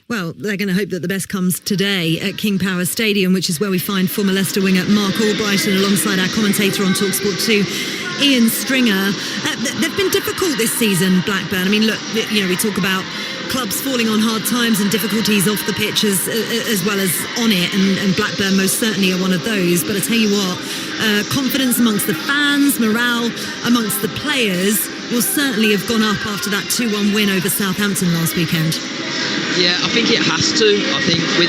Well, they're going to hope that the best comes today at King Power Stadium, which is where we find former Leicester winger Mark Albrighton alongside our commentator on Talksport 2, Ian Stringer. They've been difficult this season, Blackburn. I mean, look, we talk about clubs falling on hard times and difficulties off the pitch as well as on it, and Blackburn most certainly are one of those. But I tell you what, confidence amongst the fans, morale amongst the players will certainly have gone up after that 2-1 win over Southampton last weekend. Yeah, I think it has to. I think with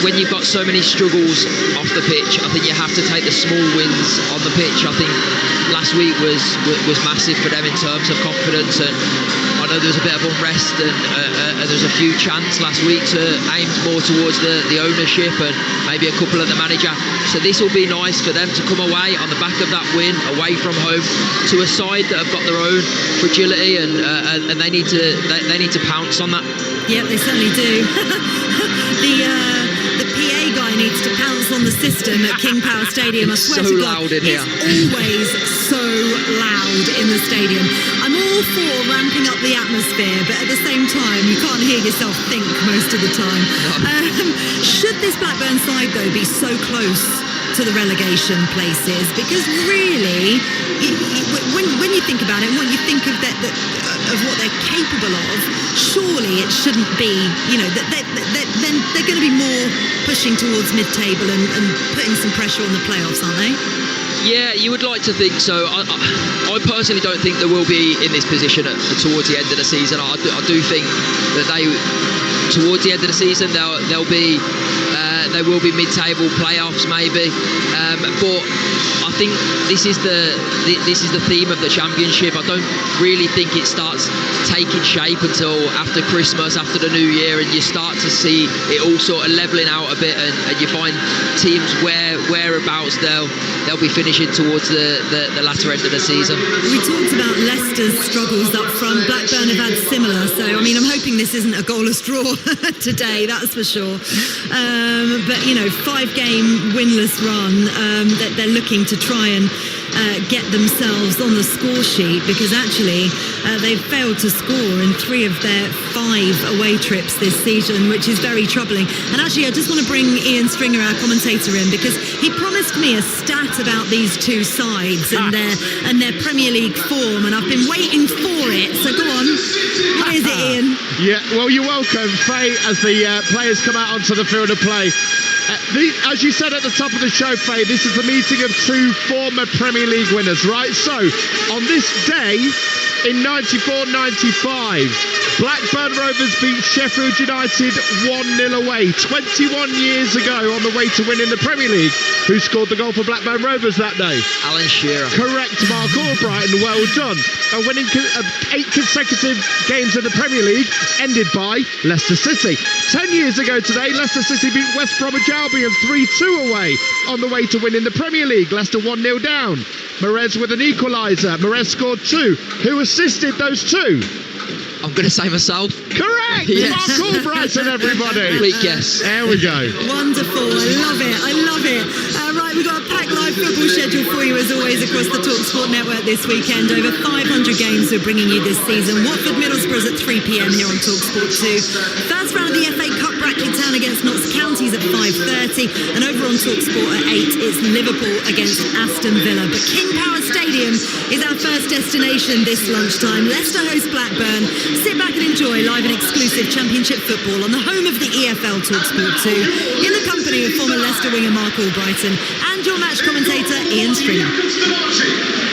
when you've got so many struggles off the pitch, I think you have to take the small wins on the pitch. I think last week was massive for them in terms of confidence, and I know there was a bit of unrest and there was a few chants last week aimed more towards the ownership and maybe a couple of the manager. So this will be nice for them to come away on the back of that win, away from home, to a side that have got their own fragility, and they need to pounce on that. Yeah, they certainly do. The PA guy needs to pounce on the system at King Power Stadium. I swear to God, it's always so loud in the stadium. I'm all for ramping up the atmosphere, but at the same time, you can't hear yourself think most of the time. Should this Blackburn side, though, be so close to the relegation places? Because really, when you think about it, and when you think of of what they're capable of, surely it shouldn't be, they're going to be more pushing towards mid-table and putting some pressure on the playoffs, aren't they? Yeah, you would like to think so. I personally don't think they will be in this position towards the end of the season. I do think that towards the end of the season, they'll be they will be mid-table playoffs maybe, but I think this is the theme of the Championship. I don't really think it starts taking shape until after Christmas, after the New Year, and you start to see it all sort of levelling out a bit, and you find teams whereabouts they'll be finishing towards the latter end of the season. We talked about Leicester's struggles up front. Blackburn have had similar, so I mean, I'm hoping this isn't a goalless draw today, that's for sure. But 5-game winless run that they're looking to try and get themselves on the score sheet, because actually they've failed to score in 3 of their 5 away trips this season, which is very troubling. And actually, I just want to bring Ian Stringer, our commentator, in, because he promised me a stat about these two sides and their Premier League form, and I've been waiting for it. So go on, what is it, Ian? Yeah, well, you're welcome, Faye, as the players come out onto the field of play. As you said at the top of the show, Faye, this is the meeting of 2 former Premier League winners, right? So, on this day, in 94-95, Blackburn Rovers beat Sheffield United 1-0 away 21 years ago on the way to winning the Premier League. Who scored the goal for Blackburn Rovers that day? Alan Shearer. Correct, Mark Albrighton, well done. And winning 8 consecutive games in the Premier League ended by Leicester City. 10 years ago today, Leicester City beat West Bromwich Albion 3-2 away on the way to winning the Premier League. Leicester 1-0 down. Mahrez with an equaliser. Mahrez scored 2. Who assisted those 2? I'm going to say myself. Correct! Yes. Mark Albrighton, everybody. Complete guess. There we go. Wonderful. I love it. Right, we've got a packed live football schedule for you as always across the Talksport network this weekend. Over 500 games we're bringing you this season. Watford Middlesbrough's at 3 p.m. here on Talksport 2. First round of the FA Cup, Brackley Town against Notts County's at 5:30. And over on Talksport at 8, it's Liverpool against Aston Villa. But King Power Stadium is our first destination this lunchtime. Leicester host Blackburn. Sit back and enjoy live and exclusive Championship football on the home of the EFL Talksport 2 in the company of former Leicester winger Mark Albrighton and your match commentator Ian Stringer.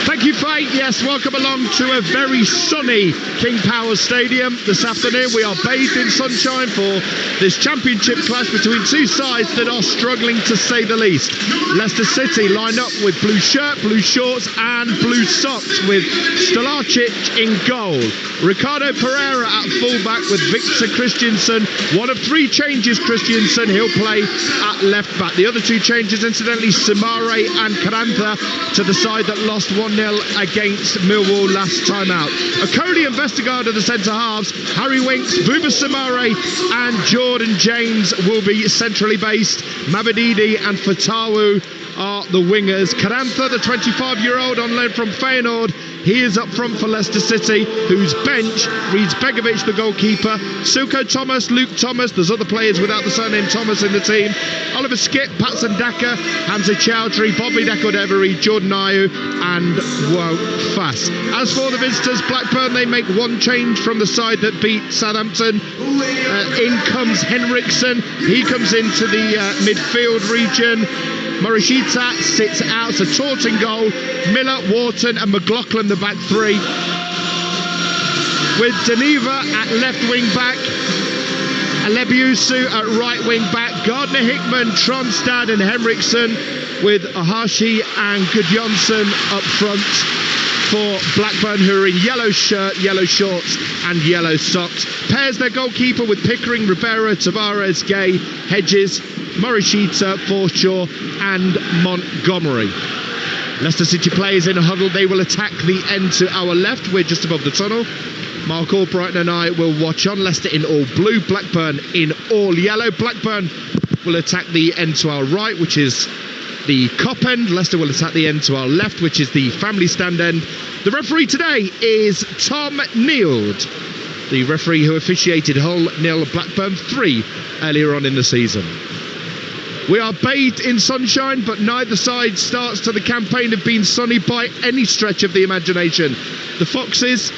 Thank you, Faye. Yes, welcome along to a very sunny King Power Stadium this afternoon. We are bathed in sunshine for this Championship clash between 2 sides that are struggling to say the least. Leicester City line up with blue shirt, blue shorts and blue socks with Stolacic in goal. Ricardo Pereira at fullback with Victor Christiansen. One of 3 changes, Christiansen. He'll play at left back. The other 2 changes, incidentally, Simare and Carantha to the side that lost 1-0 against Millwall last time out. Okoli and Vestergaard are the centre halves. Harry Winks, Buba Simare and Jordan James will be centrally based. Mabadidi and Fatawu are the wingers. Carantha, the 25-year-old on loan from Feyenoord, He is up front for Leicester City, whose bench reads Begovic, the goalkeeper, Suko Thomas, Luke Thomas, there's other players without the surname Thomas in the team, Oliver Skipp, Patson Daka, Hamza Chowdhury, Bobby Dekodeveri, Jordan Ayew and Wout Fass. As for the visitors, Blackburn, they make one change from the side that beat Southampton. In comes Henriksen, he comes into the midfield region. Morishita sits out, so Taunton goal, Miller, Wharton and McLaughlin the back three. With Deneva at left wing back, Alebiusu at right wing back, Gardner Hickman, Tronstad and Henriksen, with Ahashi and Gudjonsson up front for Blackburn, who are in yellow shirt, yellow shorts and yellow socks. Pairs their goalkeeper with Pickering, Rivera, Tavares, Gay, Hedges, Morishita, Forshaw and Montgomery. Leicester City players in a huddle. They will attack the end to our left. We're just above the tunnel. Mark Albrighton and I will watch on. Leicester in all blue, Blackburn in all yellow. Blackburn will attack the end to our right, which is the Cop end. Leicester will attack the end to our left, which is the Family Stand end. The referee today is Tom Neild, the referee who officiated Hull 0 Blackburn 3 earlier on in the season. We are bathed in sunshine, but neither side starts to the campaign of being sunny by any stretch of the imagination. The Foxes,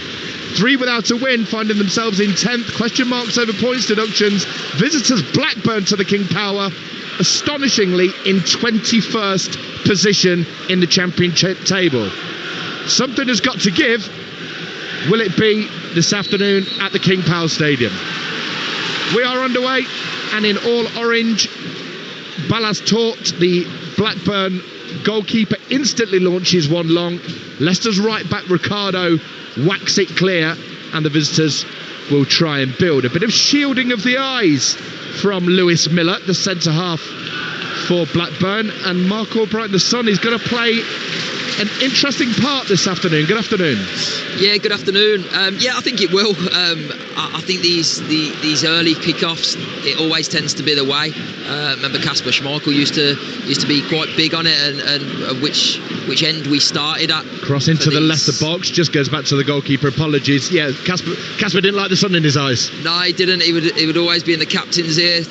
3 without a win, finding themselves in 10th, question marks over points deductions. Visitors Blackburn to the King Power, astonishingly in 21st position in the championship table. Something has got to give. Will it be this afternoon at the King Power Stadium? We are underway, and in all orange, Ballas Tort, the Blackburn goalkeeper, instantly launches one long. Leicester's right back Ricardo whacks it clear, and the visitors will try and build. A bit of shielding of the eyes from Lewis Miller, the centre half for Blackburn, and Mark Albrighton, the son, is going to play an interesting part this afternoon. Good afternoon. Yeah, good afternoon. I think it will. I think these early kickoffs, it always tends to be the way. Remember Kasper Schmeichel used to be quite big on it, and which end we started at. Cross into the Leicester box, just goes back to the goalkeeper. Apologies. Yeah, Kasper didn't like the sun in his eyes. No, he didn't. He would always be in the captain's ear,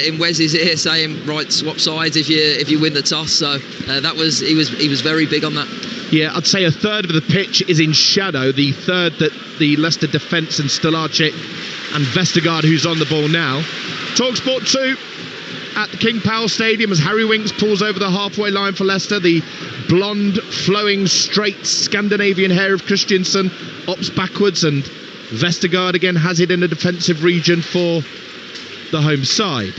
in Wes's ear, saying, right, swap sides if you win the toss. So he was very big on that. Yeah, I'd say a third of the pitch is in shadow. The third that the Leicester defence and Stolarczyk and Vestergaard, who's on the ball now. Talksport 2 at the King Power Stadium as Harry Winks pulls over the halfway line for Leicester. The blonde, flowing, straight Scandinavian hair of Christiansen ops backwards, and Vestergaard again has it in the defensive region for the home side.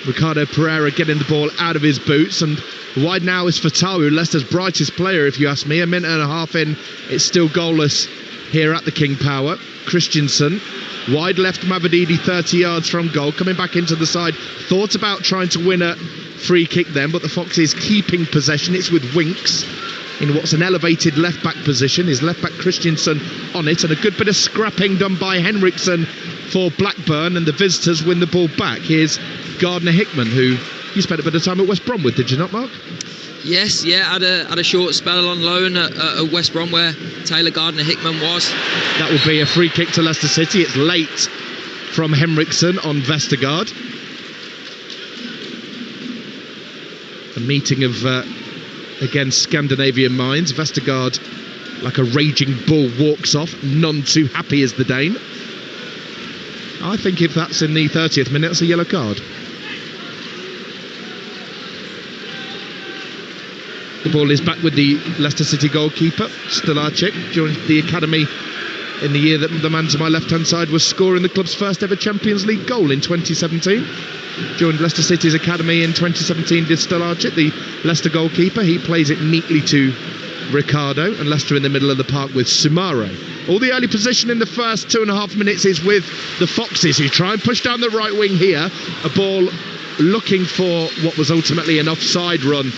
Ricardo Pereira getting the ball out of his boots, and wide now is Fatawu, Leicester's brightest player if you ask me. A minute and a half in, it's still goalless here at the King Power. Christiansen, wide left Mavadidi, 30 yards from goal, coming back into the side, thought about trying to win a free kick then, but the Foxes keeping possession. It's with Winks in what's an elevated left back position. His left back Christiansen on it, and a good bit of scrapping done by Henriksen for Blackburn, and the visitors win the ball back. Here's Gardner Hickman, who you spent a bit of time at West Brom with, did you not, Mark? Yes, had a short spell on loan at West Brom where Taylor Gardner Hickman was. That will be a free kick to Leicester City. It's late from Henriksen on Vestergaard. A meeting of again Scandinavian minds. Vestergaard, like a raging bull, walks off, none too happy as the Dane. I think if that's in the 30th minute, it's a yellow card. The ball is back with the Leicester City goalkeeper, Stolarczyk, joined the academy in the year that the man to my left-hand side was scoring the club's first ever Champions League goal in 2017. Joined Leicester City's academy in 2017 did Stolarczyk, the Leicester goalkeeper. He plays it neatly to Ricardo, and Leicester in the middle of the park with Sumaro. All the early position in the first 2.5 minutes is with the Foxes, who try and push down the right wing here. A ball looking for what was ultimately an offside run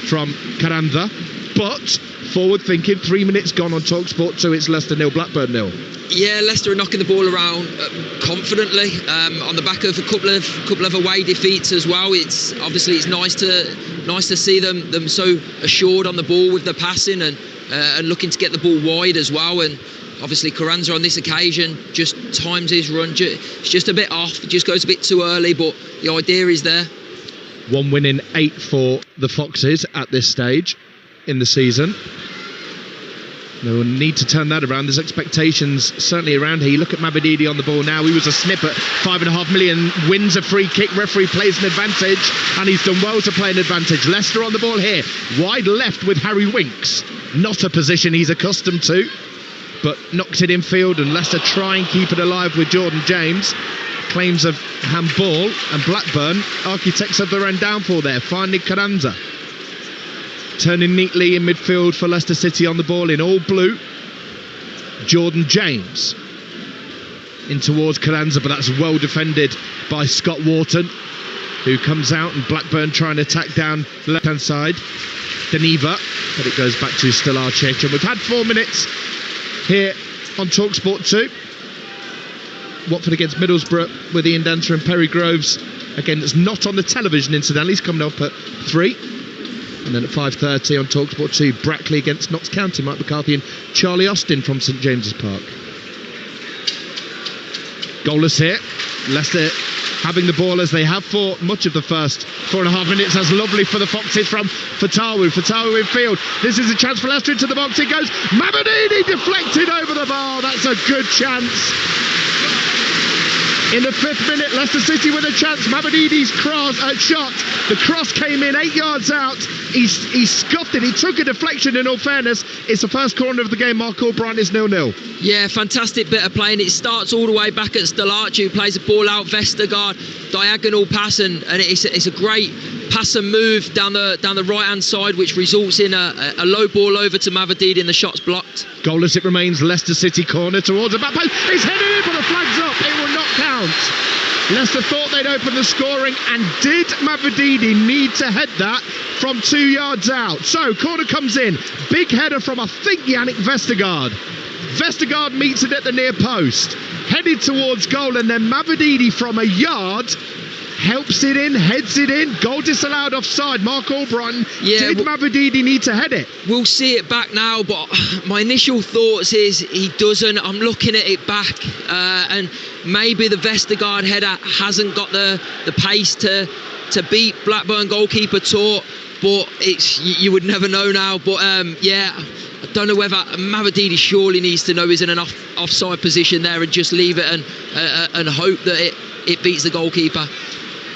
from Caranda, but forward thinking. 3 minutes gone on Talksport 2. It's Leicester 0, Blackburn 0. Yeah, Leicester are knocking the ball around confidently on the back of a couple of away defeats as well. It's nice to see them so assured on the ball with the passing and looking to get the ball wide as well. And obviously Carranza on this occasion just times his run. It's just a bit off. It just goes a bit too early, but the idea is there. 1 win in 8 for the Foxes at this stage in the season. They will need to turn that around. There's expectations certainly around here. You look at Mabadidi on the ball now. He was a snip at 5.5 million, wins a free kick. Referee plays an advantage, and he's done well to play an advantage. Leicester on the ball here. Wide left with Harry Winks. Not a position he's accustomed to, but knocks it infield, and Leicester try and keep it alive with Jordan James. Claims of handball, and Blackburn, architects of their own downfall there, finding Carranza. Turning neatly in midfield for Leicester City on the ball in all blue. Jordan James in towards Carranza, but that's well defended by Scott Wharton, who comes out, and Blackburn trying to attack down the left hand side. Deniva, but it goes back to Stolarczyk, and we've had 4 minutes here on Talksport 2. Watford against Middlesbrough with Ian Dancer and Perry Groves. Again, it's not on the television incidentally. He's coming up at 3. And then at 5:30 on Talksport 2, Brackley against Notts County, Mike McCarthy and Charlie Austin from St James's Park. Goalless here. Leicester having the ball as they have for much of the first 4.5 minutes. That's lovely for the Foxes from Fatawu. Fatawu in field. This is a chance for Leicester into the box. It goes. Mabadini deflected over the bar. That's a good chance. In the 5th minute, Leicester City with a chance. Mabadini's shot. The cross came in 8 yards out. He scuffed it. He took a deflection, in all fairness. It's the first corner of the game. Mark Albright is 0-0. Yeah, fantastic bit of playing. It starts all the way back at Stolarczyk, who plays a ball out. Vestergaard, diagonal pass, and it's a great pass and move down the right-hand side, which results in a low ball over to Mabadini, and the shot's blocked. Goalless it remains. Leicester City corner towards the back post. It's headed in, but the flag's up. It will not count. Leicester thought they'd open the scoring, and did Mabadini need to head that from 2 yards out? So corner comes in, big header from I think Yannick Vestergaard. Vestergaard meets it at the near post, headed towards goal, and then Mabadini from a yard helps it in, heads it in. Goal disallowed offside. Mark Albright. Did Mabadini need to head it? We'll see it back now, but my initial thoughts is he doesn't. I'm looking at it back, and maybe the Vestergaard header hasn't got the pace to beat Blackburn goalkeeper Tort, but you would never know now. But yeah, I don't know whether Mabadini surely needs to know he's in an offside position there and just leave it and hope that it beats the goalkeeper.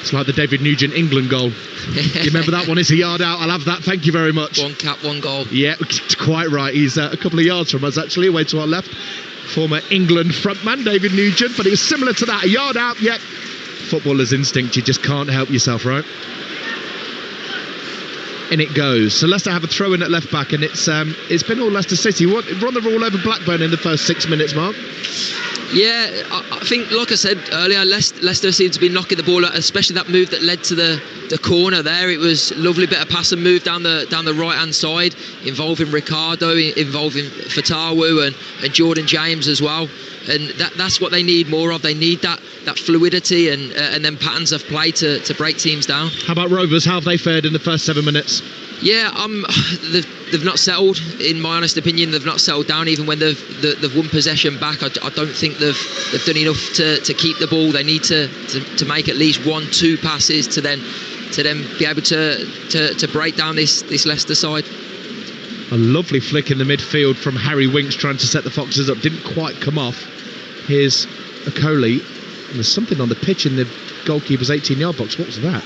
It's like the David Nugent England goal. You remember that one? It's a yard out. I'll have that. Thank you very much. One cap, one goal. Yeah, quite right. He's a couple of yards from us, actually, away to our left. Former England frontman, David Nugent. But it was similar to that. A yard out, yet. Footballer's instinct. You just can't help yourself, right? In it goes. So Leicester have a throw in at left back, and it's been all Leicester City. Run the ball over Blackburn in the first 6 minutes, Mark. Yeah, I think, like I said earlier, Leicester seemed to be knocking the ball out, especially that move that led to the corner there. It was a lovely bit of pass and move down the right hand side, involving Ricardo, involving Fatawu and Jordan James as well. And that's what they need more of. They need that fluidity and then patterns of play to break teams down. How about Rovers? How have they fared in the first 7 minutes? Yeah, they've not settled. In my honest opinion, they've not settled down. Even when they've won possession back, I don't think they've done enough to keep the ball. They need to make at least 1-2 passes to then be able to break down this Leicester side. A lovely flick in the midfield from Harry Winks, trying to set the Foxes up. Didn't quite come off. Here's Okoli. And there's something on the pitch in the goalkeeper's 18-yard box. What was that?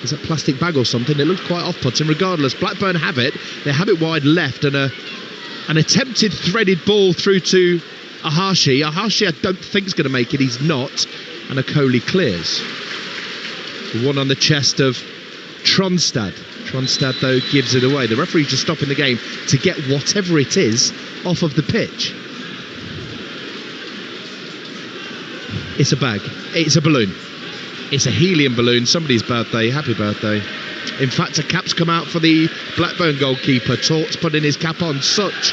Is that plastic bag or something? It looked quite off-putting. Regardless, Blackburn have it. They have it wide left, and an attempted threaded ball through to Ahashi. Ahashi, I don't think is going to make it. He's not. And Okoli clears. The one on the chest of Tronstad. Tronstad, though, gives it away. The referee just stopping the game to get whatever it is off of the pitch. It's a bag. It's a balloon. It's a helium balloon. Somebody's birthday. Happy birthday. In fact, a cap's come out for the Blackburn goalkeeper. Tort's putting his cap on. Such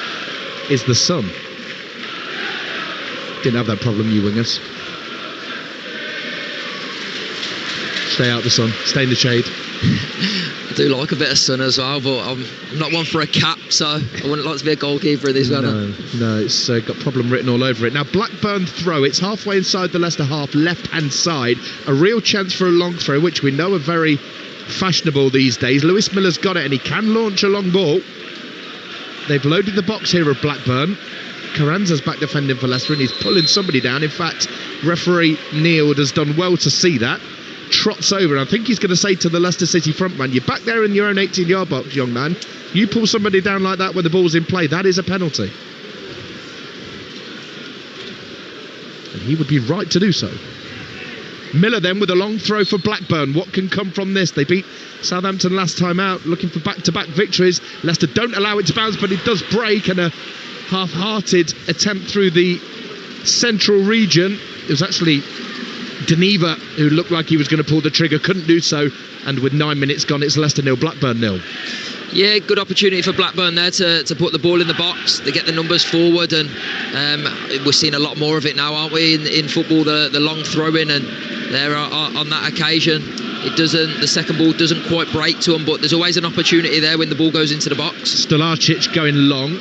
is the sun. Didn't have that problem, you wingers. Stay out the sun, stay in the shade. I do like a bit of sun as well, but I'm not one for a cap, so I wouldn't like to be a goalkeeper in this weather. No, it's got problem written all over it. Now, Blackburn throw, it's halfway inside the Leicester half, left-hand side. A real chance for a long throw, which we know are very fashionable these days. Lewis Miller's got it, and he can launch a long ball. They've loaded the box here of Blackburn. Carranza's back defending for Leicester, and he's pulling somebody down. In fact, referee Neil has done well to see that. Trots over, and I think he's going to say to the Leicester City front man, you're back there in your own 18-yard box, young man. You pull somebody down like that when the ball's in play, that is a penalty. And he would be right to do so. Miller then with a long throw for Blackburn. What can come from this? They beat Southampton last time out, looking for back-to-back victories. Leicester don't allow it to bounce, but it does break, and a half-hearted attempt through the central region. It was actually Deneva, who looked like he was going to pull the trigger, couldn't do so, and with 9 minutes gone, it's Leicester 0, Blackburn 0. Yeah, good opportunity for Blackburn there to put the ball in the box. They get the numbers forward, and we're seeing a lot more of it now, aren't we, in football, the long throw-in, and there on that occasion, the second ball doesn't quite break to them, but there's always an opportunity there when the ball goes into the box. Stolarčić going long,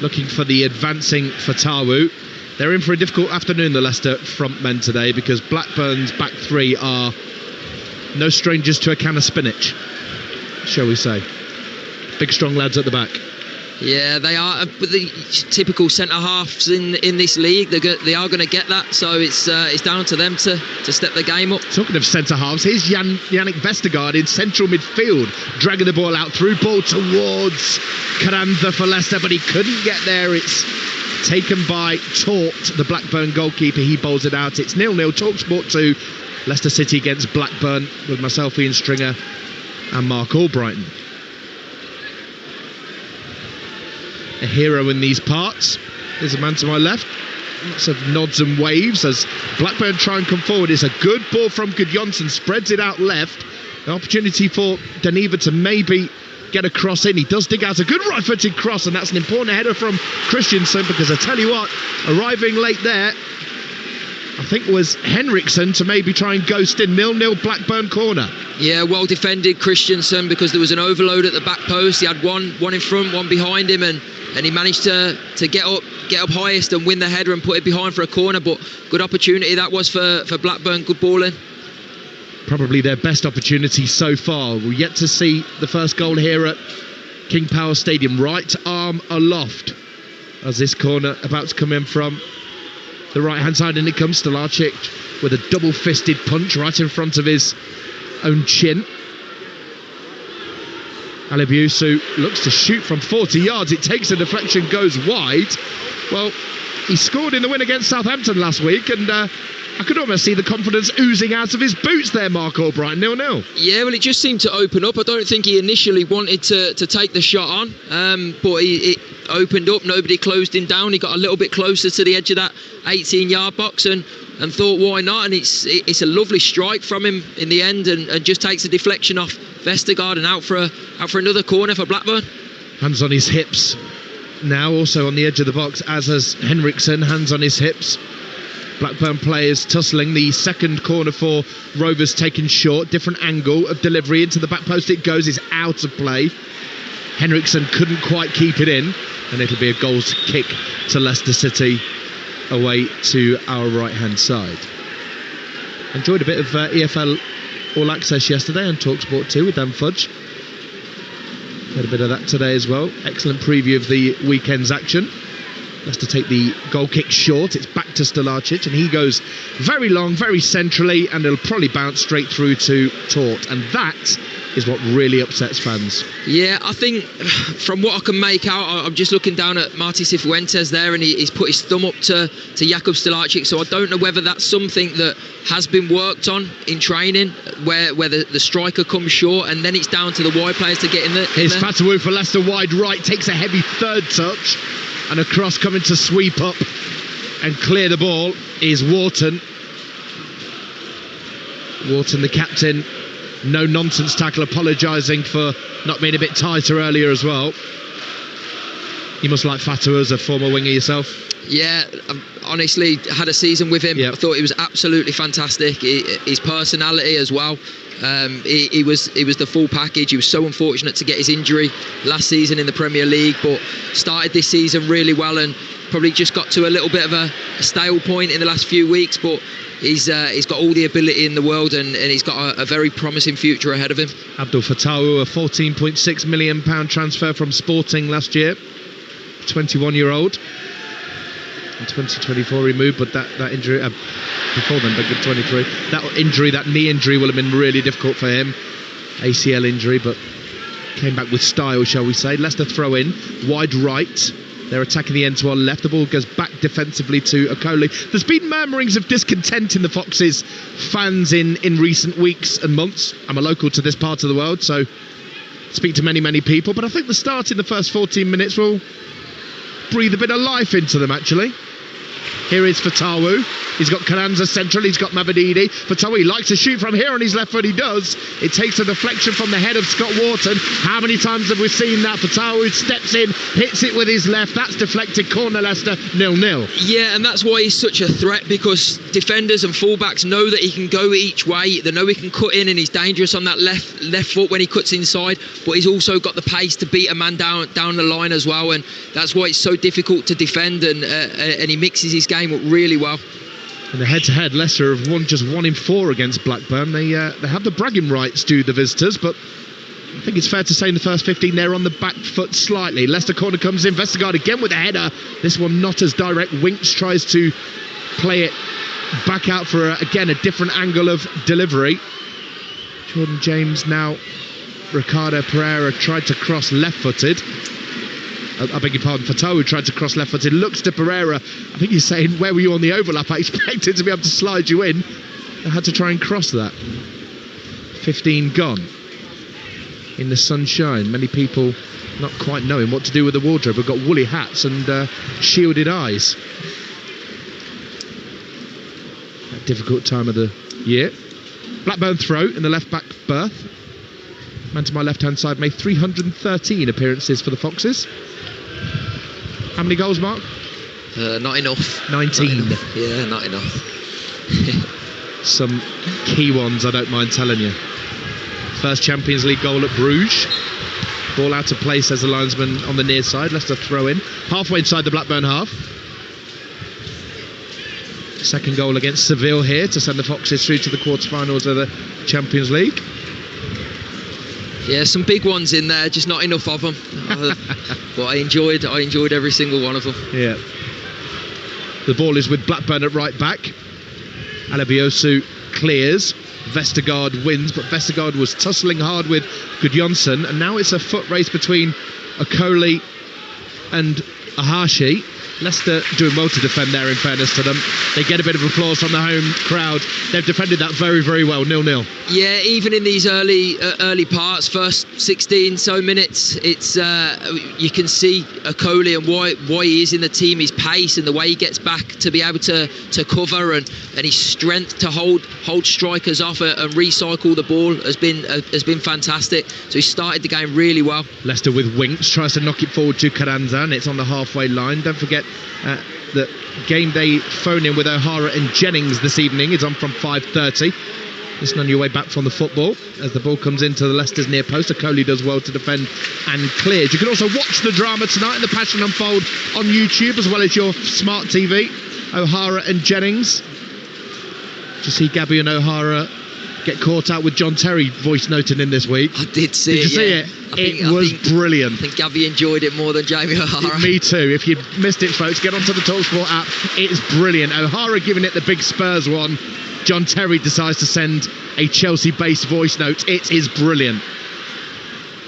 looking for the advancing Fatawu. They're in for a difficult afternoon, the Leicester front men today, because Blackburn's back three are no strangers to a can of spinach, shall we say. Big, strong lads at the back. Yeah, they are. But the typical centre-halves in this league, they are going to get that. So it's down to them to step the game up. Talking of centre-halves, here's Yannick Vestergaard in central midfield, dragging the ball out, through ball towards Carranza for Leicester, but he couldn't get there. It's taken by Tort, the Blackburn goalkeeper. He bowls it out. It's 0-0. Talksport 2, Leicester City against Blackburn, with myself, Ian Stringer, and Mark Albrighton. A hero in these parts. There's a man to my left. Lots of nods and waves as Blackburn try and come forward. It's a good ball from Gudjonsson, spreads it out left. An opportunity for Deneva to maybe get a cross in. He does dig out a good right-footed cross, and that's an important header from Christiansen, because I tell you what, arriving late there, I think it was Henriksen to maybe try and ghost in. 0-0 Blackburn corner. Yeah, well defended Christiansen, because there was an overload at the back post. He had one in front, one behind him, and he managed to get up highest and win the header and put it behind for a corner. But good opportunity that was for Blackburn. Good ball in. Probably their best opportunity so far. We're yet to see the first goal here at King Power Stadium. Right arm aloft as this corner about to come in from the right hand side, and it comes Stolarčić with a double-fisted punch right in front of his own chin. Alibiusu looks to shoot from 40 yards. It takes a deflection, goes wide. Well, he scored in the win against Southampton last week, and I could almost see the confidence oozing out of his boots there, Mark Albrighton. 0-0. Yeah, well, it just seemed to open up. I don't think he initially wanted to take the shot on, but it opened up. Nobody closed him down. He got a little bit closer to the edge of that 18-yard box and thought, why not? And it's a lovely strike from him in the end, and just takes a deflection off Vestergaard and out for another corner for Blackburn. Hands on his hips now, also on the edge of the box, as has Henriksen, hands on his hips. Blackburn players tussling. The second corner for Rovers taken short. Different angle of delivery into the back post. It goes. It's out of play. Henriksen couldn't quite keep it in, and it'll be a goals kick to Leicester City away to our right hand side. Enjoyed a bit of EFL All Access yesterday on Talksport 2 with Dan Fudge. Had a bit of that today as well. Excellent preview of the weekend's action. Leicester take the goal kick short. It's back to Stolarčić, and he goes very long, very centrally, and it'll probably bounce straight through to Tort, and that is what really upsets fans. Yeah, I think from what I can make out, I'm just looking down at Martí Cifuentes there, and he's put his thumb up to Jakub Stolarčić, so I don't know whether that's something that has been worked on in training, where the striker comes short, and then it's down to the wide players to get in there. Here's Fatawu for Leicester, wide right, takes a heavy third touch, and a cross coming to sweep up and clear the ball is Wharton. Wharton, the captain, no nonsense tackle, apologising for not being a bit tighter earlier as well. You must like Fatou as a former winger yourself. Yeah, honestly, had a season with him. Yep. I thought he was absolutely fantastic. His personality as well. He was the full package. He was so unfortunate to get his injury last season in the Premier League, but started this season really well and probably just got to a little bit of a stale point in the last few weeks. But he's got all the ability in the world and he's got a very promising future ahead of him. Abdul Fattah, a £14.6 million transfer from Sporting last year. 21-year-old. In 2024 he moved, but that injury before then, but good 23. That knee injury will have been really difficult for him. ACL injury, but came back with style, shall we say. Leicester throw in wide right. They're attacking the end to our left. The ball goes back defensively to Okoli. There's been murmurings of discontent in the Foxes fans in recent weeks and months. I'm a local to this part of the world, so speak to many people, but I think the start in the first 14 minutes will breathe a bit of life into them, actually. Here is Fattah. He's got Carranza central, he's got Mabadidi. Fattah, he likes to shoot from here on his left foot, he does. It takes a deflection from the head of Scott Wharton. How many times have we seen that? Fattah steps in, hits it with his left, that's deflected, corner Leicester, 0-0. Yeah, and that's why he's such a threat, because defenders and fullbacks know that he can go each way. They know he can cut in and he's dangerous on that left foot when he cuts inside, but he's also got the pace to beat a man down the line as well, and that's why it's so difficult to defend, and he mixes his game up really well. In the head-to-head, Leicester have won just 1 in 4 against Blackburn. They have the bragging rights to the visitors, but I think it's fair to say in the first 15 they're on the back foot slightly. Leicester corner comes in, Vestergaard again with a header. This one not as direct. Winks tries to play it back out for, again, a different angle of delivery. Jordan James now. Ricardo Pereira tried to cross left-footed. I beg your pardon, Fattah tried to cross left-footed, looks to Pereira. I think he's saying, where were you on the overlap? I expected to be able to slide you in. I had to try and cross that. 15 gone. In the sunshine, many people not quite knowing what to do with the wardrobe. We've got woolly hats and shielded eyes. A difficult time of the year. Blackburn throw in the left-back berth. Man to my left-hand side made 313 appearances for the Foxes. How many goals, Mark? Not enough. 19. Not enough. Yeah, not enough. Some key ones, I don't mind telling you. First Champions League goal at Bruges. Ball out of play, says the linesman on the near side. Leicester throw in. Halfway inside the Blackburn half. Second goal against Seville here to send the Foxes through to the quarterfinals of the Champions League. Yeah, some big ones in there, just not enough of them. But I enjoyed every single one of them. Yeah. The ball is with Blackburn at right back. Alabiosu clears. Vestergaard wins, but Vestergaard was tussling hard with Gudjonsson, and now it's a foot race between Okoli and Ahashi. Leicester doing well to defend there, in fairness to them. They get a bit of applause from the home crowd. They've defended that very, very well, 0-0. Yeah, even in these early parts, first 16 so minutes, it's you can see Okoli and why he is in the team, his pace and the way he gets back to be able to cover and his strength to hold strikers off and recycle the ball has been fantastic. So he started the game really well. Leicester with Winks tries to knock it forward to Carranza, and it's on the halfway line. Don't forget the game day phone in with O'Hara and Jennings this evening is on from 5:30. Listen on your way back from the football as the ball comes into the Leicester's near post. Okoli does well to defend and clears. You can also watch the drama tonight and the passion unfold on YouTube as well as your smart TV. O'Hara and Jennings. Did you see Gabby and O'Hara get caught out with John Terry voice noting in this week? I did see it. Did you see it? It was brilliant. I think Gabby enjoyed it more than Jamie O'Hara. Me too. If you missed it, folks, get onto the Talksport app. It's brilliant. O'Hara giving it the big Spurs one. John Terry decides to send a Chelsea-based voice note. It is brilliant.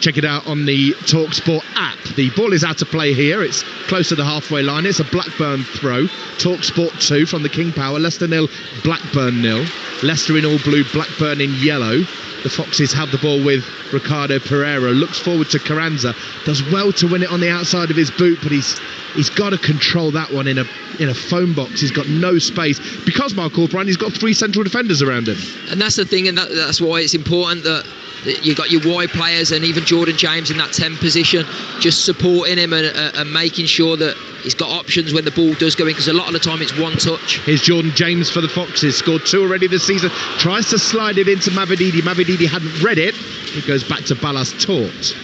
Check it out on the Talksport app. The ball is out of play here. It's close to the halfway line. It's a Blackburn throw. Talksport 2 from the King Power. Leicester 0, Blackburn 0. Leicester in all blue, Blackburn in yellow. the Foxes have the ball with Ricardo Pereira, looks forward to Carranza, does well to win it on the outside of his boot, but he's got to control that one in a phone box. He's got no space because Mark Albright, he's got 3 central defenders around him, and that's the thing, and that's why it's important that you've got your wide players and even Jordan James in that 10 position, just supporting him and making sure that he's got options when the ball does go in, because a lot of the time it's one touch. Here's Jordan James for the Foxes, scored 2 already this season, tries to slide it into Mavididi hadn't read it, it goes back to Ballas Tort.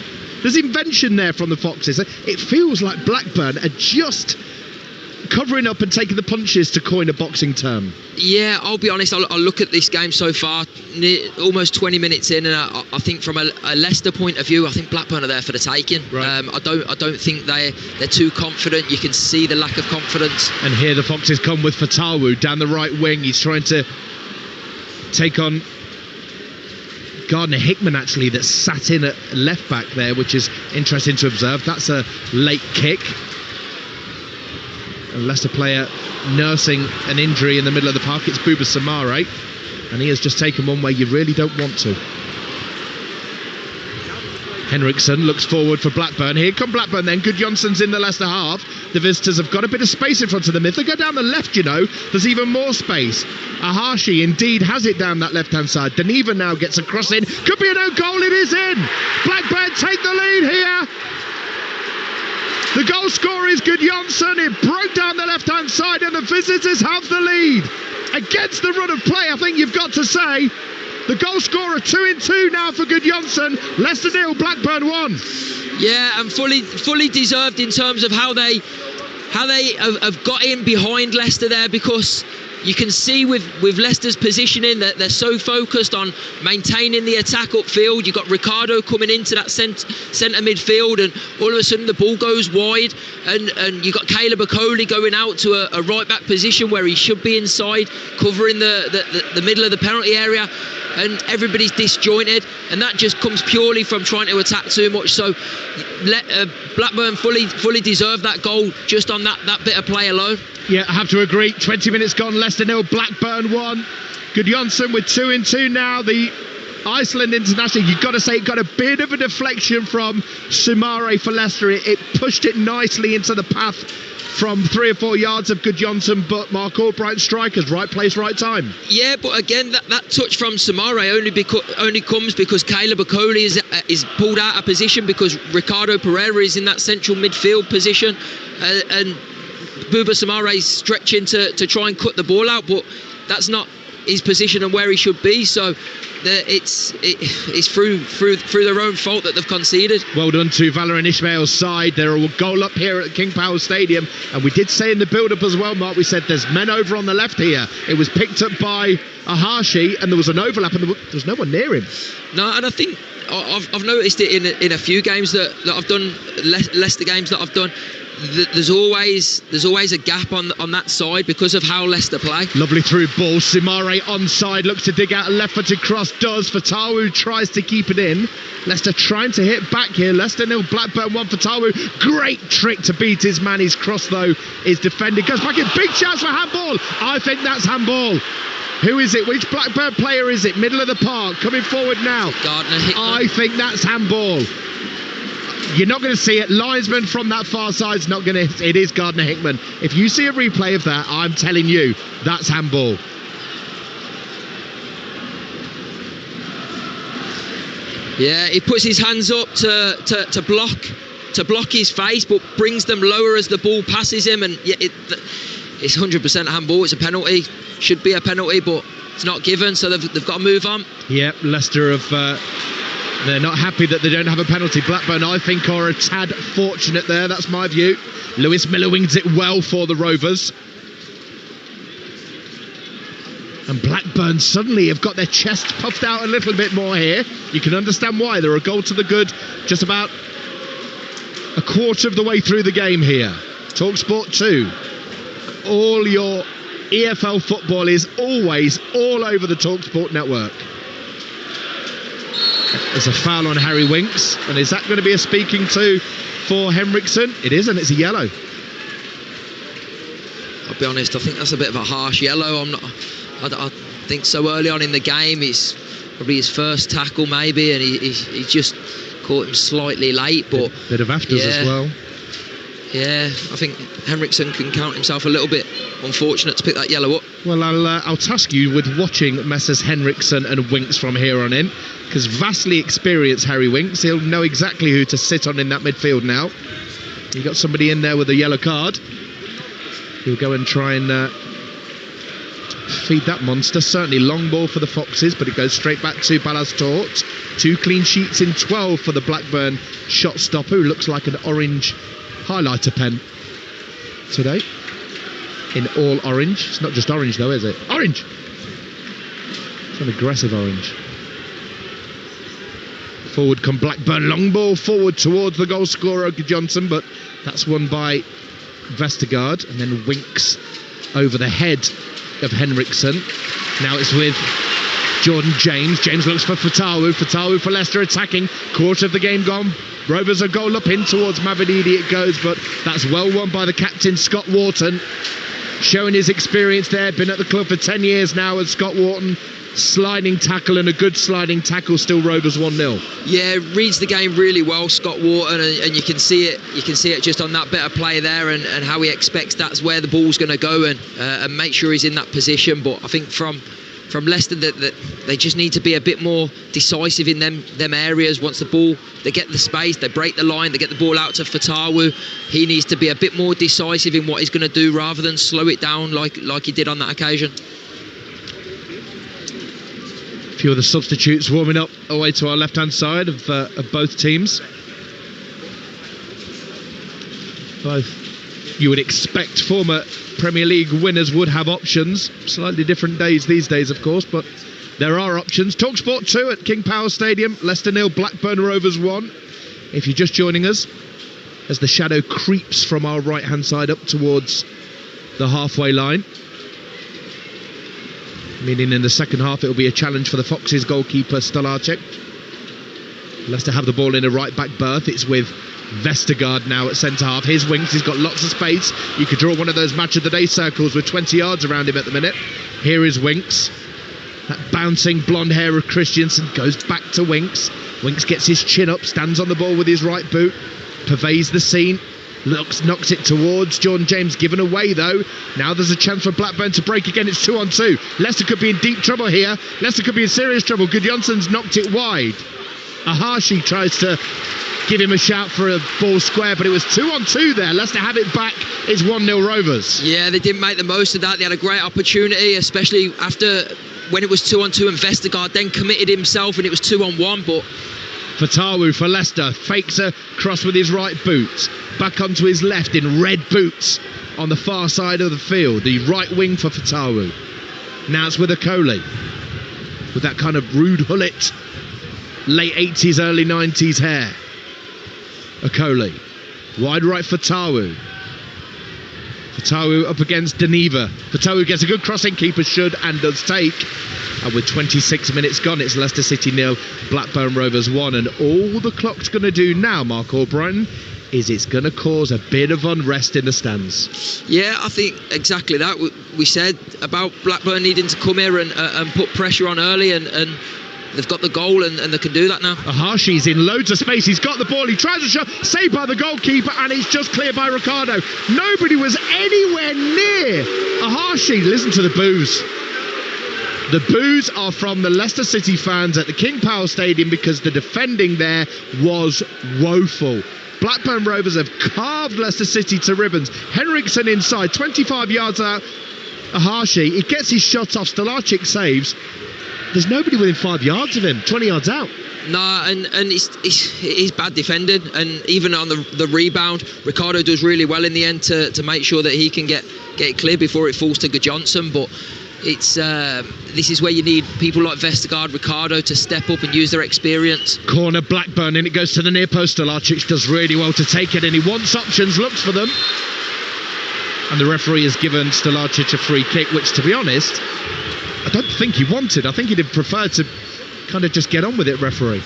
There's invention there from the Foxes. It feels like Blackburn are just covering up and taking the punches, to coin a boxing term. Yeah, I'll be honest, I'll look at this game so far, almost 20 minutes in, and I think from a Leicester point of view, I think Blackburn are there for the taking. Right. I don't think they're too confident. You can see the lack of confidence. And here the Foxes come with Fatawu down the right wing. He's trying to take on Gardner Hickman, actually, that sat in at left back there, which is interesting to observe. That's a late kick. A Leicester player nursing an injury in the middle of the park. It's Bouba Samare, and he has just taken one where you really don't want to. Henriksen looks forward for Blackburn. Here come Blackburn then. Gudjonsson's in the Leicester half. The visitors have got a bit of space in front of them. If they go down the left, there's even more space. Ahashi indeed has it down that left-hand side. Daniva now gets a cross in. Could be an own goal. It is in. Blackburn take the lead here. The goal scorer is Gudjonsson. It broke down the left-hand side, and the visitors have the lead. Against the run of play, I think you've got to say. The goal scorer 2-2 now for Gudjonsson. Leicester 0, Blackburn 1. Yeah, and fully deserved in terms of how they have got in behind Leicester there, because you can see with Leicester's positioning that they're so focused on maintaining the attack upfield. You've got Ricardo coming into that centre midfield, and all of a sudden the ball goes wide, and you've got Caleb Okoli going out to a right back position where he should be inside, covering the middle of the penalty area, and everybody's disjointed, and that just comes purely from trying to attack too much. So Blackburn fully deserved that goal just on that bit of play alone. Yeah, I have to agree. 20 minutes gone, Leicester 0, Blackburn 1. Gudjonsson with 2-2 now. The Iceland international, you've got to say, it got a bit of a deflection from Sumare for Leicester. It pushed it nicely into the path from 3 or 4 yards of Gudjonsson, but Mark Albright, strikers, right place, right time. Yeah, but again, that touch from Sumare only comes because Caleb Okoli is pulled out of position, because Ricardo Pereira is in that central midfield position, and Bouba Samare is stretching to try and cut the ball out, but that's not his position and where he should be. So it's through their own fault that they've conceded. Well done to Valérien Ismaël's side. They're a goal up here at King Power Stadium, and we did say in the build-up as well, Mark, we said there's men over on the left here. It was picked up by Ahashi, and there was an overlap, and there was no one near him. No, and I think I've noticed it in a few games that I've done, Leicester games that I've done. There's always a gap on that side because of how Leicester play. Lovely through ball. Sumare onside, looks to dig out a left-footed cross, does. Fatawu tries to keep it in. Leicester trying to hit back here. Leicester 0, Blackburn 1. Fatawu, great trick to beat his man. His cross though is defended. Goes back in, big chance for handball. I think that's handball. Who is it? Which Blackburn player is it? Middle of the park, coming forward now. Gardner Hickman. I think that's handball. You're not going to see it. Linesman from that far side's not going to. It is Gardner Hickman. If you see a replay of that, I'm telling you, that's handball. Yeah, he puts his hands up to block his face, but brings them lower as the ball passes him, and it's 100% handball. It's a penalty. Should be a penalty, but it's not given, so they've got to move on. Yep, Leicester have. They're not happy that they don't have a penalty. Blackburn, I think, are a tad fortunate there. That's my view. Lewis Miller wings it well for the Rovers. And Blackburn suddenly have got their chest puffed out a little bit more here. You can understand why. They're a goal to the good just about a quarter of the way through the game here. Talksport 2. All your EFL football is always all over the Talksport network. There's a foul on Harry Winks, and is that going to be a speaking to for Henriksen? It is, and it's a yellow. I'll be honest, I think that's a bit of a harsh yellow. I think so early on in the game, it's probably his first tackle maybe, and he just caught him slightly late. But bit of afters as well. Yeah, I think Henriksen can count himself a little bit unfortunate to pick that yellow up. Well, I'll task you with watching Messrs Henriksen and Winks from here on in, because vastly experienced Harry Winks, he'll know exactly who to sit on in that midfield now. You got somebody in there with a yellow card. He'll go and try and feed that monster. Certainly long ball for the Foxes, but it goes straight back to Ballas Tort. 2 clean sheets in 12 for the Blackburn shot stopper, who looks like an orange highlighter pen today, in all orange. It's not just orange though, is it? Orange! It's an aggressive orange. Forward come Blackburn, long ball forward towards the goal scorer Johnson, but that's won by Vestergaard, and then Winks over the head of Henriksen. Now it's with Jordan James. James looks for Fatawu for Leicester attacking. Quarter of the game gone. Rovers a goal up in towards Mavididi it goes, but that's well won by the captain Scott Wharton, showing his experience there. Been at the club for 10 years now as Scott Wharton. Sliding tackle, and a good sliding tackle, still Rovers 1-0. Yeah, reads the game really well, Scott Wharton, and you can see it just on that bit of play there, and how he expects that's where the ball's going to go, and make sure he's in that position. But I think from Leicester that they just need to be a bit more decisive in them areas. Once the ball, they get the space, they break the line, they get the ball out to Fatawu. He needs to be a bit more decisive in what he's going to do rather than slow it down like he did on that occasion. A few of the substitutes warming up away to our left-hand side of both teams. Both, you would expect, former Premier League winners would have options. Slightly different days these days, of course, but there are options. Talksport 2 at King Power Stadium. Leicester 0, Blackburn Rovers 1. If you're just joining us, as the shadow creeps from our right-hand side up towards the halfway line, meaning in the second half it will be a challenge for the Foxes goalkeeper Stolarczyk. Leicester have the ball in a right-back berth. It's with Vestergaard now at centre-half. Here's Winks, he's got lots of space. You could draw one of those match-of-the-day circles with 20 yards around him at the minute. Here is Winks. That bouncing blonde hair of Christiansen goes back to Winks. Winks gets his chin up, stands on the ball with his right boot, purveys the scene. Knocks it towards Jordan James, given away though. Now there's a chance for Blackburn to break again. It's 2-on-2. Leicester could be in deep trouble here. Leicester could be in serious trouble. Gudjonsson's knocked it wide. Ahashi tries to give him a shout for a ball square, but it was 2-on-2 there. Leicester have it back. It's 1-0 Rovers. Yeah, they didn't make the most of that. They had a great opportunity, especially after when it was 2-on-2 and Vestergaard then committed himself and it was 2-on-1, but Fatawu for Leicester fakes a cross with his right boot, back onto his left in red boots on the far side of the field, the right wing for Fatawu. Now it's with Okoli, with that kind of rude hullet, late 80s, early 90s hair. Okoli, wide right for Fatawu. Fatawu up against Deneva. Fatawu gets a good crossing, keeper should and does take. And with 26 minutes gone, it's Leicester City 0, Blackburn Rovers 1. And all the clock's going to do now, Mark Albrighton, is it's going to cause a bit of unrest in the stands. Yeah, I think exactly that. We said about Blackburn needing to come here and put pressure on early, and they've got the goal and they can do that now. Ahashi's in loads of space. He's got the ball. He tries a shot, saved by the goalkeeper, and it's just cleared by Ricardo. Nobody was anywhere near Ahashi. Listen to the boos. The boos are from the Leicester City fans at the King Power Stadium because the defending there was woeful. Blackburn Rovers have carved Leicester City to ribbons. Henriksen inside, 25 yards out. Ahashi, he gets his shot off. Stolarczyk saves. There's nobody within 5 yards of him, 20 yards out. No, and it's bad defending, and even on the rebound, Ricardo does really well in the end to make sure that he can get it clear before it falls to Gudjondsson. But it's this is where you need people like Vestergaard, Ricardo to step up and use their experience. Corner Blackburn, and it goes to the near post. Stolarczyk does really well to take it, and he wants options, looks for them. And the referee has given Stolarczyk a free kick, which, to be honest, I don't think he wanted. I think he'd have preferred to kind of just get on with it, referee.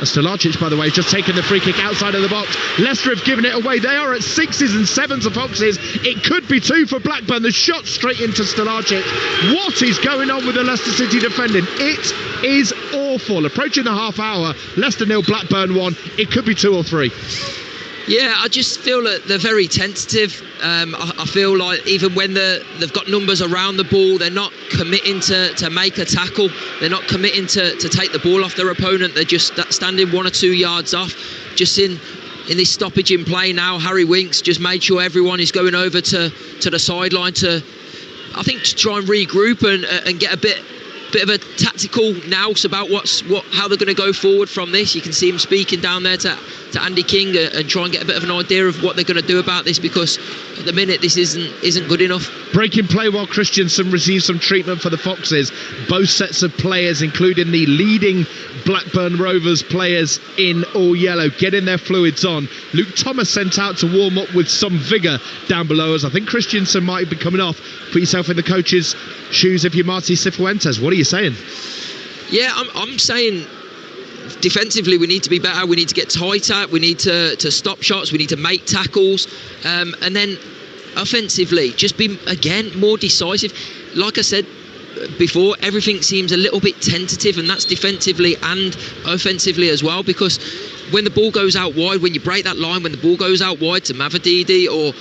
Stolacic, by the way, has just taken the free kick outside of the box. Leicester have given it away. They are at 6s and 7s of Foxes. It could be 2 for Blackburn. The shot straight into Stolacic. What is going on with the Leicester City defending? It is awful. Approaching the half hour. Leicester 0, Blackburn 1. It could be 2 or 3. Yeah, I just feel that they're very tentative. I feel like even when they've got numbers around the ball, they're not committing to make a tackle. They're not committing to take the ball off their opponent. They're just standing 1 or 2 yards off. Just in this stoppage in play now, Harry Winks just made sure everyone is going over to the sideline to try and regroup and get a bit of a tactical nous about how they're going to go forward from this. You can see him speaking down there to Andy King and try and get a bit of an idea of what they're going to do about this, because at the minute this isn't good enough. Breaking play while Christensen receives some treatment for the Foxes. Both sets of players, including the leading Blackburn Rovers players in all yellow, getting their fluids on. Luke Thomas sent out to warm up with some vigour down below us. I think Christensen might be coming off. Put yourself in the coach's shoes if you're Marty Cifuentes. What are you saying? Yeah, I'm saying defensively we need to be better. We need to get tighter. We need to stop shots. We need to make tackles. And then offensively, just be, again, more decisive. Like I said before, everything seems a little bit tentative, and that's defensively and offensively as well, because when the ball goes out wide, when you break that line, when the ball goes out wide to Mavadidi or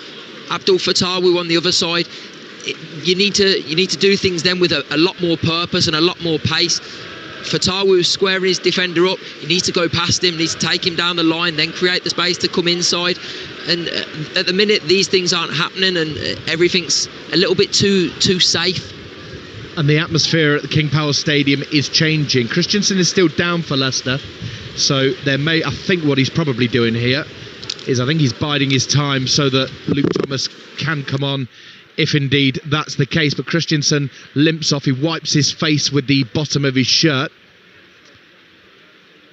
Abdul Fattawu on the other side, you need to do things then with a lot more purpose and a lot more pace. Fattawu is squaring his defender up. He needs to go past him, needs to take him down the line, then create the space to come inside. And at the minute, these things aren't happening, and everything's a little bit too safe. And the atmosphere at the King Power Stadium is changing. Christensen is still down for Leicester, so I think what he's probably doing here is I think he's biding his time so that Luke Thomas can come on, if indeed that's the case. But Christensen limps off. He wipes his face with the bottom of his shirt,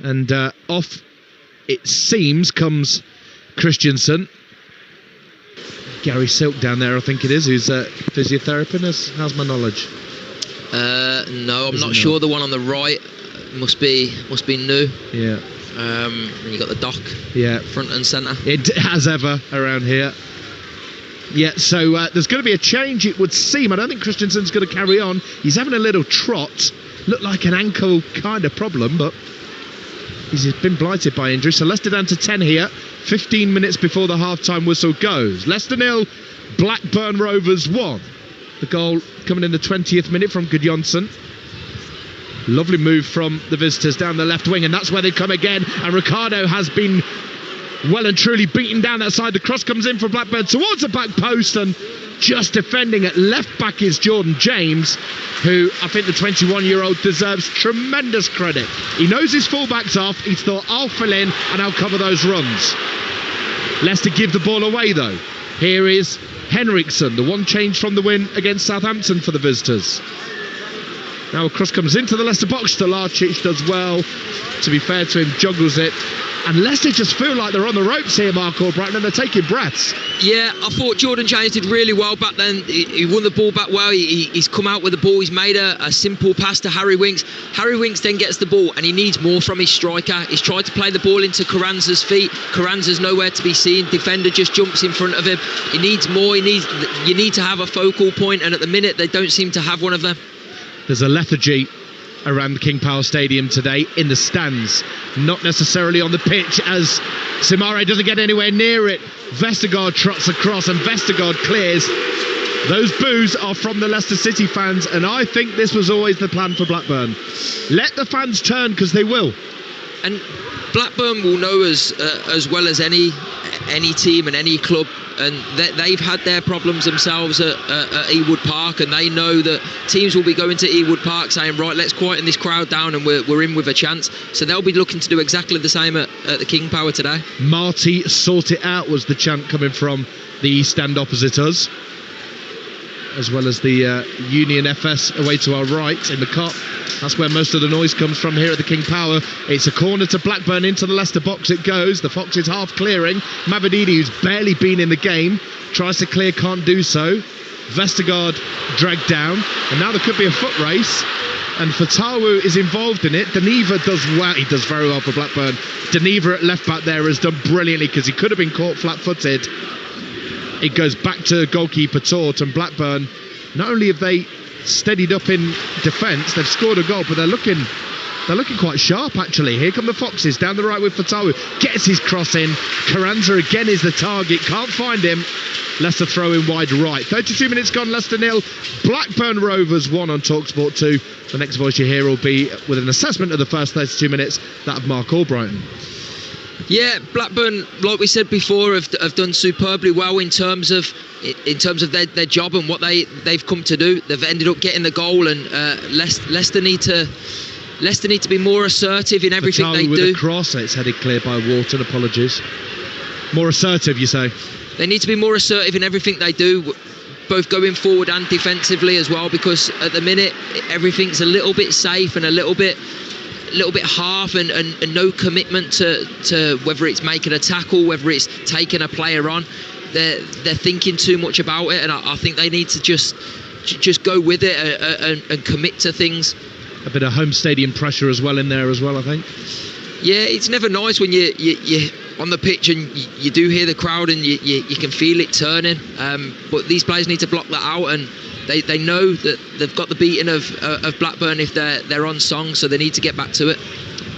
and off it seems comes Christensen. Gary Silk down there, I think it is, who's a physiotherapist. How's my knowledge? No, I'm not sure. The one on the right must be new. Yeah. And you got the doc. Yeah. Front and centre. It has ever around here. Yeah, so there's going to be a change, it would seem. I don't think Christensen's going to carry on. He's having a little trot. Looked like an ankle kind of problem, but he's been blighted by injury. So Leicester down to 10 here, 15 minutes before the half-time whistle goes. Leicester 0, Blackburn Rovers 1. The goal coming in the 20th minute from Gudjonsson. Lovely move from the visitors down the left wing, and that's where they come again. And Ricardo has been well and truly beaten down that side. The cross comes in for Blackburn towards the back post, and just defending at left back is Jordan James, who I think the 21-year-old deserves tremendous credit. He knows his fullback's off. He's thought, I'll fill in and I'll cover those runs. Leicester give the ball away though. Here is Henriksen, the one change from the win against Southampton for the visitors. Now a cross comes into the Leicester box. Stolacic does well. To be fair to him, juggles it. And Leicester just feel like they're on the ropes here, Mark Albrighton, and they're taking breaths. Yeah, I thought Jordan James did really well back then. He won the ball back well. He's come out with the ball. He's made a simple pass to Harry Winks. Harry Winks then gets the ball, and he needs more from his striker. He's tried to play the ball into Carranza's feet. Carranza's nowhere to be seen. Defender just jumps in front of him. He needs more. You need to have a focal point, and at the minute, they don't seem to have one of them. There's a lethargy around the King Power Stadium today in the stands, not necessarily on the pitch, as Simare doesn't get anywhere near it. Vestergaard trots across and Vestergaard clears. Those boos are from the Leicester City fans, and I think this was always the plan for Blackburn. Let the fans turn, because they will. And Blackburn will know as well as any team and any club, and they've had their problems themselves at Ewood Park, and they know that teams will be going to Ewood Park saying, right, let's quieten this crowd down and we're in with a chance. So they'll be looking to do exactly the same at the King Power today. Marty, sort it out, was the chant coming from the stand opposite us, as well as the Union FS away to our right in the Kop. That's where most of the noise comes from here at the King Power. It's a corner to Blackburn, into the Leicester box it goes. The Foxes half clearing. Mavadidi, who's barely been in the game, tries to clear, can't do so. Vestergaard dragged down, and now there could be a foot race. and Fatawu is involved in it. Deneva does well. He does very well for Blackburn. Deneva at left back there has done brilliantly because he could have been caught flat-footed. It goes back to goalkeeper Tort, and Blackburn, not only have they steadied up in defence, they've scored a goal, but they're looking quite sharp actually. Here come the Foxes down the right with Fatawu, gets his cross in. Carranza again is the target, can't find him. Leicester throw in wide right. 32 minutes gone, Leicester 0, Blackburn Rovers 1 on Talksport 2. The next voice you hear will be with an assessment of the first 32 minutes, that of Mark Albrighton. Yeah, Blackburn, like we said before, have done superbly well in terms of their job and what they've come to do. They've ended up getting the goal, and Leicester need to be more assertive in everything they with do. A cross, it's headed clear by Wharton. Apologies. More assertive, you say? They need to be more assertive in everything they do, both going forward and defensively as well, because at the minute everything's a little bit safe and a little bit half, and no commitment to whether it's making a tackle, whether it's taking a player on. They're thinking too much about it, and I think they need to just go with it and commit to things. A bit of home stadium pressure as well in there as well, I think. Yeah, it's never nice when you're on the pitch and you do hear the crowd and you can feel it turning. But these players need to block that out, and they know that they've got the beating of Blackburn if they're on song, so they need to get back to it.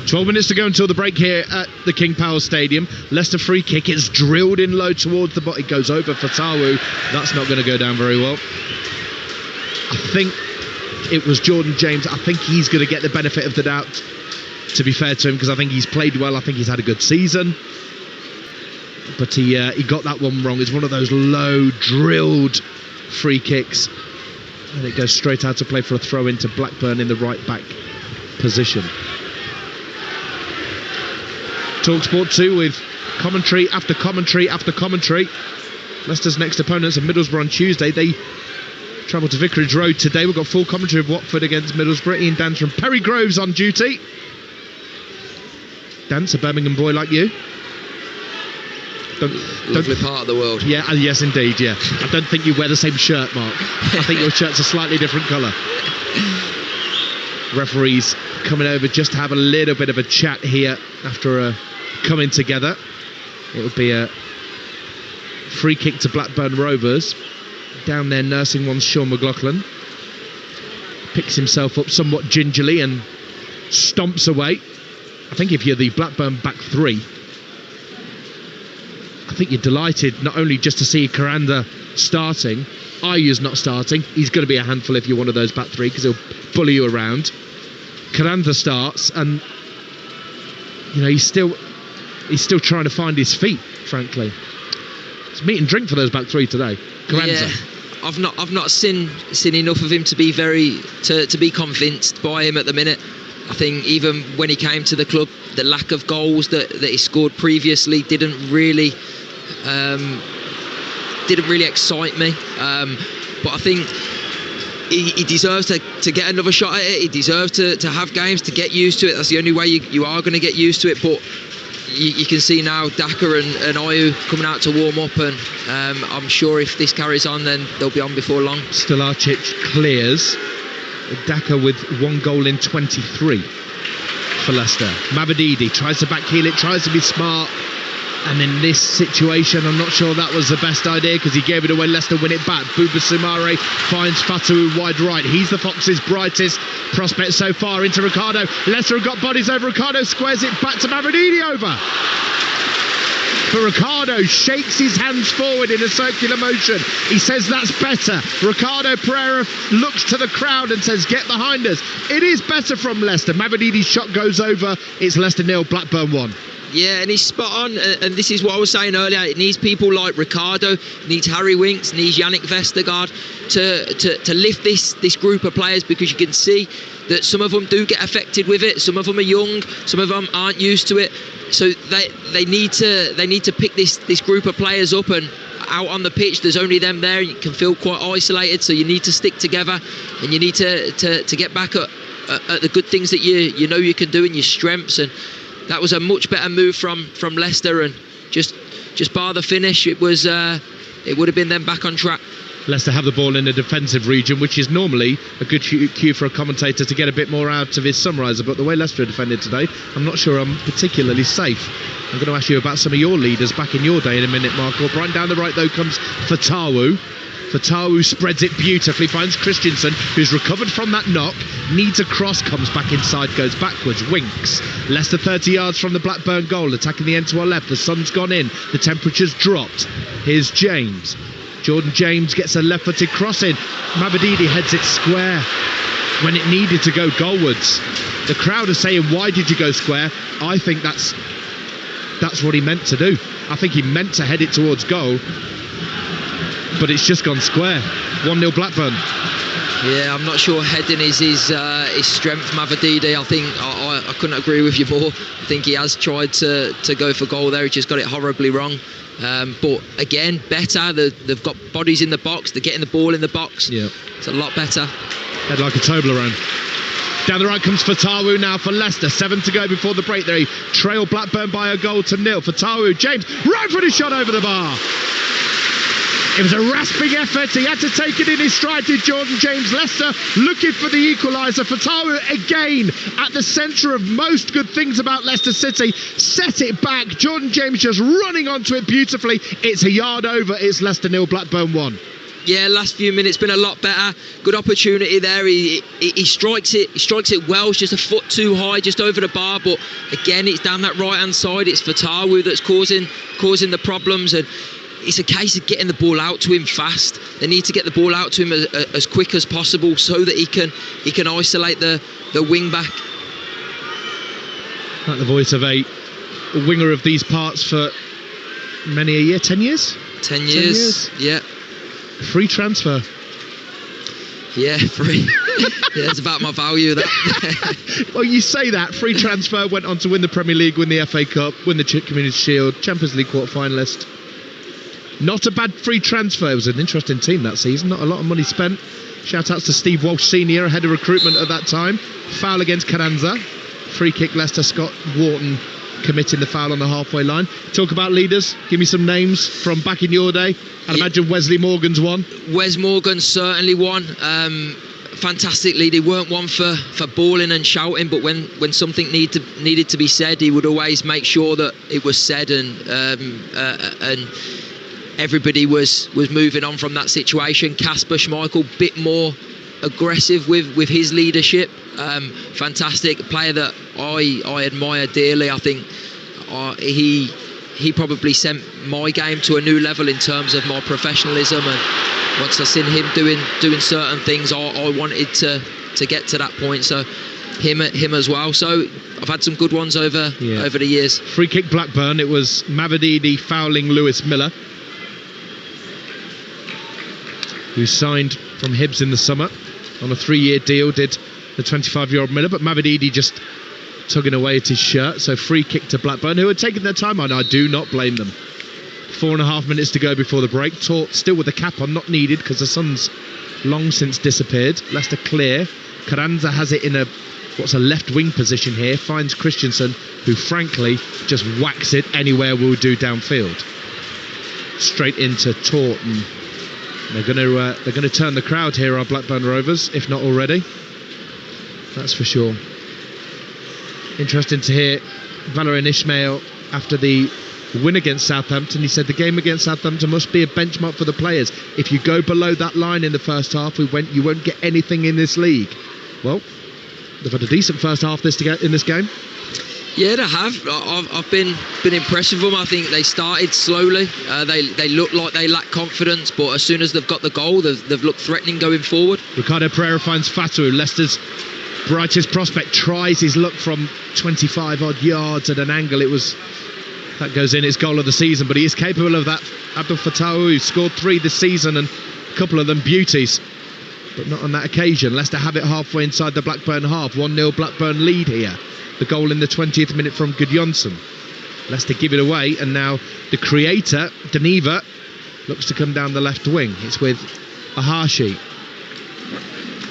12 minutes to go until the break here at the King Power Stadium. Leicester free kick, it's drilled in low towards the bottom. It goes over Fatawu. That's not going to go down very well. I think it was Jordan James. I think he's going to get the benefit of the doubt, to be fair to him, because I think he's played well. I think he's had a good season, but he got that one wrong. It's one of those low drilled free kicks, and it goes straight out to play for a throw into Blackburn in the right back position. Talksport 2 with commentary after commentary after commentary. Leicester's next opponents are Middlesbrough on Tuesday. They travel to Vicarage Road today. We've got full commentary of Watford against Middlesbrough. Ian Dance from Perry Groves on duty. Dance, a Birmingham boy like you. Lovely part of the world. Yeah, yes indeed, yeah. I don't think you wear the same shirt, Mark. I think your shirt's a slightly different colour. Referees coming over just to have a little bit of a chat here after coming together. It'll be a free kick to Blackburn Rovers. Down there nursing one, Sean McLaughlin. Picks himself up somewhat gingerly and stomps away. I think if you're the Blackburn back three, I think you're delighted not only just to see Caranda starting. Ayu's not starting. He's going to be a handful if you're one of those back three, because he'll bully you around. Caranda starts, and he's still trying to find his feet, frankly. It's meat and drink for those back three today. Caranda. Yeah, I've not seen enough of him to be to be convinced by him at the minute. I think even when he came to the club, the lack of goals that he scored previously didn't really excite me. But I think he deserves to get another shot at it. He deserves to have games, to get used to it. That's the only way you are going to get used to it. But you can see now Daka and Ayu coming out to warm up, and I'm sure if this carries on, then they'll be on before long. Stolarczyk clears. Daka with 1 goal in 23 for Leicester. Mavididi tries to backheel it, tries to be smart, and in this situation I'm not sure that was the best idea, because he gave it away. Leicester win it back. Bouba Soumare finds Fatawu wide right. He's the Fox's brightest prospect so far into Ricardo. Leicester have got bodies over. Ricardo squares it back to Mavididi over. But Ricardo shakes his hands forward in a circular motion. He says that's better. Ricardo Pereira looks to the crowd and says, get behind us. It is better from Leicester. Mavadidi's shot goes over. It's Leicester 0, Blackburn 1. Yeah, and he's spot on, and this is what I was saying earlier. It needs people like Ricardo, it needs Harry Winks, it needs Yannick Vestergaard to lift this group of players, because you can see that some of them do get affected with it. Some of them are young, some of them aren't used to it. So they need to pick this group of players up, and out on the pitch there's only them there, and you can feel quite isolated. So you need to stick together, and you need to get back at the good things that you know you can do, and your strengths. And that was a much better move from Leicester, and just bar the finish, it would have been them back on track. Leicester have the ball in the defensive region, which is normally a good cue for a commentator to get a bit more out of his summariser, but the way Leicester are defended today, I'm not sure I'm particularly safe. I'm going to ask you about some of your leaders back in your day in a minute, Mark. Right down the right, though, comes Fatawu. Fatawu spreads it beautifully, finds Christensen, who's recovered from that knock, needs a cross, comes back inside, goes backwards, winks. Leicester 30 yards from the Blackburn goal, attacking the end to our left. The sun's gone in, the temperature's dropped. Here's James. Jordan James gets a left-footed cross in. Mabadidi heads it square when it needed to go goalwards. The crowd are saying, why did you go square? I think that's what he meant to do. I think he meant to head it towards goal, but it's just gone square. 1-0 Blackburn. Yeah, I'm not sure heading is his strength, Mavadidi. I think I couldn't agree with you more. I think he has tried to go for goal there. He just got it horribly wrong. But again, better. They've got bodies in the box. They're getting the ball in the box. Yeah, it's a lot better. Head like a Toblerone. Down the right comes Fatawu now for Leicester. 7 to go before the break. They trail Blackburn by a goal to 0. Fatawu, James, right footed shot over the bar. It was a rasping effort. He had to take it in his stride, did Jordan James. Leicester looking for the equaliser. Fatawu again at the centre of most good things about Leicester City. Set it back. Jordan James just running onto it beautifully. It's a yard over. It's Leicester 0, Blackburn 1. Yeah, last few minutes been a lot better. Good opportunity there. He strikes it. He strikes it well. It's just a foot too high, just over the bar. But again, it's down that right hand side. It's Fatawu that's causing the problems, and it's a case of getting the ball out to him fast. They need to get the ball out to him as quick as possible so that he can isolate the wing back. Like the voice of a winger of these parts for many a year. 10 years? 10 years. Yeah. Free transfer. Yeah, free. Yeah, it's about my value, that. Well, you say that. Free transfer, went on to win the Premier League, win the FA Cup, win the Community Shield, Champions League quarter-finalist. Not a bad free transfer. It was an interesting team that season. Not a lot of money spent. Shout outs to Steve Walsh Senior, head of recruitment at that time. Foul against Carranza. Free kick Leicester. Scott Wharton committing the foul on the halfway line. Talk about leaders. Give me some names from back in your day. I'd imagine Wesley Morgan's one. Wes Morgan certainly one. Fantastic lead. He weren't one for bawling and shouting, but when something needed to be said, he would always make sure that it was said, and everybody was moving on from that situation. Kasper Schmeichel, bit more aggressive with his leadership. Fantastic player that I admire dearly. I think he probably sent my game to a new level in terms of my professionalism, and once I seen him doing certain things, I wanted to get to that point. So him as well. So I've had some good ones over the years. Free kick Blackburn. It was Mavadidi fouling Lewis Miller, who signed from Hibs in the summer on a 3-year deal, did the 25-year-old Miller, but Mavadidi just tugging away at his shirt. So free kick to Blackburn, who had taken their time on. I do not blame them. 4.5 minutes to go before the break. Taut still with the cap on, not needed because the sun's long since disappeared. Leicester clear. Carranza has it in a left wing position here, finds Christensen, who frankly just whacks it anywhere will do downfield. Straight into Taut, and they're going to turn the crowd here, our Blackburn Rovers, if not already. That's for sure. Interesting to hear Valérien Ismaël after the win against Southampton. He said the game against Southampton must be a benchmark for the players. If you go below that line in the first half, you won't get anything in this league. Well, they've had a decent first half in this game. Yeah, they have. I've been impressed with them. I think they started slowly. They look like they lack confidence, but as soon as they've got the goal, they've looked threatening going forward. Ricardo Pereira finds Fatawu, Leicester's brightest prospect, tries his luck from 25 odd yards at an angle. That goes in, his goal of the season, but he is capable of that. Abdel Fatawu, who scored 3 this season, and a couple of them beauties, but not on that occasion. Leicester have it halfway inside the Blackburn half. 1-0 Blackburn lead here. The goal in the 20th minute from Gudjonsson. Leicester give it away, and now the creator, Deniva, looks to come down the left wing. It's with Ahashi.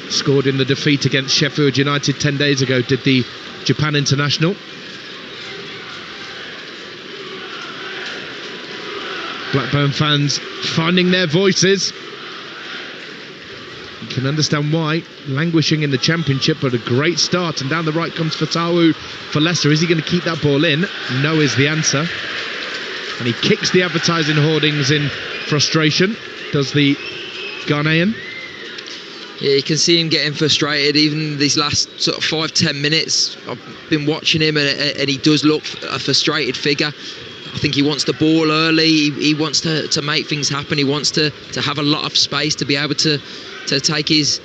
Scored in the defeat against Sheffield United 10 days ago, did the Japan international. Blackburn fans finding their voices. can understand why. Languishing in the Championship, but a great start. And down the right comes Fatawu for Leicester. Is he going to keep that ball in? No is the answer. And he kicks the advertising hoardings in frustration, does the Ghanaian. Yeah, you can see him getting frustrated even these last sort of 5-10 minutes. I've been watching him and he does look a frustrated figure. I think he wants the ball early. He wants to make things happen. He wants to have a lot of space to be able to take his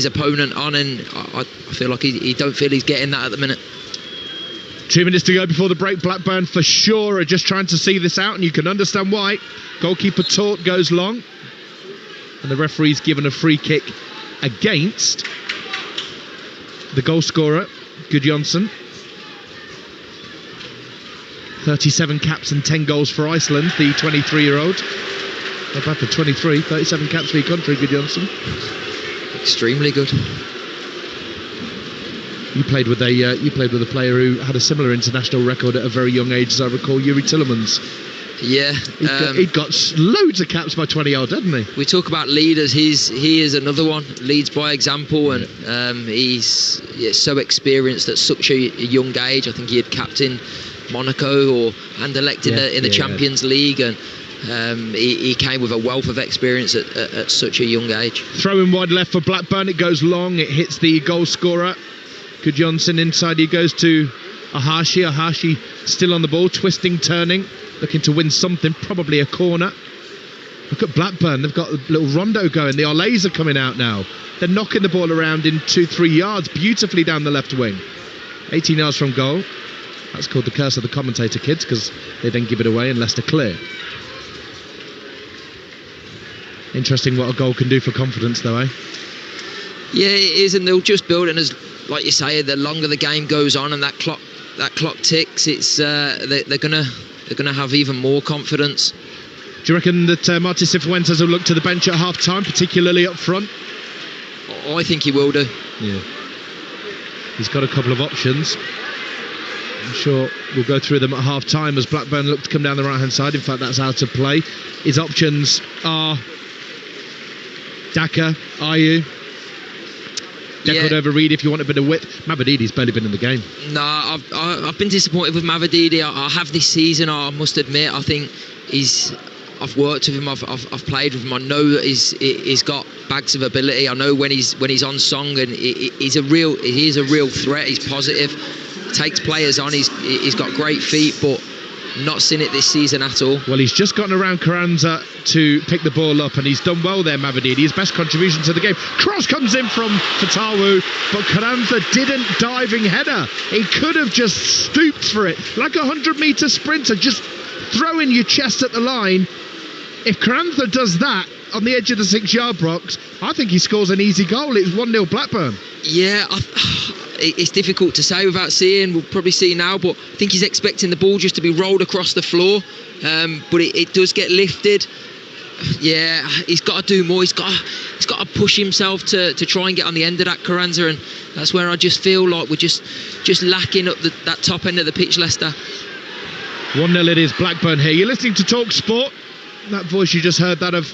opponent on, and I feel like he don't feel he's getting that at the minute. 2 minutes to go before the break. Blackburn for sure are just trying to see this out, and you can understand why. Goalkeeper Tort goes long, and the referee's given a free kick against the goal scorer, Gudjonsson. 37 caps and 10 goals for Iceland, the 23-year-old. Not bad for 23. 37 caps for your country, Gudjonsson. Extremely good. You played with a player who had a similar international record at a very young age, as I recall, Yuri Tillemans. Yeah, he'd got loads of caps by 20-year-old, hadn't he? We talk about leaders. He is another one. Leads by example, and he's so experienced at such a young age. I think he had captained Monaco or Anderlecht in the Champions League, and he came with a wealth of experience at such a young age. Throw in wide left for Blackburn. It goes long. It hits the goal scorer. Gudjonsson inside. He goes to Ahashi. Ahashi still on the ball, twisting, turning, looking to win something, probably a corner. Look at Blackburn. They've got a little rondo going. The Olays are coming out now. They're knocking the ball around in 2-3 yards beautifully down the left wing. 18 yards from goal. That's called the curse of the commentator kids, because they then give it away and Leicester clear. Interesting what a goal can do for confidence, though, eh? Yeah, it is, and they'll just build it. And as, like you say, the longer the game goes on and that clock ticks, it's they're gonna have even more confidence. Do you reckon that Martin Cifuentes will look to the bench at half time, particularly up front? I think he will do. Yeah. He's got a couple of options. I'm sure we'll go through them at half time as Blackburn look to come down the right hand side. In fact, that's out of play. His options are Daka, Ayew, Deckard over Reed if you want a bit of width. Mavadidi's barely been in the game. No, I've been disappointed with Mavadidi. I have this season, I must admit. I think I've worked with him, I've played with him. I know that he's got bags of ability. I know when he's on song, and he is a real threat. He's positive, takes players on. He's got great feet, but not seen it this season at all. Well, he's just gotten around Carranza to pick the ball up, and he's done well there, Mavadidi. His best contribution to the game. Cross comes in from Fatawu, but Carranza didn't. Diving header. He could have just stooped for it, like a 100-metre sprinter, just throwing your chest at the line. If Carranza does that on the edge of the 6-yard box, I think he scores an easy goal. It's 1-0 Blackburn. Yeah, it's difficult to say without seeing. We'll probably see now, but I think he's expecting the ball just to be rolled across the floor, but it does get lifted. Yeah, he's got to do more. He's got to push himself to try and get on the end of that Carranza, and that's where I just feel like we're just lacking up that top end of the pitch, Leicester. 1-0 it is, Blackburn here. You're listening to Talksport. That voice you just heard, that of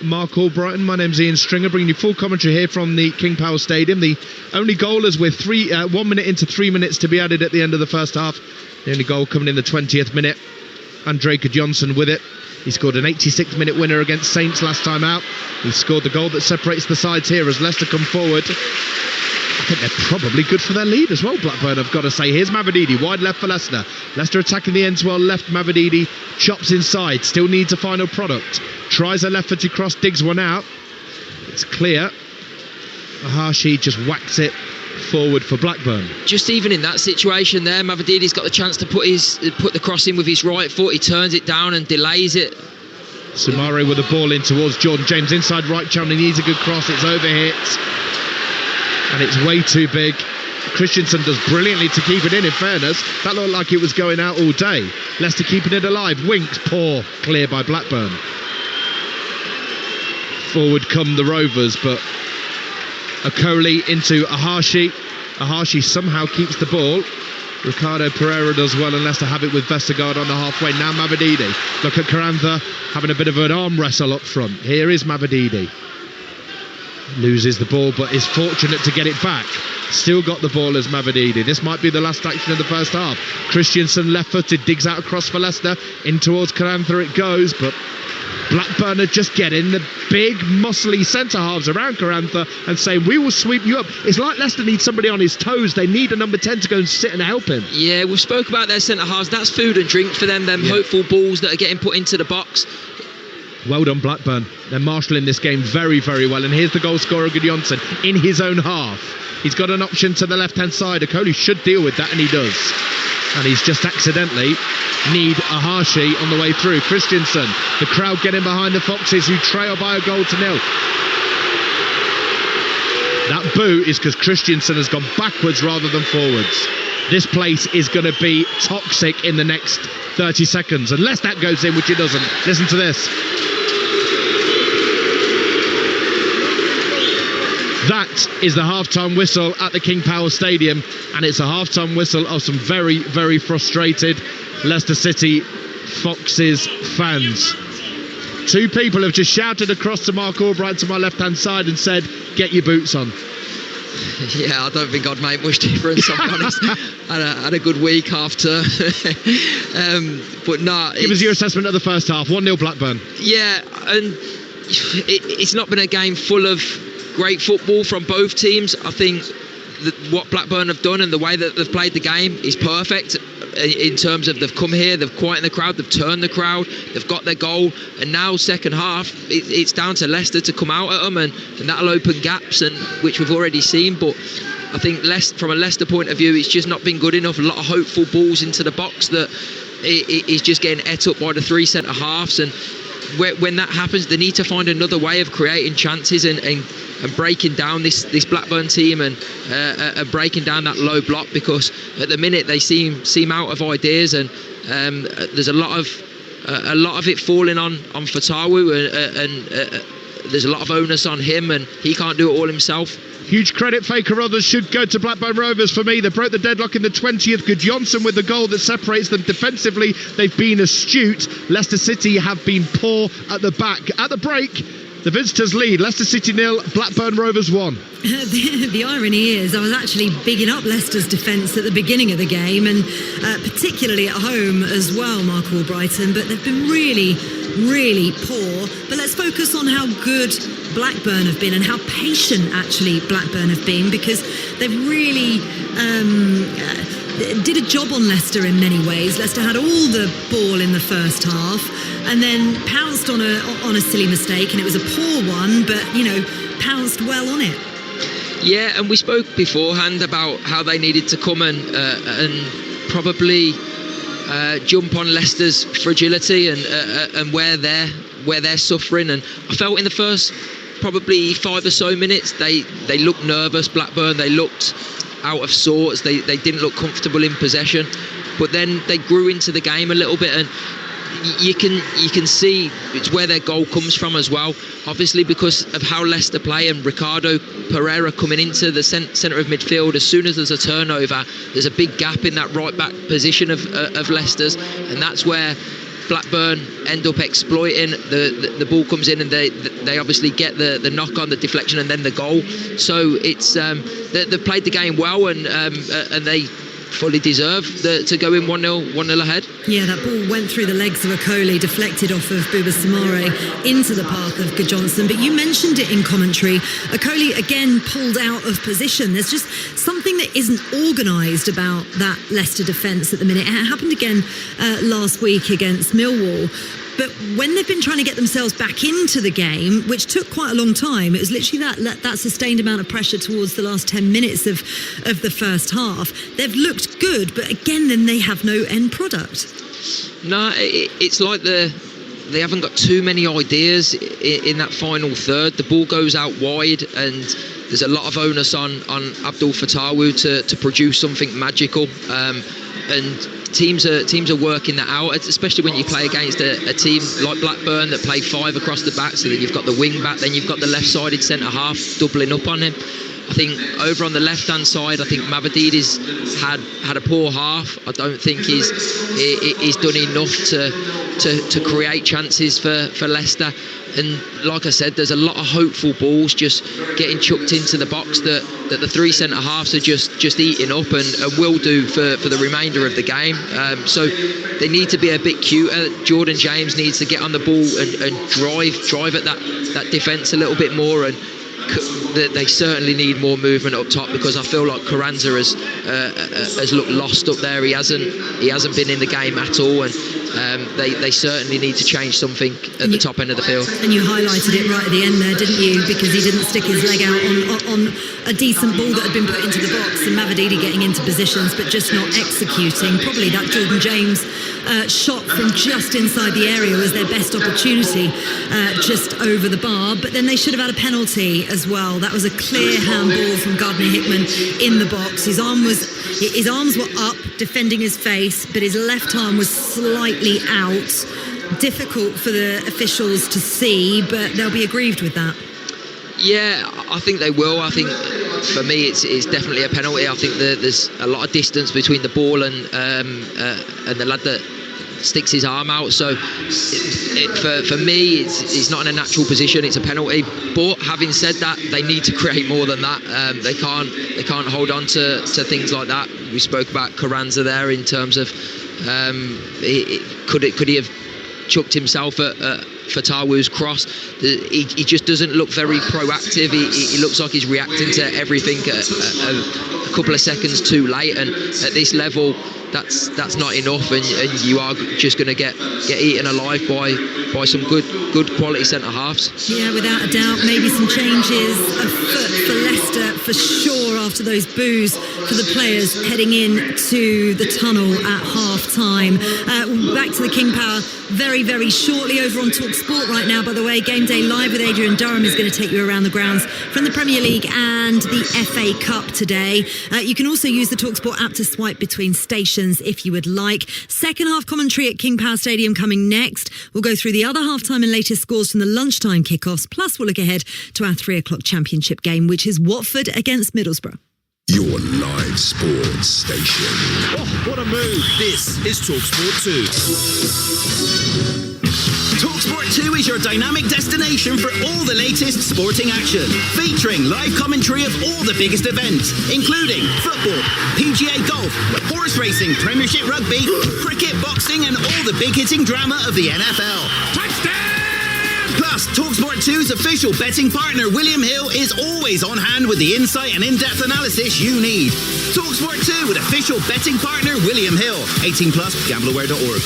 Mark Albrighton. My name's Ian Stringer, bringing you full commentary here from the King Power Stadium. The only goal is with 1 minute into 3 minutes to be added at the end of the first half. The only goal coming in the 20th minute. Andre Gudjonsson with it. He scored an 86-minute winner against Saints last time out. He scored the goal that separates the sides here as Leicester come forward. I think they're probably good for their lead as well, Blackburn, I've got to say. Here's Mavadidi, wide left for Leicester. Leicester attacking the ends well left. Mavadidi chops inside, still needs a final product. Tries a left footed cross, digs one out. It's clear. Ahashi just whacks it forward for Blackburn. Just even in that situation there, Mavadidi's got the chance to put the cross in with his right foot. He turns it down and delays it. Sumare with the ball in towards Jordan James. Inside right channel, he needs a good cross. It's overhit. And it's way too big. Christensen does brilliantly to keep it in fairness. That looked like it was going out all day. Leicester keeping it alive. Winks, poor, clear by Blackburn. Forward come the Rovers, but Okoli into Ahashi. Ahashi somehow keeps the ball. Ricardo Pereira does well, and Leicester have it with Vestergaard on the halfway. Now Mavadidi. Look at Carranza having a bit of an arm wrestle up front. Here is Mavadidi. Loses the ball, but is fortunate to get it back. Still got the ball as Mavididi. This might be the last action of the first half. Christiansen, left-footed, digs out across for Leicester. In towards Carantha it goes, but Blackburn are just getting the big, muscly centre-halves around Carantha and saying, we will sweep you up. It's like Leicester need somebody on his toes. They need a number 10 to go and sit and help him. Yeah, we've spoke about their centre-halves. That's food and drink for them, hopeful balls that are getting put into the box. Well done, Blackburn. They're marshalling this game very, very well. And here's the goal scorer, Gudjonsson, in his own half. He's got an option to the left-hand side. Okoli should deal with that, and he does. And he's just accidentally need a Hashi on the way through. Christiansen, the crowd getting behind the Foxes, who trail by a goal to nil. That boo is because Christiansen has gone backwards rather than forwards. This place is going to be toxic in the next 30 seconds, unless that goes in, which it doesn't. Listen to this. That is the half-time whistle at the King Power Stadium, and it's a half-time whistle of some very, very frustrated Leicester City Foxes fans. Two people have just shouted across to Mark Albright to my left-hand side and said, get your boots on. Yeah, I don't think I'd make much difference, I'll be honest. Had a good week after. But no. Give us your assessment of the first half. 1-0 Blackburn. Yeah, and it's not been a game full of great football from both teams. I think that what Blackburn have done and the way that they've played the game is perfect in terms of they've come here, they've quietened the crowd, they've turned the crowd, they've got their goal, and now second half it's down to Leicester to come out at them, and that'll open gaps, and which we've already seen. But I think from a Leicester point of view, it's just not been good enough. A lot of hopeful balls into the box that is just getting ate up by the three centre halves, and when that happens, they need to find another way of creating chances and breaking down this Blackburn team and breaking down that low block, because at the minute they seem out of ideas, and there's a lot of it falling on Fatawu, and there's a lot of onus on him, and he can't do it all himself. Huge credit, Faker Others should go to Blackburn Rovers for me. They broke the deadlock in the 20th. Gudjonsson with the goal that separates them defensively. They've been astute. Leicester City have been poor at the back. At the break, the visitors lead. Leicester City 0, Blackburn Rovers 1. The irony is I was actually bigging up Leicester's defence at the beginning of the game, and particularly at home as well, Mark Albrighton, but they've been really, really poor. But let's focus on how good Blackburn have been and how patient actually Blackburn have been, because they've really did a job on Leicester in many ways. Leicester had all the ball in the first half and then pounced on a silly mistake, and it was a poor one, but pounced well on it. Yeah, and we spoke beforehand about how they needed to come and probably jump on Leicester's fragility and where they're suffering. And I felt in the first probably 5 or so minutes they looked nervous. Blackburn, they looked out of sorts. They didn't look comfortable in possession, but then they grew into the game a little bit, and you can see it's where their goal comes from as well, obviously because of how Leicester play, and Ricardo Pereira coming into the centre of midfield. As soon as there's a turnover, there's a big gap in that right back position of Leicester's, and that's where Blackburn end up exploiting. The ball comes in, and they obviously get the knock on, the deflection, and then the goal. So it's they've played the game well, and they fully deserve to go in 1-0 ahead. Yeah, that ball went through the legs of Okoli, deflected off of Buba Samare into the path of Gudjonsson. But you mentioned it in commentary. Okoli again pulled out of position. There's just something that isn't organised about that Leicester defence at the minute. It happened again last week against Millwall. But when they've been trying to get themselves back into the game, which took quite a long time, it was literally that sustained amount of pressure towards the last 10 minutes of the first half. They've looked good, but again, then they have no end product. No, it's like they haven't got too many ideas in that final third. The ball goes out wide, and there's a lot of onus on Abdul Fatawu to produce something magical. And teams are working that out, especially when you play against a team like Blackburn that play 5 across the back, so that you've got the wing back, then you've got the left-sided centre half doubling up on him. I think over on the left-hand side, I think Mavadidi's had a poor half. I don't think he's done enough to create chances for Leicester. And like I said, there's a lot of hopeful balls just getting chucked into the box that the three centre-halves are just eating up and will do for the remainder of the game. So they need to be a bit cuter. Jordan James needs to get on the ball and drive at that defence a little bit more, and they certainly need more movement up top, because I feel like Carranza has looked lost up there. He hasn't been in the game at all, and they certainly need to change something at the top end of the field. And you highlighted it right at the end there, didn't you? Because he didn't stick his leg out on a decent ball that had been put into the box, and Mavadidi getting into positions but just not executing. Probably that Jordan James shot from just inside the area was their best opportunity, just over the bar. But then they should have had a penalty as well. That was a clear handball from Gardner-Hickman in the box. His arms were up defending his face, but his left arm was slightly out. Difficult for the officials to see, but they'll be aggrieved with that. Yeah, I think they will. I think for me it's definitely a penalty. I think that there's a lot of distance between the ball and the lad that sticks his arm out. So for me, it's not in a natural position. It's a penalty. But having said that, they need to create more than that. They can't hold on to things like that. We spoke about Carranza there in terms of could he have chucked himself at Fatawi's cross. He just doesn't look very proactive. He looks like he's reacting to everything a couple of seconds too late, and at this level that's not enough, and you are just going to get eaten alive by some good quality centre halves. Yeah, without a doubt. Maybe some changes afoot for Leicester for sure after those boos for the players heading in to the tunnel at half time. Back to the King Power very, very shortly over on Talksport right now. By the way, Game Day Live with Adrian Durham is going to take you around the grounds from the Premier League and the FA Cup today. You can also use the Talksport app to swipe between stations if you would like. Second half commentary at King Power Stadium coming next. We'll go through the other half-time and latest scores from the lunchtime kickoffs. Plus, we'll look ahead to our 3 o'clock championship game, which is Watford against Middlesbrough. Your live sports station. Oh, what a move. This is Talksport 2. Talksport 2 is your dynamic destination for all the latest sporting action, featuring live commentary of all the biggest events, including football, PGA golf, horse racing, Premiership rugby, cricket, boxing, and all the big-hitting drama of the NFL. Touchdown! Plus, Talksport 2's official betting partner, William Hill, is always on hand with the insight and in-depth analysis you need. Talksport 2 with official betting partner, William Hill. 18+, gambleaware.org.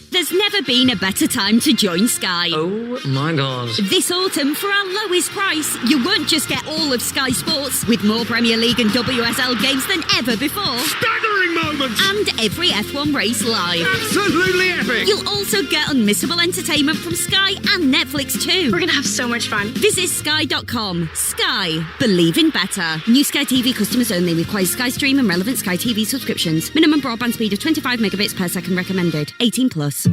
There's never been a better time to join Sky. Oh my God. This autumn, for our lowest price, you won't just get all of Sky Sports with more Premier League and WSL games than ever before. Staggering moments! And every F1 race live. Absolutely epic! You'll also get unmissable entertainment from Sky and Netflix too. We're going to have so much fun. Visit sky.com. Sky. Believe in better. New Sky TV customers only. Requires Sky Stream and relevant Sky TV subscriptions. Minimum broadband speed of 25 megabits per second recommended. 18+.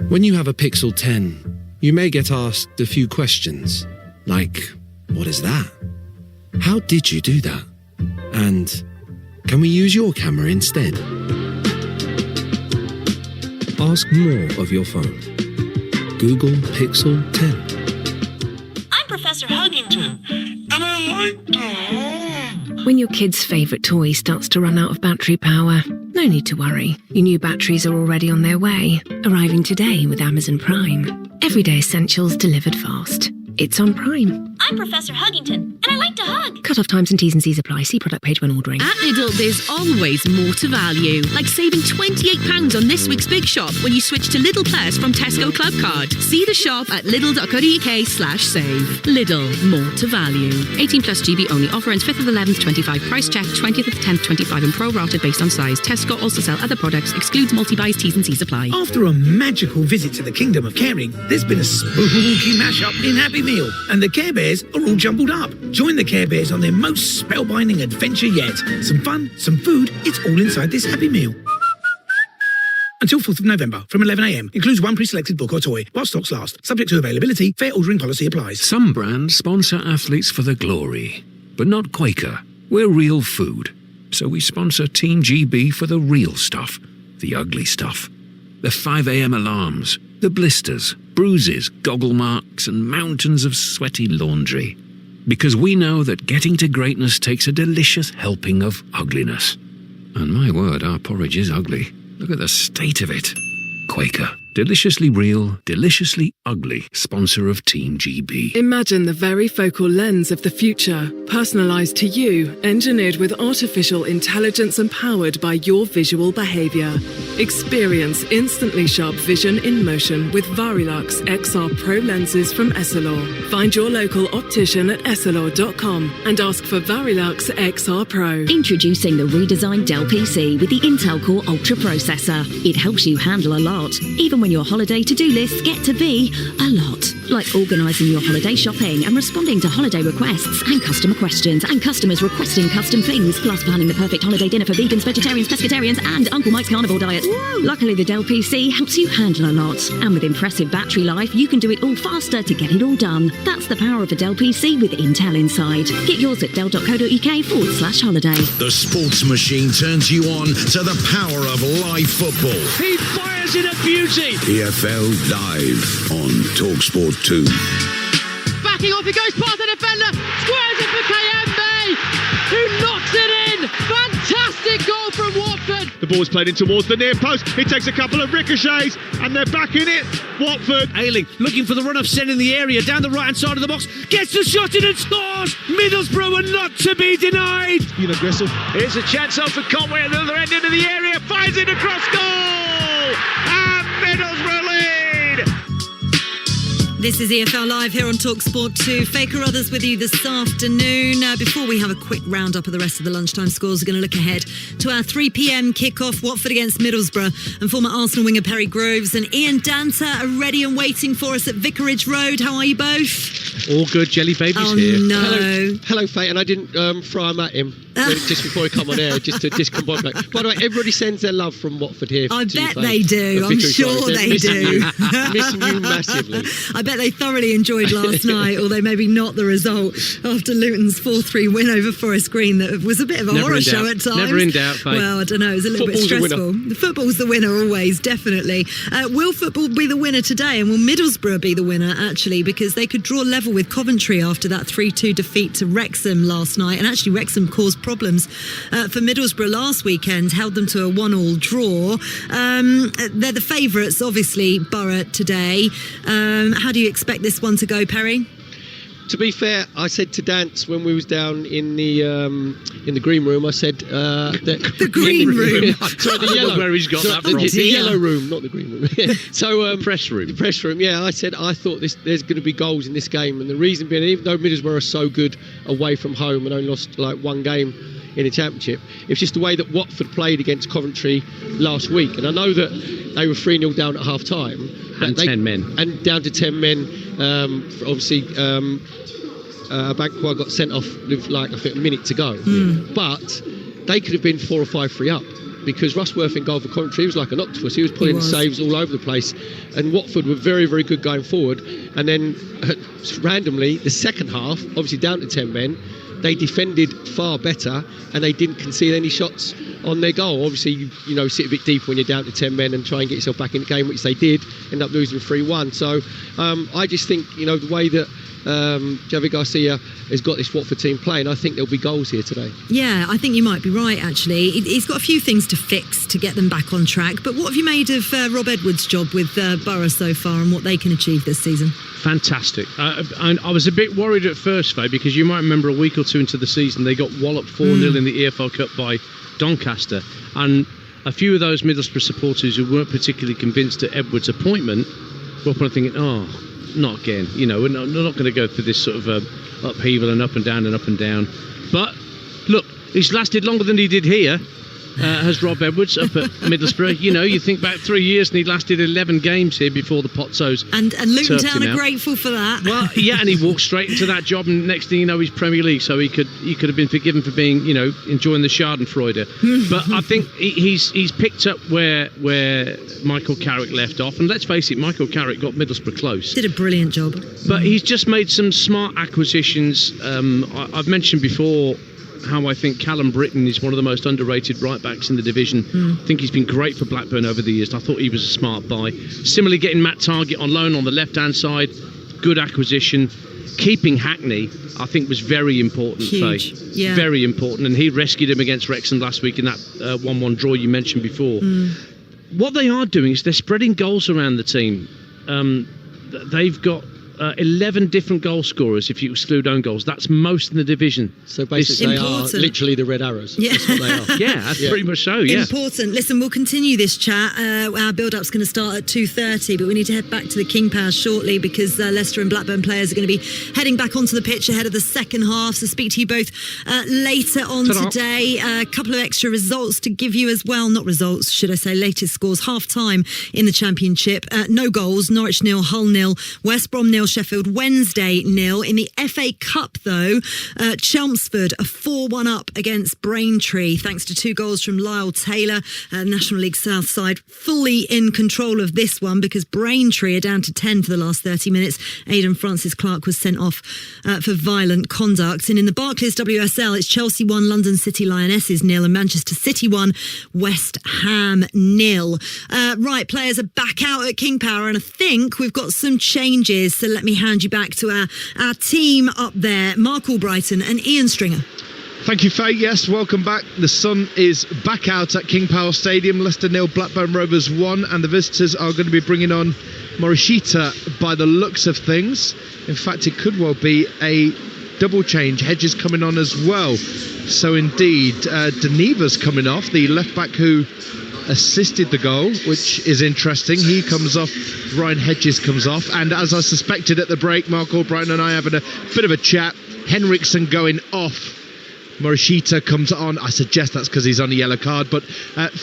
When you have a Pixel 10, you may get asked a few questions, like, what is that? How did you do that? And can we use your camera instead? Ask more of your phone. Google Pixel 10. I'm Professor Huggington, and I like to hug. When your kid's favourite toy starts to run out of battery power, no need to worry. Your new batteries are already on their way, arriving today with Amazon Prime. Everyday essentials delivered fast. It's on Prime. I'm Professor Huggington, and I like to hug. Cut-off times and T's and C's apply. See product page when ordering. At Lidl, there's always more to value. Like saving £28 on this week's Big Shop when you switch to Lidl Plus from Tesco Club Card. See the shop at lidl.co.uk/save. Lidl, more to value. 18+ GB only. Offer ends 5th of the 11th, 25. Price check 20th of the 10th, 25 and pro-rated based on size. Tesco also sell other products. Excludes multi-buys. T's and C's apply. After a magical visit to the Kingdom of Caring, there's been a spooky mashup in Happy Meal, and the Care Bears are all jumbled up. Join the Care Bears on their most spellbinding adventure yet. Some fun, some food, it's all inside this Happy Meal. Until 4th of November, from 11 a.m. Includes one pre-selected book or toy, while stocks last. Subject to availability, fair ordering policy applies. Some brands sponsor athletes for the glory. but not Quaker. We're real food. So we sponsor Team GB for the real stuff, the ugly stuff. The 5 a.m. alarms, the blisters, bruises, goggle marks, and mountains of sweaty laundry. Because we know that getting to greatness takes a delicious helping of ugliness. And my word, our porridge is ugly. Look at the state of it. Quaker. Deliciously real, deliciously ugly sponsor of Team GB. Imagine the very focal lens of the future, personalised to you, engineered with artificial intelligence and powered by your visual behaviour. Experience instantly sharp vision in motion with Varilux XR Pro lenses from Essilor. Find your local optician at essilor.com and ask for Varilux XR Pro. Introducing the redesigned Dell PC with the Intel Core Ultra processor. It helps you handle a lot, even when your holiday to-do lists get to be a lot. Like organising your holiday shopping and responding to holiday requests and customer questions and customers requesting custom things, plus planning the perfect holiday dinner for vegans, vegetarians, pescatarians and Uncle Mike's carnivore diet. Woo! Luckily, the Dell PC helps you handle a lot. And with impressive battery life, you can do it all faster to get it all done. That's the power of a Dell PC with Intel inside. Get yours at dell.co.uk/holiday. The sports machine turns you on to the power of live football. He fires in a beauty. EFL Live on Talksport 2. Backing off, he goes past the defender, squares it for Kayembe, who knocks it in. Fantastic goal from Watford. The ball's played in towards the near post. It takes a couple of ricochets, and they're back in it. Watford. Ayling looking for the run of Sen in the area, down the right-hand side of the box, gets the shot in and scores. Middlesbrough are not to be denied. Aggressive. Here's a chance out for Conway at the other end into the area, finds it across goal, and Middlesbrough lead. This is EFL Live here on Talksport 2. Faker Others with you this afternoon. Before we have a quick roundup of the rest of the lunchtime scores, we're going to look ahead to our 3 p.m. kickoff, Watford against Middlesbrough. And former Arsenal winger Perry Groves and Ian Danter are ready and waiting for us at Vicarage Road. How are you both? All good, Jelly Baby's here. No. Hello, Faye, and I didn't throw him at him just before he come on air, just to discombobulate. By the way, everybody sends their love from Watford here. I bet they do. I'm sure they do. Missing you massively. I bet they thoroughly enjoyed last night, although maybe not the result after Luton's 4-3 win over Forest Green. That was a bit of a horror show at times. Never in doubt, Faye. Well, I don't know. It was a little bit stressful. The football's the winner always, definitely. Will football be the winner today? And will Middlesbrough be the winner, actually? Because they could draw level with Coventry after that 3-2 defeat to Wrexham last night. And actually, Wrexham caused problems for Middlesbrough last weekend, held them to a 1-1 draw. They're the favourites, obviously, Borough today. How do you expect this one to go, Perry? To be fair, I said to Dance when we was down in the green room, I said that the green room. Sorry, the yellow. Where he's got that from? The yellow room, not the green room. So press room. The press room. Yeah, I said I thought there's going to be goals in this game, and the reason being, even though Middlesbrough are so good away from home and only lost like one game in the Championship, it's just the way that Watford played against Coventry last week. And I know that they were 3-0 down at half time. And 10 men. And down to 10 men. Obviously, Bankwa got sent off with like I think a minute to go. But they could have been 4 or 5-3 up, because Rushworth in goal for Coventry was like an octopus. He was pulling saves all over the place, and Watford were very, very good going forward. And then randomly, the second half, obviously down to 10 men, they defended far better and they didn't concede any shots on their goal. Obviously, you sit a bit deeper when you're down to 10 men and try and get yourself back in the game, which they did, end up losing 3-1. So I just think, the way that Javi Garcia has got this Watford team playing, I think there'll be goals here today. Yeah, I think you might be right, actually. He's got a few things to fix to get them back on track. But what have you made of Rob Edwards' job with Borough so far and what they can achieve this season? Fantastic. I was a bit worried at first, Faye, because you might remember a week or two into the season they got walloped 4-0 in the EFL Cup by Doncaster, and a few of those Middlesbrough supporters who weren't particularly convinced at Edwards' appointment were probably thinking, not again, we're not going to go through this sort of upheaval and up and down and up and down. But look, he's lasted longer than he did here, has Rob Edwards up at Middlesbrough. You know, you think back 3 years and he lasted 11 games here before the Pozzos. And Luton Town are grateful for that. Well, yeah, and he walked straight into that job, and next thing you know, he's Premier League, so he could have been forgiven for being, you know, enjoying the Schadenfreude. But I think he's picked up where Michael Carrick left off, and let's face it, Michael Carrick got Middlesbrough close. Did a brilliant job. But he's just made some smart acquisitions. I've mentioned before how I think Callum Britton is one of the most underrated right-backs in the division. I think he's been great for Blackburn over the years. I thought he was a smart buy. Similarly, getting Matt Targett on loan on the left-hand side, good acquisition. Keeping Hackney, I think, was very important. Huge. Faye. Yeah. Very important, and he rescued him against Wrexham last week in that 1-1 draw you mentioned before. What they are doing is they're spreading goals around the team. They've got 11 different goal scorers if you exclude own goals. That's most in the division. So basically they are literally the Red Arrows. Yeah. That's what they are. Yeah, that's pretty much so, yeah. Important. Listen, we'll continue this chat. Our build-up's going to start at 2:30, but we need to head back to the King Power shortly because Leicester and Blackburn players are going to be heading back onto the pitch ahead of the second half. So speak to you both later on today. A couple of extra results to give you as well. Not results, should I say. Latest scores. Half-time in the Championship. No goals. Norwich 0, Hull 0, West Brom 0, Sheffield Wednesday 0. In the FA Cup, though, Chelmsford a 4-1 up against Braintree, thanks to 2 goals from Lyle Taylor. National League South side fully in control of this one because Braintree are down to 10 for the last 30 minutes. Aidan Francis Clark was sent off for violent conduct. And in the Barclays WSL, it's Chelsea 1, London City Lionesses 0, and Manchester City 1, West Ham 0. Right, players are back out at King Power, and I think we've got some changes. So let me hand you back to our team up there, Mark Albrighton and Ian Stringer. Thank you, Faye. Yes, welcome back. The sun is back out at King Power Stadium. Leicester 0, Blackburn Rovers 1, and the visitors are going to be bringing on Morishita by the looks of things. In fact, it could well be a double change. Hedges coming on as well. So indeed, Deneva's coming off, the left back who assisted the goal, which is interesting. He comes off, Ryan Hedges comes off, and as I suspected at the break, Mark Albrighton and I having a bit of a chat, Henriksen going off, Morishita comes on. I suggest that's because he's on a yellow card, but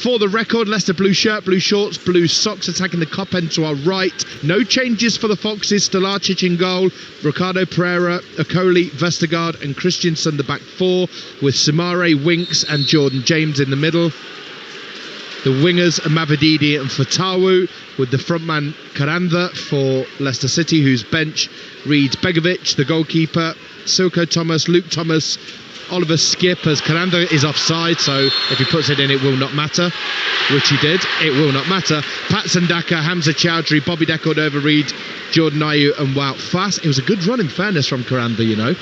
for the record, Leicester blue shirt, blue shorts, blue socks, attacking the Kop end to our right. No changes for the Foxes. Stolacic in goal, Ricardo Pereira, Okoli, Vestergaard and Christensen the back four, with Samare, Winks and Jordan James in the middle. The wingers are Mavididi and Fatawu, with the frontman Karandha for Leicester City, whose bench reads Begovic, the goalkeeper, Silko Thomas, Luke Thomas, Oliver Skip, as Karandha is offside, so if he puts it in, it will not matter, which he did. It will not matter. Patson Daka, Hamza Chowdhury, Bobby Decordova Reid, Jordan Ayew and Wout Fass. It was a good run, in fairness, from Karandha, you know.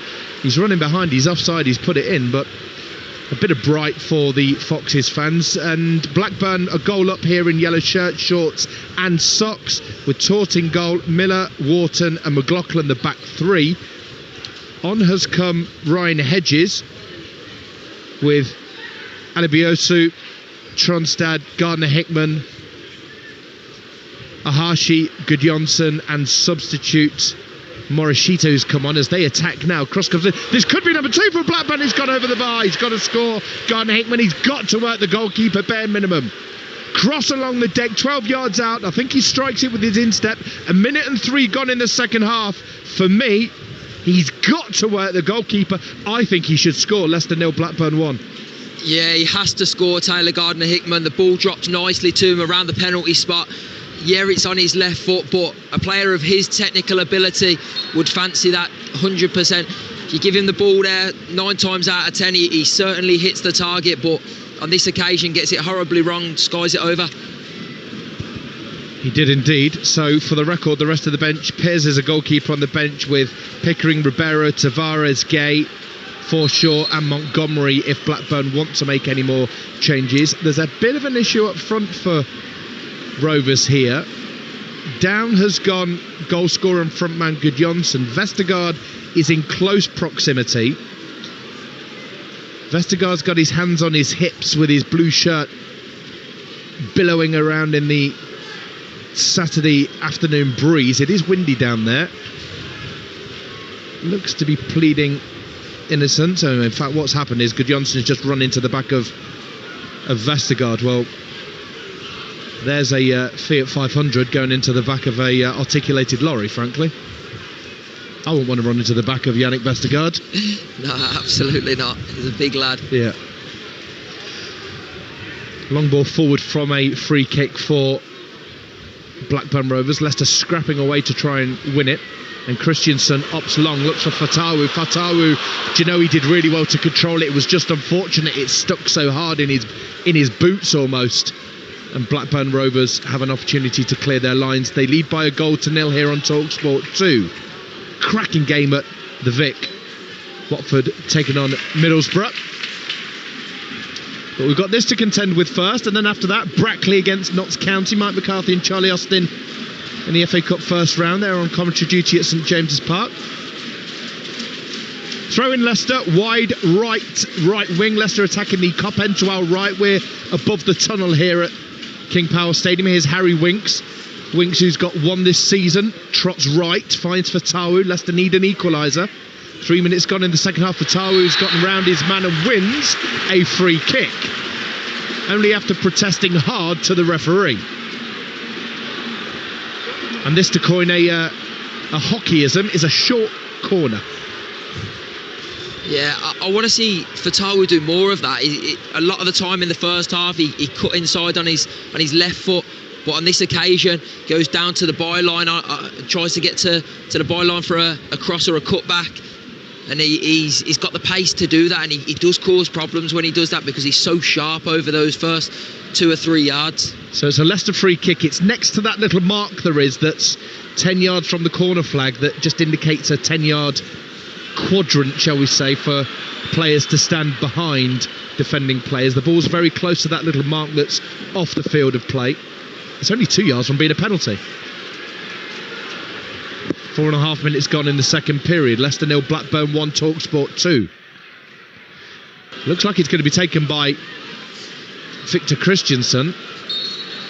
He's running behind, he's offside, he's put it in, but a bit of bright for the Foxes fans. And Blackburn a goal up here in yellow shirt, shorts and socks, with Tort in goal, Miller, Wharton and McLaughlin the back three. On has come Ryan Hedges with Alibiosu, Tronstad, Gardner-Hickman, Ahashi, Gudjonsson and substitute Morishita, who's come on as they attack now. Cross comes in. This could be number 2 for Blackburn. He's gone over the bar. He's got to score. Gardner-Hickman, he's got to work the goalkeeper, bare minimum. Cross along the deck, 12 yards out. I think he strikes it with his instep. 1 minute and 3 gone in the second half. For me, he's got to work the goalkeeper. I think he should score. Leicester 0, Blackburn 1. Yeah, he has to score, Taylor Gardner-Hickman. The ball dropped nicely to him around the penalty spot. Yeah, it's on his left foot, but a player of his technical ability would fancy that 100%. If you give him the ball there, 9 times out of 10, he certainly hits the target, but on this occasion gets it horribly wrong, skies it over. He did indeed. So for the record, the rest of the bench, Pears is a goalkeeper on the bench with Pickering, Ribeiro, Tavares, Gay, Forshaw and Montgomery if Blackburn want to make any more changes. There's a bit of an issue up front for Rovers here. Down has gone goal scorer and frontman Gudjonsson. Vestergaard is in close proximity. Vestergaard's got his hands on his hips with his blue shirt billowing around in the Saturday afternoon breeze. It is windy down there. Looks to be pleading innocent. So in fact what's happened is Gudjonsson's just run into the back of of Vestergaard. Well, there's a Fiat 500 going into the back of a articulated lorry, frankly. I wouldn't want to run into the back of Yannick Vestergaard. No, absolutely not. He's a big lad. Yeah. Long ball forward from a free kick for Blackburn Rovers. Leicester scrapping away to try and win it. And Christensen opts long, looks for Fatawu. Fatawu, do you know, he did really well to control it. It was just unfortunate it stuck so hard in his boots almost. And Blackburn Rovers have an opportunity to clear their lines. They lead by a goal to nil here on Talksport 2. Cracking game at the Vic. Watford taking on Middlesbrough. But we've got this to contend with first, and then after that, Brackley against Notts County. Mike McCarthy and Charlie Austin in the FA Cup first round. They're on commentary duty at St James's Park. Throw in Leicester, wide right wing. Leicester attacking the Kop end to our right. We're above the tunnel here at King Power Stadium. Here's Harry Winks. Winks, who's got one this season, trots right, finds Fatawu. Leicester need an equaliser. 3 minutes gone in the second half. Fatawu's gotten round his man and wins a free kick. Only after protesting hard to the referee. And this, to coin a hockeyism, is a short corner. Yeah, I want to see Fatawu do more of that. A lot of the time in the first half, he cut inside on his left foot. But on this occasion, goes down to the byline, tries to get to the byline for a cross or a cutback. And he's got the pace to do that, and he does cause problems when he does that because he's so sharp over those first 2 or 3 yards. So it's a Leicester free kick. It's next to that little mark there is that's 10 yards from the corner flag that just indicates a 10-yard quadrant, shall we say, for players to stand behind defending players. The ball's very close to that little mark that's off the field of play. It's only 2 yards from being a penalty. 4.5 minutes gone in the second period. Leicester 0, Blackburn 1, Talksport 2. Looks like it's going to be taken by Victor Christensen,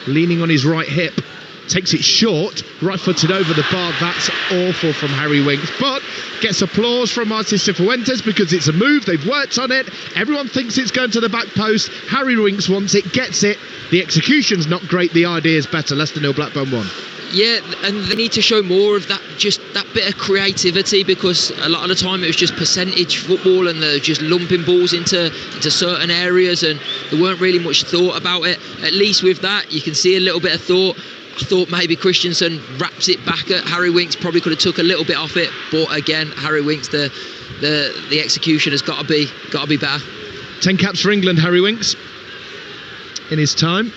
leaning on his right hip. Takes it short, right-footed over the bar. That's awful from Harry Winks, but gets applause from Martin Cifuentes because it's a move. They've worked on it. Everyone thinks it's going to the back post. Harry Winks wants it, gets it. The execution's not great. The idea is better. Leicester 0, Blackburn 1. Yeah, and they need to show more of that, just that bit of creativity, because a lot of the time it was just percentage football and they're just lumping balls into certain areas and there weren't really much thought about it. At least with that, you can see a little bit of thought. I thought maybe Christensen wraps it back at Harry Winks, probably could have took a little bit off it, but again, Harry Winks, the execution has got to be better. 10 caps for England, Harry Winks, in his time.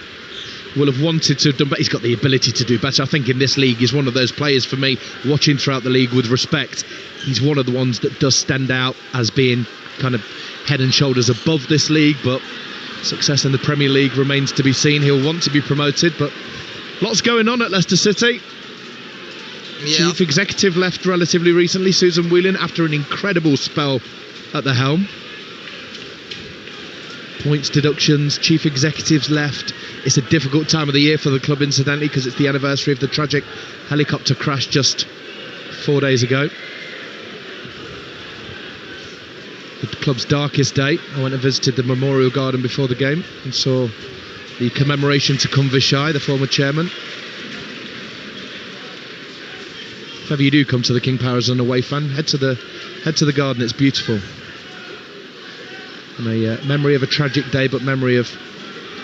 Will have wanted to have done, but he's got the ability to do better. I think in this league he's one of those players, for me, watching throughout the league with respect, he's one of the ones that does stand out as being kind of head and shoulders above this league, but success in the Premier League remains to be seen. He'll want to be promoted, but lots going on at Leicester City. Yeah. Chief executive left relatively recently, Susan Whelan, after an incredible spell at the helm. Points deductions, chief executives left. It's a difficult time of the year for the club, incidentally, because it's the anniversary of the tragic helicopter crash just 4 days ago. The club's darkest day. I went and visited the Memorial Garden before the game and saw the commemoration to Kun Vishai, the former chairman. If ever you do come to the King Power as an away fan, head to the garden. It's beautiful. And a memory of a tragic day, but memory of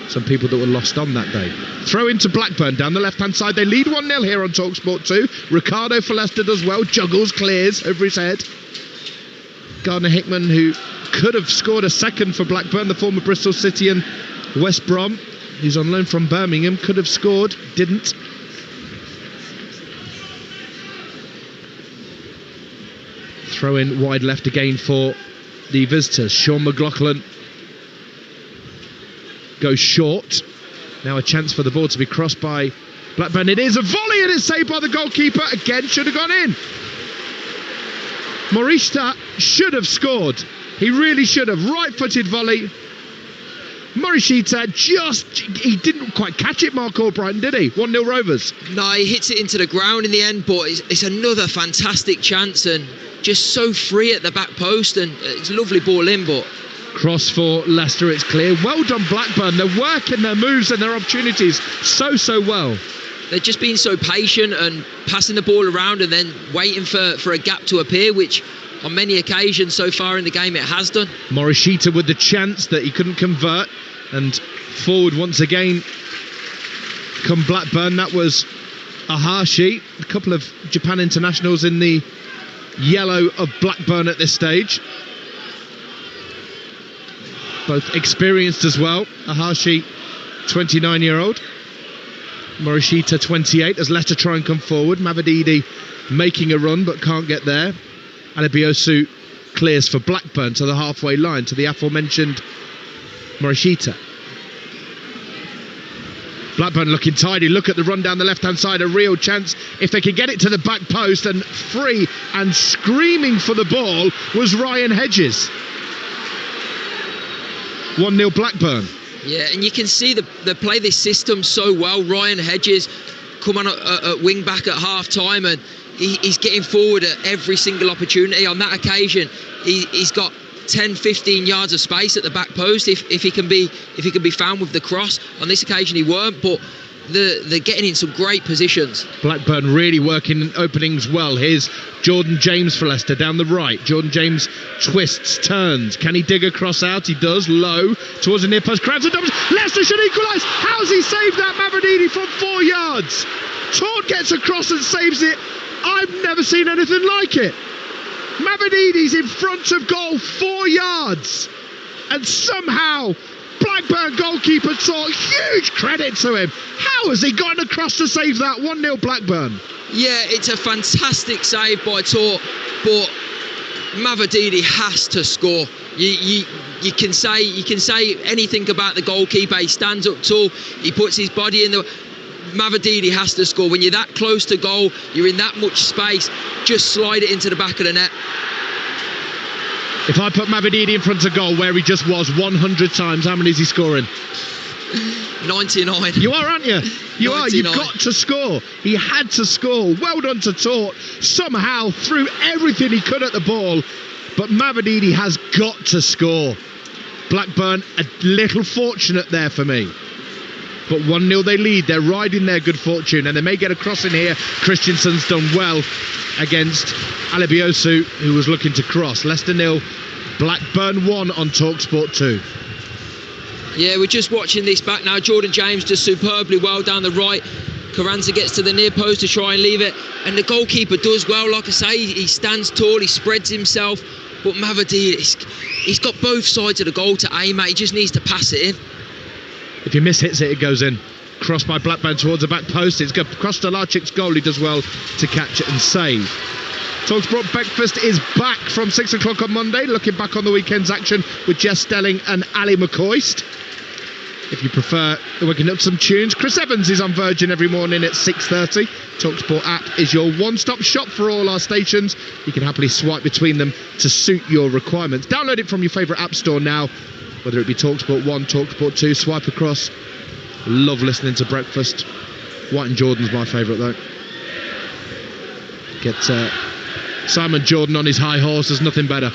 some people that were lost on that day. Throw into Blackburn down the left-hand side. They lead 1-0 here on Talksport 2. Ricardo for Leicester does well, juggles, clears over his head. Gardner Hickman, who could have scored a second for Blackburn, the former Bristol City and West Brom, who's on loan from Birmingham, could have scored, didn't. Throw in wide left again for the visitors. Sean McLaughlin goes short. Now a chance for the ball to be crossed by Blackburn. It is a volley and it's saved by the goalkeeper. Again, should have gone in. Morishita should have scored. He really should have. Right-footed volley. Morishita he didn't quite catch it, Mark Albrighton, did he? 1-0 Rovers. No, he hits it into the ground in the end, but it's another fantastic chance and just so free at the back post, and it's a lovely ball in, but Cross for Leicester, it's clear. Well done, Blackburn. They're working their moves and their opportunities so well. They're just being so patient and passing the ball around and then waiting for a gap to appear, which on many occasions so far in the game it has done. Morishita with the chance that he couldn't convert, and forward once again come Blackburn. That was Ahashi, a couple of Japan internationals in the yellow of Blackburn at this stage. Both experienced as well. Ahashi, 29-year-old. Morishita, 28, as Leicester try and come forward. Mavididi making a run but can't get there. Alebiosu clears for Blackburn to the halfway line, to the aforementioned Morishita. Blackburn looking tidy. Look at the run down the left-hand side. A real chance if they can get it to the back post, and free and screaming for the ball was Ryan Hedges. 1-0 Blackburn. Yeah, and you can see they play this system so well. Ryan Hedges come on at wing back at half time, and he's getting forward at every single opportunity. On that occasion, he's got 10-15 yards of space at the back post if he can be found with the cross. On this occasion he weren't, but they're getting in some great positions. Blackburn really working openings well. Here's Jordan James for Leicester down the right. Jordan James twists, turns. Can he dig a cross out? He does. Low towards the near post. Crowds and doubles. Leicester should equalise. How's he saved that? Mavididi from 4 yards. Tort gets across and saves it. I've never seen anything like it. Mavididi's in front of goal 4 yards, and somehow Blackburn goalkeeper Tort, huge credit to him. How has he gotten across to save that? 1-0 Blackburn. Yeah, it's a fantastic save by Tort, but Mavididi has to score. You can say anything about the goalkeeper. He stands up tall, he puts his body in the. Mavididi has to score. When you're that close to goal, you're in that much space, just slide it into the back of the net. If I put Mavididi in front of goal where he just was 100 times, how many is he scoring? 99. You are, aren't you? You 99. Are. You've got to score. He had to score. Well done to Tort. Somehow threw everything he could at the ball, but Mavididi has got to score. Blackburn a little fortunate there for me. But 1-0 they lead. They're riding their good fortune, and they may get a cross in here. Christensen's done well against Alebiosu, who was looking to cross. Leicester 0, Blackburn 1 on Talksport 2. Yeah, we're just watching this back now. Jordan James does superbly well down the right. Carranza gets to the near post to try and leave it, and the goalkeeper does well. Like I say, he stands tall, he spreads himself, but Mavididi, he's got both sides of the goal to aim at. He just needs to pass it in. If he mishits it, it goes in. Cross by Blackburn towards the back post. It's got across to Larchik's goal. He does well to catch it and save. Talksport Breakfast is back from 6 o'clock on Monday, looking back on the weekend's action with Jess Stelling and Ali McCoist. If you prefer waking up some tunes, Chris Evans is on Virgin every morning at 6:30. Talksport app is your one-stop shop for all our stations. You can happily swipe between them to suit your requirements. Download it from your favourite app store now, whether it be Talksport 1, Talksport 2, swipe across. Love listening to Breakfast. White and Jordan's my favourite though. Get Simon Jordan on his high horse, there's nothing better.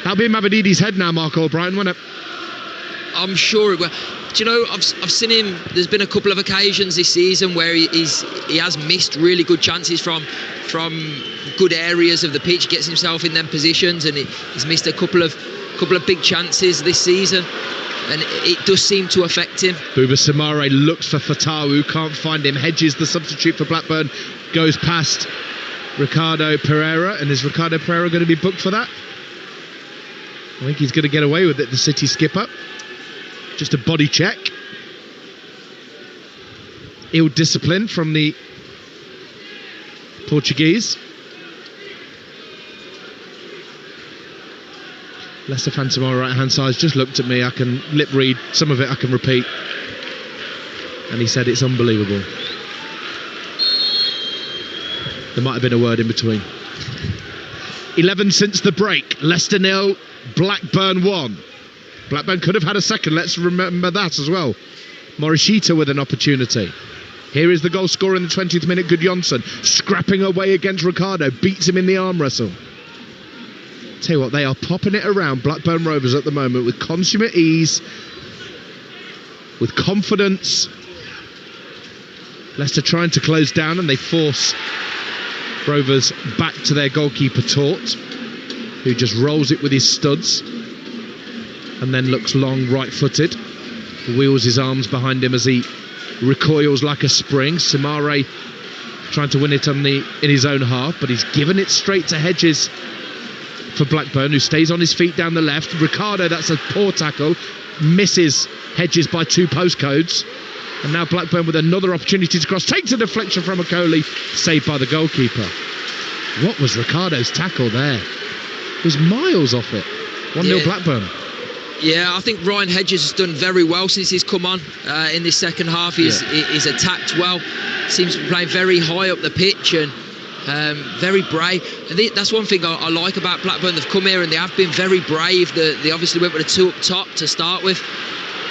That'll be in Mavididi's head now, Mark O'Brien, won't it? I'm sure it will. Do you know, I've seen him, there's been a couple of occasions this season where he has missed really good chances from good areas of the pitch, gets himself in them positions, and he's missed a couple of big chances this season, and it does seem to affect him. Bouba Samare looks for Fatawu, can't find him. Hedges, the substitute for Blackburn, goes past Ricardo Pereira, and is Ricardo Pereira going to be booked for that? I think he's going to get away with it, the City skipper. Just a body check. Ill discipline from the Portuguese. Leicester fan to my right hand side just looked at me. I can lip read some of it, I can repeat, and he said it's unbelievable. There might have been a word in between. 11 since the break. Leicester 0, Blackburn 1. Blackburn could have had a second, let's remember that as well. Morishita with an opportunity. Here is the goal scorer in the 20th minute, Gudjonsson, scrapping away against Ricardo, beats him in the arm wrestle. Tell you what, they are popping it around Blackburn Rovers at the moment with consummate ease, with confidence. Leicester trying to close down, and they force Rovers back to their goalkeeper Tort, who just rolls it with his studs and then looks long right-footed, wheels his arms behind him as he recoils like a spring. Simare trying to win it in his own half, but he's given it straight to Hedges for Blackburn, who stays on his feet down the left. Ricardo, that's a poor tackle, misses Hedges by 2 postcodes. And now Blackburn with another opportunity to cross, takes a deflection from Okoli, saved by the goalkeeper. What was Ricardo's tackle there? It was miles off it. 1-0 Blackburn. Yeah, I think Ryan Hedges has done very well since he's come on in this second half. He's attacked well, seems to be playing very high up the pitch and very brave. And that's one thing I like about Blackburn. They've come here and they have been very brave. They obviously went with the 2 up top to start with.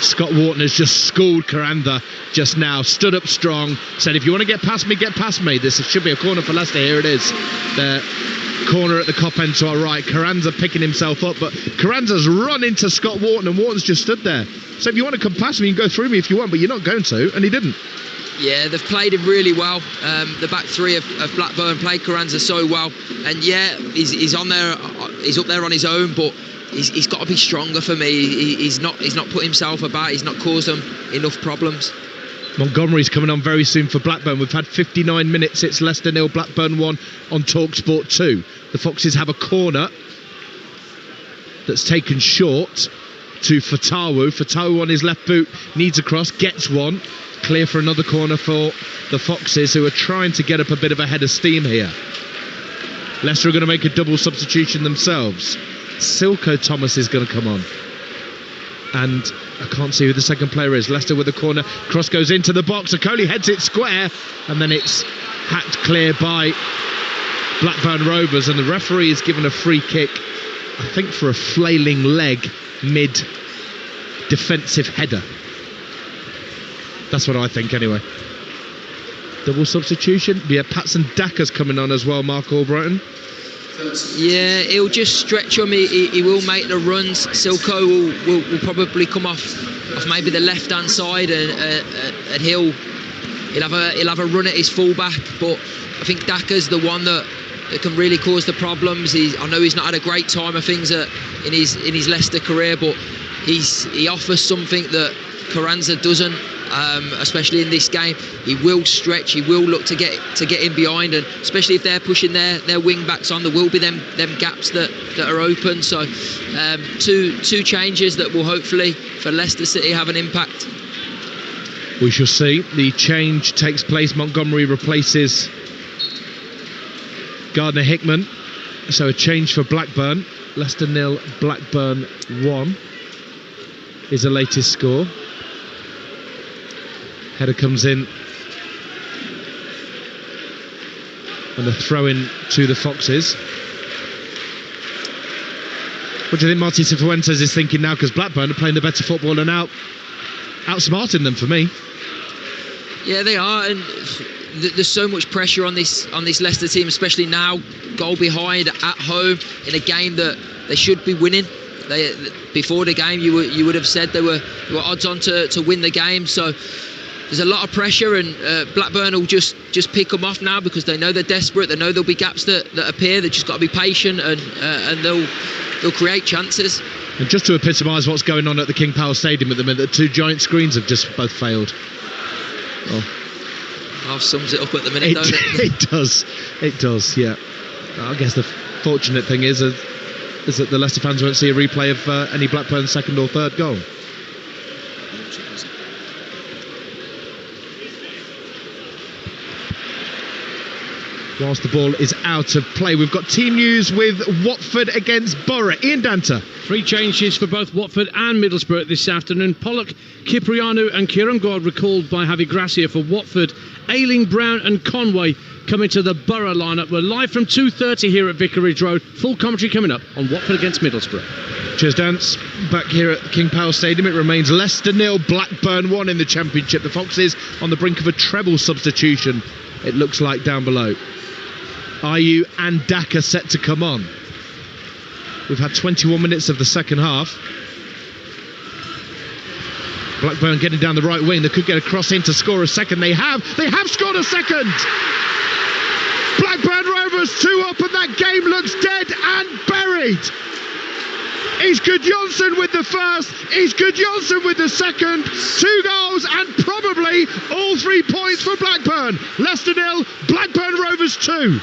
Scott Wharton has just schooled Caranda just now, stood up strong, said, if you want to get past me, get past me. This should be a corner for Leicester. Here it is. The corner at the Kop end to our right. Carranza picking himself up, but Carranza's run into Scott Wharton, and Wharton's just stood there. So if you want to come past me, you can go through me if you want, but you're not going to, and he didn't. Yeah, they've played him really well. The back three of Blackburn played Carranza so well, and yeah, he's on there. He's up there on his own, but he's got to be stronger for me. He's not put himself about. He's not caused them enough problems. Montgomery's coming on very soon for Blackburn. We've had 59 minutes. It's Leicester 0, Blackburn 1 on Talksport 2. The Foxes have a corner that's taken short to Fatawu. Fatawu on his left boot needs a cross, gets one. Clear for another corner for the Foxes, who are trying to get up a bit of a head of steam here. Leicester are going to make a double substitution themselves. Silko Thomas is going to come on. And I can't see who the second player is. Leicester with the corner. Cross goes into the box. Okoli heads it square. And then it's hacked clear by Blackburn Rovers. And the referee is given a free kick, I think for a flailing leg mid-defensive header. That's what I think anyway. Double substitution. Yeah, Patson Daka's coming on as well, Mark Albrighton. Yeah, he'll just stretch him. He will make the runs. Silko will probably come off maybe the left hand side, and he'll have a run at his fullback. But I think Daka's the one that can really cause the problems. I know he's not had a great time of things in his Leicester career, but he offers something that Carranza doesn't. Especially in this game, he will stretch. He will look to get in behind, and especially if they're pushing their wing backs on, there will be them gaps that are open. So two changes that will hopefully for Leicester City have an impact. We shall see. The change takes place. Montgomery replaces Gardner Hickman. So a change for Blackburn. Leicester 0, Blackburn 1 is the latest score. Header comes in and a throw in to the Foxes. What do you think Martin Cifuentes is thinking now? Because Blackburn are playing the better football and outsmarting them for me. Yeah, they are, and there's so much pressure on this Leicester team, especially now, goal behind at home in a game that they should be winning. Before the game, you would have said they were odds on to win the game. So there's a lot of pressure, and Blackburn will just pick them off now because they know they're desperate. They know there'll be gaps that appear. They've just got to be patient, and they'll create chances. And just to epitomise what's going on at the King Power Stadium at the minute, the 2 giant screens have just both failed. Oh. Half sums it up at the minute, don't it? It does, yeah. I guess the fortunate thing is that the Leicester fans won't see a replay of any Blackburn second or third goal. Whilst the ball is out of play, we've got team news with Watford against Borough. Ian Danter. 3 changes for both Watford and Middlesbrough this afternoon. Pollock, Cipriano and Kirangard recalled by Javi Gracia for Watford. Ayling, Brown and Conway coming to the Borough lineup. We're live from 2:30 here at Vicarage Road. Full commentary coming up on Watford against Middlesbrough. Cheers, Dance. Back here at the King Power Stadium, it remains Leicester 0, Blackburn 1 in the Championship. The Foxes on the brink of a treble substitution, it looks like, down below. Ayew and Daka set to come on. We've had 21 minutes of the second half. Blackburn getting down the right wing. They could get a cross in to score a second. They have scored a second. Blackburn Rovers 2 up, and that game looks dead and buried. It's Gudjonsson with the first, it's Gudjonsson with the second. 2 goals and probably all 3 points for Blackburn. Leicester 0, Blackburn Rovers 2.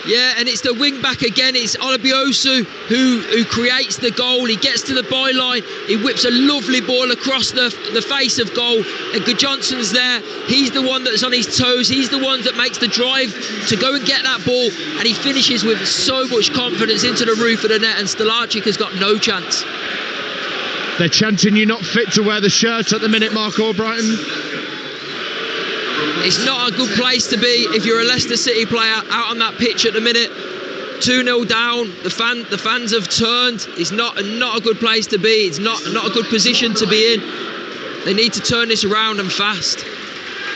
Yeah, and it's the wing back again. It's Olabiosu who creates the goal. He gets to the byline. He whips a lovely ball across the face of goal. And Gudjonsson's there. He's the one that's on his toes. He's the one that makes the drive to go and get that ball. And he finishes with so much confidence into the roof of the net. And Stalacic has got no chance. They're chanting you're not fit to wear the shirt at the minute, Mark Albrighton. It's not a good place to be if you're a Leicester City player out on that pitch at the minute. 2-0 down. The fans have turned. It's not a good place to be. It's not a good position to be in. They need to turn this around and fast.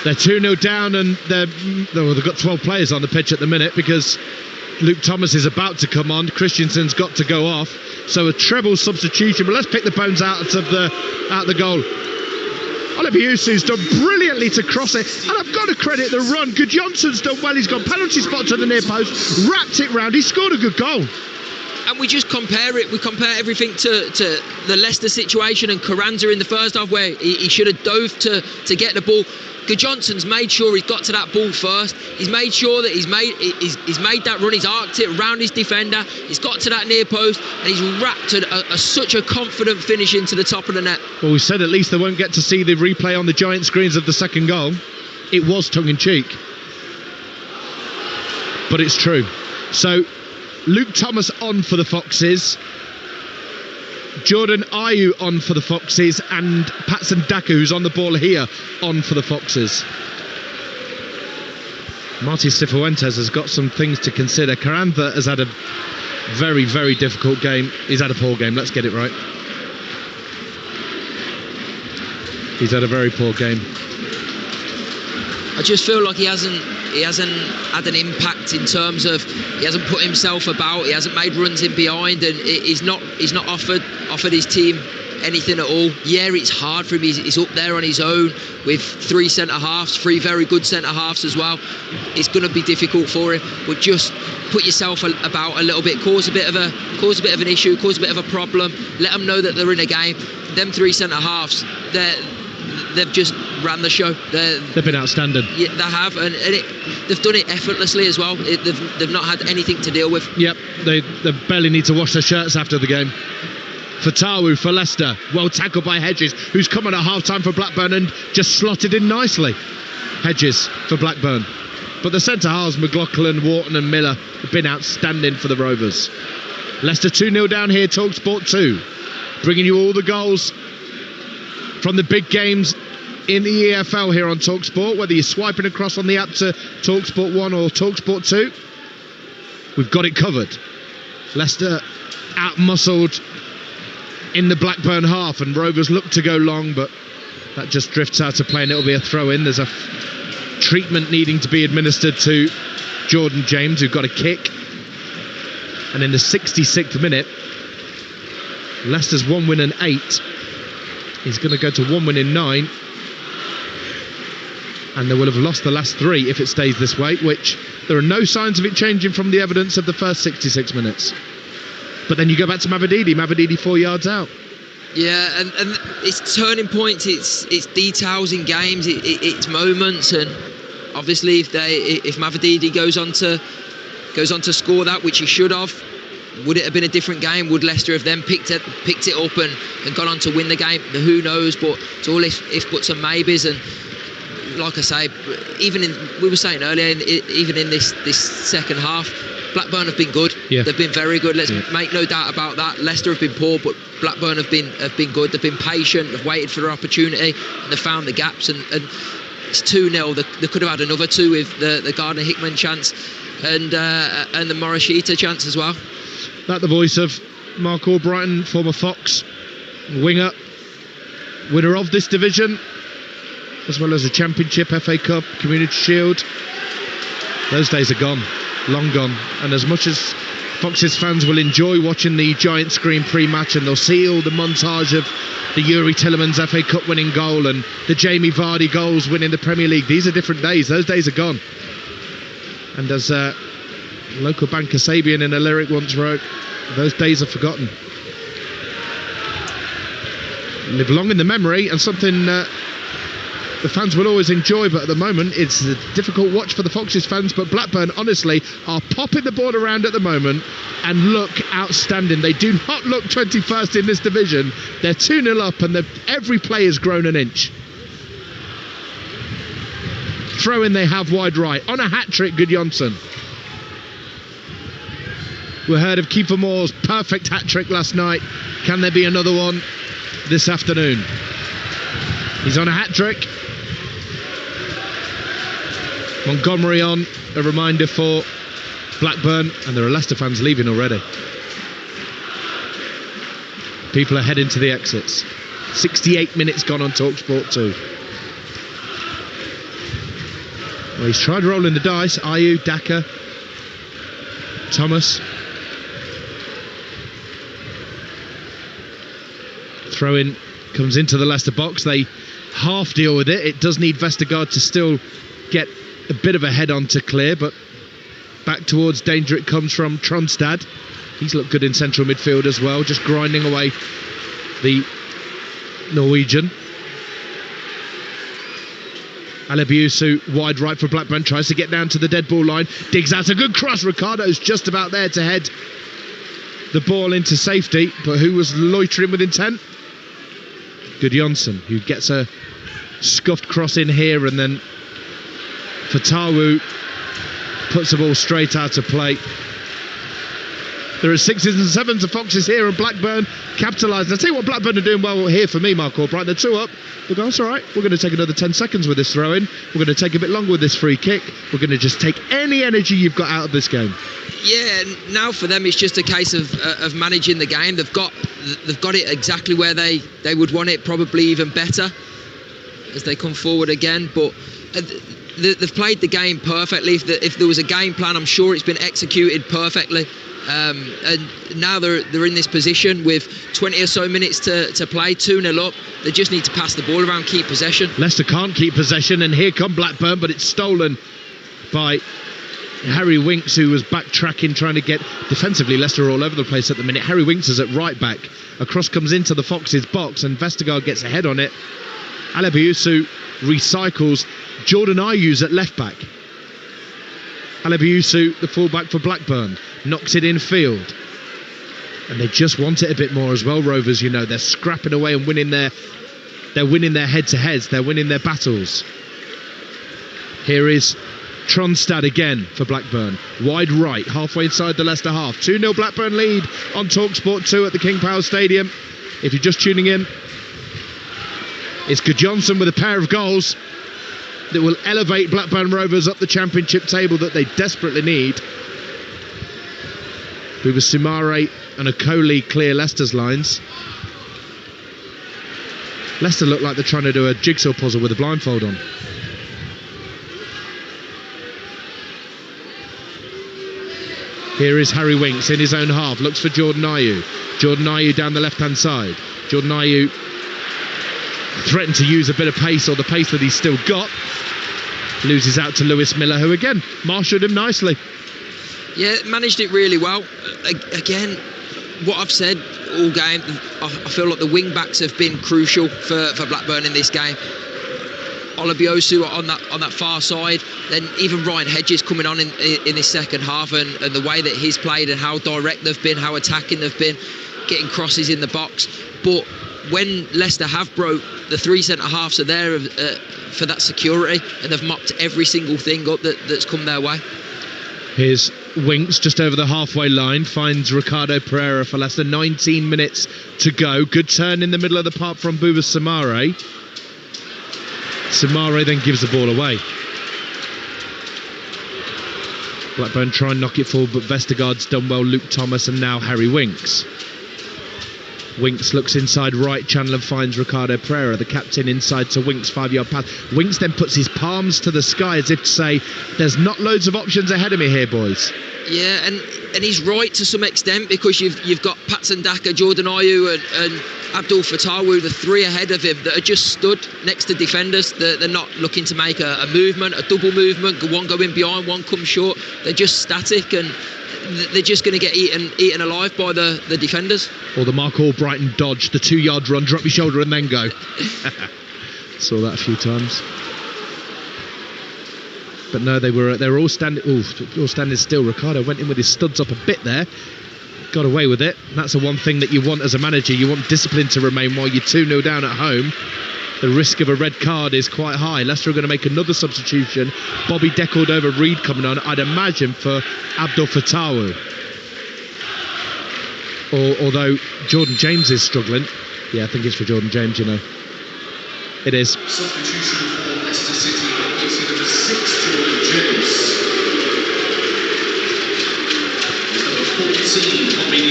They're 2-0 down, and they've got 12 players on the pitch at the minute because Luke Thomas is about to come on. Christensen's got to go off. So a treble substitution. But let's pick the bones out of the goal. Olabiosu's done brilliantly to cross it, and I've got to credit the run. Gudjonsson's done well. He's got penalty spot to the near post, wrapped it round. He scored a good goal. And we just compare it. We compare everything to the Leicester situation and Carranza in the first half, where he should have dove to get the ball. Gudjonsson's made sure he's got to that ball first. He's made sure that he's made that run. He's arced it around his defender. He's got to that near post, and he's wrapped such a confident finish into the top of the net. Well, we said at least they won't get to see the replay on the giant screens of the second goal. It was tongue-in-cheek, but it's true. So Luke Thomas on for the Foxes, Jordan Ayew on for the Foxes, and Patson Daka, who's on the ball here, on for the Foxes. Martin Cifuentes has got some things to consider. Carranza has had a very, very difficult game. He's had a poor game, let's get it right. He's had a very poor game. I just feel like he hasn't had an impact in terms of he hasn't put himself about, he hasn't made runs in behind, and he's not offered his team anything at all. Yeah, it's hard for him. He's up there on his own with 3 centre-halves, 3 very good centre-halves as well. It's going to be difficult for him, but just put yourself about a little bit, cause a bit of an issue, cause a bit of a problem, let them know that they're in a game. Them 3 centre-halves, they've just ran the show. They've been outstanding. Yeah, they have, and they've done it effortlessly as well. They've not had anything to deal with. Yep, they barely need to wash their shirts after the game. Fatawu for Leicester, well tackled by Hedges, who's come on at half-time for Blackburn and just slotted in nicely. Hedges for Blackburn. But the centre-halves, McLaughlin, Wharton and Miller, have been outstanding for the Rovers. Leicester 2-0 down here, Talksport 2. Bringing you all the goals from the big games in the EFL here on Talksport, whether you're swiping across on the app to Talksport 1 or Talksport 2. We've got it covered. Leicester out-muscled in the Blackburn half, and Rovers look to go long, but that just drifts out of play and it'll be a throw-in. There's a treatment needing to be administered to Jordan James, who got a kick. And in the 66th minute, Leicester's 1 win and 8. He's going to go to 1 win in 9. And they will have lost the last 3 if it stays this way, which there are no signs of it changing from the evidence of the first 66 minutes. But then you go back to Mavididi 4 yards out. Yeah, and it's turning points, it's details in games, it's moments, and obviously if Mavididi goes on to score that, which he should have, would it have been a different game? Would Leicester have then picked it up and gone on to win the game? Who knows? But it's all if buts and maybes. And like I say, we were saying earlier, even in this second half, Blackburn have been good. Yeah. They've been very good. Let's make no doubt about that. Leicester have been poor, but Blackburn have been good. They've been patient. They've waited for their opportunity, and they've found the gaps. And it's 2-0. They could have had another 2 with the Gardner Hickman chance and the Morishita chance as well. That the voice of Mark Albrighton, former Fox winger, winner of this division, as well as the Championship, FA Cup, Community Shield. Those days are gone. Long gone. And as much as Foxes fans will enjoy watching the giant screen pre-match, and they'll see all the montage of the Yuri Tillemans FA Cup winning goal and the Jamie Vardy goals winning the Premier League. These are different days. Those days are gone. And as local banker Sabian in a lyric once wrote, those days are forgotten. Live long in the memory, and something the fans will always enjoy, but at the moment it's a difficult watch for the Foxes fans. But Blackburn honestly are popping the ball around at the moment and look outstanding. They do not look 21st in this division. They're 2-0 up, and every play has grown an inch. Throw in they have wide right on a hat-trick. Gudjonsson. We heard of Kiefer Moore's perfect hat-trick last night. Can there be another one this afternoon? He's on a hat-trick. Montgomery on, a reminder for Blackburn, and there are Leicester fans leaving already. People are heading to the exits. 68 minutes gone on Talksport 2. Well, he's tried rolling the dice. Ayew, Daka, Thomas. Throw in comes into the Leicester box. They half deal with it. It does need Vestergaard to still get a bit of a head on to clear, but back towards danger it comes from Tronstad. He's looked good in central midfield as well, just grinding away the Norwegian. Alabiusu wide right for Blackburn, tries to get down to the dead ball line, digs out a good cross. Ricardo's just about there to head the ball into safety, but who was loitering with intent? Gudjonsson, who gets a scuffed cross in here, and then Fatawu puts the ball straight out of play. There are 6s and 7s of Foxes here, and Blackburn capitalising. I'll tell you what, Blackburn are doing well here for me, Mark Albright. They're 2 up. They're going, it's all right. We're going to take another 10 seconds with this throw-in. We're going to take a bit longer with this free kick. We're going to just take any energy you've got out of this game. Yeah, now for them it's just a case of managing the game. They've got it exactly where they would want it, probably even better as they come forward again. But they've played the game perfectly. If there was a game plan, I'm sure it's been executed perfectly. And now they're in this position with 20 or so minutes to play, 2-0 up. They just need to pass the ball around, keep possession. Leicester can't keep possession, and here come Blackburn, but it's stolen by Harry Winks, who was backtracking, trying to get defensively. Leicester are all over the place at the minute. Harry Winks is at right back. A cross comes into the Foxes box, and Vestergaard gets a head on it. Alabiusu recycles. Jordan Ayew's at left back. Alabiusu, the fullback for Blackburn, knocks it in field. And they just want it a bit more as well, Rovers. You know, they're scrapping away and winning their head-to-heads. They're winning their battles. Here is Tronstad again for Blackburn. Wide right, halfway inside the Leicester half. 2-0 Blackburn lead on Talksport 2 at the King Power Stadium. If you're just tuning in, it's Gudjonsson with a pair of goals that will elevate Blackburn Rovers up the championship table that they desperately need. Buba Simare and Okoli clear Leicester's lines. Leicester look like they're trying to do a jigsaw puzzle with a blindfold on. Here is Harry Winks in his own half, looks for Jordan Ayew. Jordan Ayew down the left-hand side. Jordan Ayew threatened to use a bit of pace, or the pace that he's still got. Loses out to Lewis Miller, who again marshalled him nicely. Yeah, managed it really well. Again, what I've said all game, I feel like the wing backs have been crucial for Blackburn in this game. Olabiosu on that far side, then even Ryan Hedges coming on in this second half, and the way that he's played and how direct they've been, how attacking they've been, getting crosses in the box. But when Leicester have broke, the 3 centre-halves are there for that security, and they've mopped every single thing up that's come their way. Here's Winks just over the halfway line, finds Ricardo Pereira for Leicester. 19 minutes to go. Good turn in the middle of the park from Buba Simare. Simare then gives the ball away. Blackburn try and knock it forward, but Vestergaard's done well. Luke Thomas and now Harry Winks. Winks looks inside right channel and finds Ricardo Pereira, the captain, inside to Winks, 5-yard pass. Winks then puts his palms to the sky as if to say, there's not loads of options ahead of me here, boys. Yeah, and he's right to some extent, because you've got Patson Daka, Jordan Ayew and Abdul Fatawu, the three ahead of him, that are just stood next to defenders. They're not looking to make a movement, a double movement, one going behind, one comes short. They're just static, and they're just going to get eaten alive by the defenders. Or the Mark Albrighton dodge, the 2-yard run, drop your shoulder and then go. Saw that a few times. But no, they were all standing still. Ricardo went in with his studs up a bit there, got away with it. And that's the one thing that you want as a manager. You want discipline to remain while you're 2-0 down at home. The risk of a red card is quite high. Leicester are going to make another substitution. Bobby Decordova-Reid coming on, I'd imagine, for Abdul Fatawu. Although Jordan James is struggling. Yeah, I think it's for Jordan James, you know. It is. Substitution for Leicester City, jersey number 6, Jordan James. Number 14, Bobby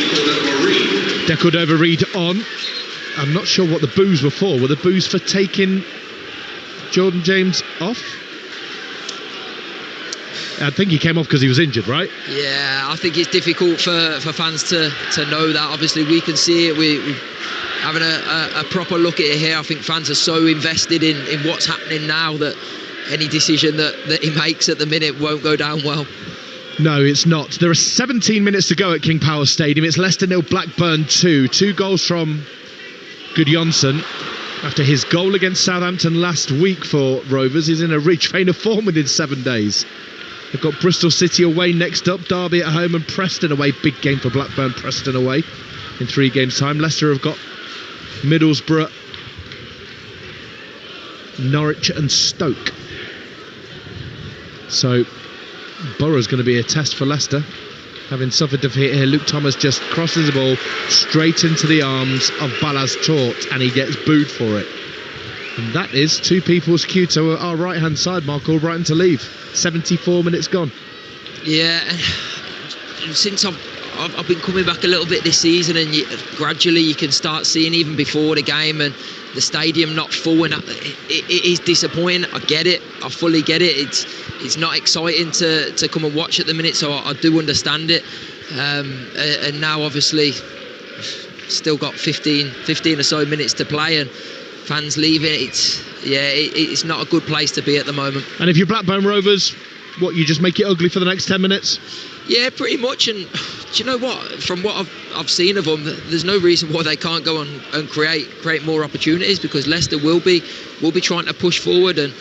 Decordova-Reid on. I'm not sure what the boos were for. Were the boos for taking Jordan James off? I think he came off because he was injured, right? Yeah, I think it's difficult for fans to know that. Obviously, we can see it. We're having a proper look at it here. I think fans are so invested in what's happening now that any decision that he makes at the minute won't go down well. No, it's not. There are 17 minutes to go at King Power Stadium. It's Leicester 0, Blackburn 2. 2 goals from Gudjonsson. After his goal against Southampton last week for Rovers, he's in a rich vein of form within 7 days. They've got Bristol City away next up, Derby at home and Preston away. Big game for Blackburn, Preston away in 3 games' time. Leicester have got Middlesbrough, Norwich and Stoke. So Borough's going to be a test for Leicester. Having suffered defeat here, Luke Thomas just crosses the ball straight into the arms of Balaz Tort, and he gets booed for it. And that is 2 people's cue to our right-hand side, Mark Albrighton, to leave. 74 minutes gone. Yeah, and since I've been coming back a little bit this season, and gradually you can start seeing, even before the game, and the stadium not full, and it is disappointing. I get it, I fully get it. It's not exciting to come and watch at the minute, so I do understand it. And now obviously still got 15 or so minutes to play, and fans leaving. It's not a good place to be at the moment. And if you're Blackburn Rovers, what, you just make it ugly for the next 10 minutes? Yeah, pretty much. And do you know what? From what I've seen of them, there's no reason why they can't go and create more opportunities, because Leicester will be trying to push forward, and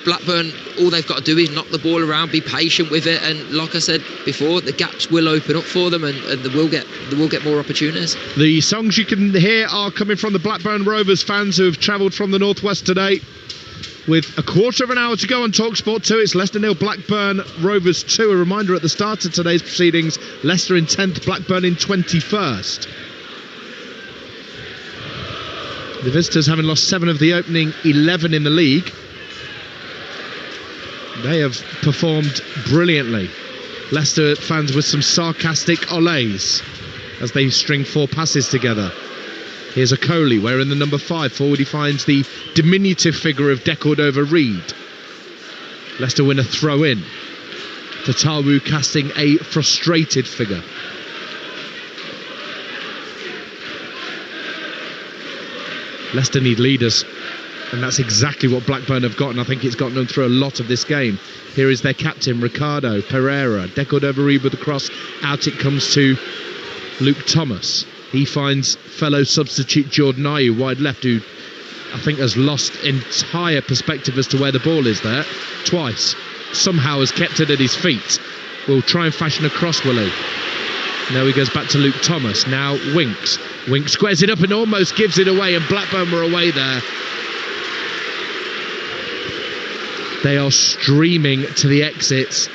Blackburn, all they've got to do is knock the ball around, be patient with it, and like I said before, the gaps will open up for them, and they will get more opportunities. The songs you can hear are coming from the Blackburn Rovers fans who have travelled from the northwest today. With a quarter of an hour to go on Talksport 2, it's Leicester 0, Blackburn Rovers 2. A reminder at the start of today's proceedings, Leicester in 10th, Blackburn in 21st. The visitors, having lost 7 of the opening 11 in the league, they have performed brilliantly. Leicester fans with some sarcastic olés as they string 4 passes together. Here's a Coley wearing the number 5. Forward he finds the diminutive figure of Decordova-Reid. Leicester win a throw-in. Fatawu casting a frustrated figure. Leicester need leaders, and that's exactly what Blackburn have got, and I think it's gotten them through a lot of this game. Here is their captain, Ricardo Pereira. Decordova-Reid with the cross. Out it comes to Luke Thomas. He finds fellow substitute Jordan Ayew wide left, who I think has lost entire perspective as to where the ball is there. Twice. Somehow has kept it at his feet. Will try and fashion a cross, will he? Now he goes back to Luke Thomas. Now Winks. Winks squares it up and almost gives it away, and Blackburn were away there. They are streaming to the exits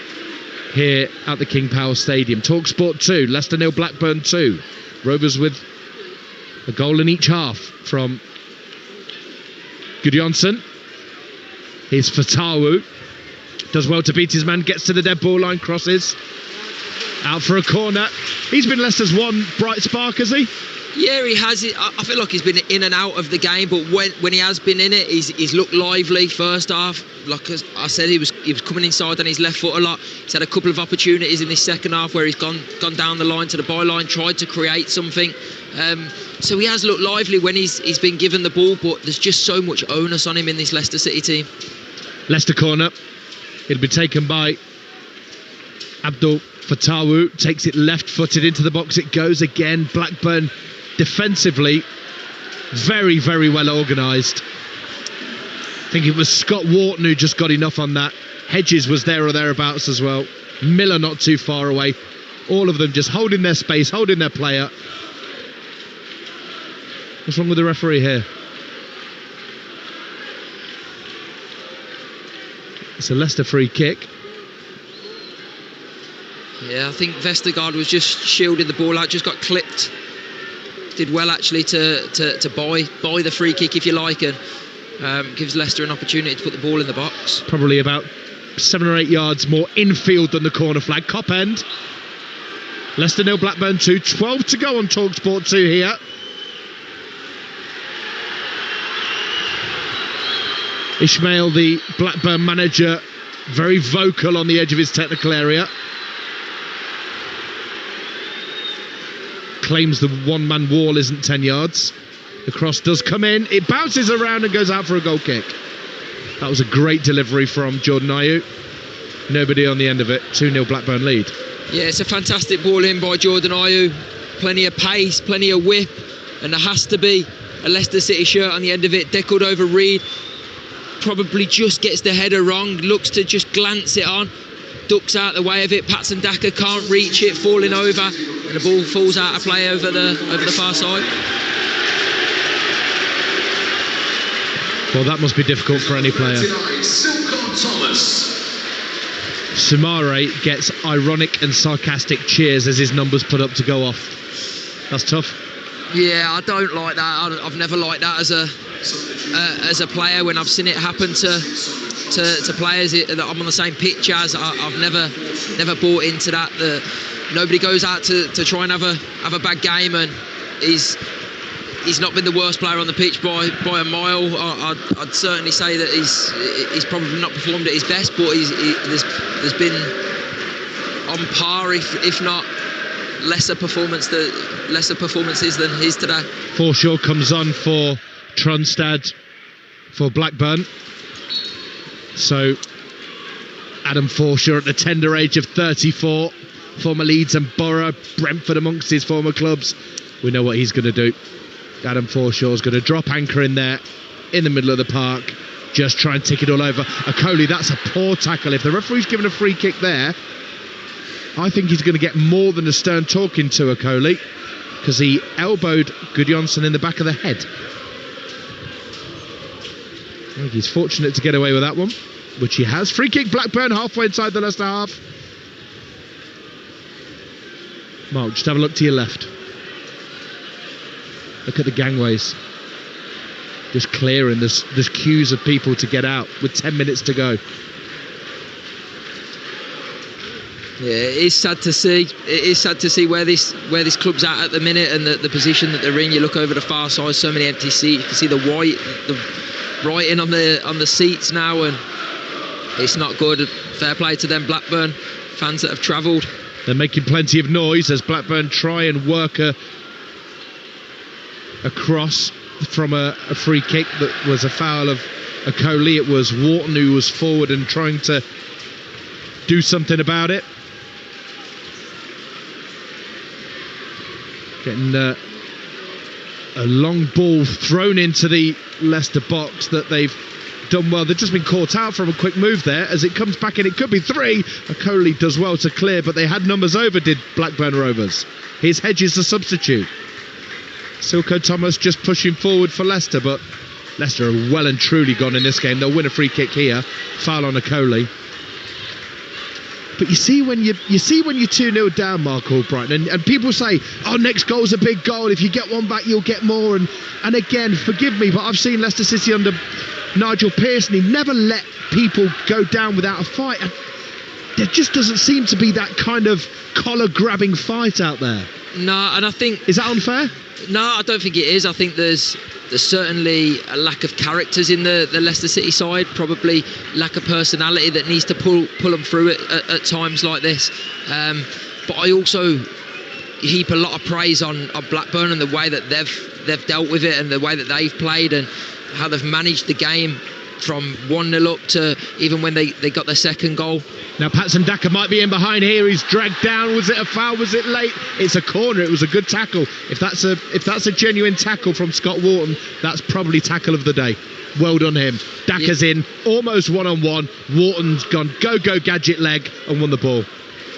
here at the King Power Stadium. Talksport 2, Leicester 0, Blackburn 2. Rovers with a goal in each half from Gudjonsson. Here's Fatawu. Does well to beat his man, gets to the dead ball line, crosses. Out for a corner. He's been Leicester's one bright spark, has he? Yeah, he has. I feel like he's been in and out of the game, but when he has been in it, he's looked lively. First half, like I said, he was coming inside on his left foot a lot. He's had a couple of opportunities in this second half where he's gone down the line to the byline, tried to create something. So he has looked lively when he's been given the ball, but there's just so much onus on him in this Leicester City team. Leicester corner. It'll be taken by Abdul Fatawu. Takes it left-footed into the box. It goes again. Blackburn defensively very, very well organised. I think it was Scott Wharton who just got enough on that. Hedges was there or thereabouts as well. Miller not too far away. All of them just holding their space, holding their player. What's wrong with the referee here? It's a Leicester free kick. Yeah, I think Vestergaard was just shielding the ball out, just got clipped. Did well actually to buy the free kick, if you like, and gives Leicester an opportunity to put the ball in the box. Probably about 7 or 8 yards more infield than the corner flag. Cop end. Leicester 0, Blackburn 2. 12 to go on Talksport 2 here. Ismail, the Blackburn manager, very vocal on the edge of his technical area. Claims the one-man wall isn't 10 yards. The cross does come in. It bounces around and goes out for a goal kick. That was a great delivery from Jordan Ayew. Nobody on the end of it. 2-0 Blackburn lead. Yeah, it's a fantastic ball in by Jordan Ayew. Plenty of pace, plenty of whip, and there has to be a Leicester City shirt on the end of it. Deckled over Reed. Probably just gets the header wrong. Looks to just glance it on. Ducks out the way of it. Patson Daka can't reach it, falling over, and the ball falls out of play over the far side. Well, that must be difficult for any player. Sumare gets ironic and sarcastic cheers as his numbers put up to go off. That's tough. Yeah, I don't like that. I've never liked that as a player when I've seen it happen to players that I'm on the same pitch as. I've never bought into that. Nobody goes out to try and have a bad game, and he's not been the worst player on the pitch by a mile. I'd certainly say that he's probably not performed at his best, but there's been on par, if not lesser performances than his today. Forshaw comes on for Tronstad for Blackburn. So Adam Forshaw at the tender age of 34, former Leeds and Borough, Brentford amongst his former clubs. We know what he's going to do. Adam Forshaw's going to drop anchor in there in the middle of the park, just try and tick it all over. Okoli, that's a poor tackle. If the referee's given a free kick there, I think he's going to get more than a stern talking to Okoli, because he elbowed Gudjonsson in the back of the head. I think he's fortunate to get away with that one, which he has. Free kick Blackburn, halfway inside the Leicester half. Mark, just have a look to your left. Look at the gangways. Just clearing. There's queues of people to get out with 10 minutes to go. Yeah, it is sad to see. It is sad to see where this club's at the minute, and the position that they're in. You look over the far side, so many empty seats. You can see the writing on the seats now, and it's not good. Fair play to them Blackburn fans that have travelled. They're making plenty of noise as Blackburn try and work a cross from a free kick that was a foul of Okoli. It was Wharton who was forward and trying to do something about it. Getting a long ball thrown into the Leicester box that they've done well. They've just been caught out from a quick move there as it comes back in. It could be 3. Okoli does well to clear, but they had numbers over, did Blackburn Rovers. Here's Hedges the substitute. Silko Thomas just pushing forward for Leicester, but Leicester are well and truly gone in this game. They'll win a free kick here. Foul on Okoli. But you see when you're 2-0 down, Mark Albrighton, and people say, oh, next goal's a big goal. If you get one back, you'll get more. And again, forgive me, but I've seen Leicester City under Nigel Pearson. He never let people go down without a fight. And there just doesn't seem to be that kind of collar-grabbing fight out there. No, and I think... Is that unfair? No, I don't think it is. I think there's certainly a lack of characters in the Leicester City side, probably lack of personality that needs to pull them through it at times like this. But I also heap a lot of praise on Blackburn and the way that they've dealt with it and the way that they've played and how they've managed the game from 1-0 up to even when they got their second goal. Now Patson Daka might be in behind here. He's dragged down. Was it a foul? Was it late? It's a corner. It was a good tackle. If that's a genuine tackle from Scott Wharton, that's probably tackle of the day. Well done him. Daka's in, almost one-on-one. Wharton's gone go gadget leg and won the ball.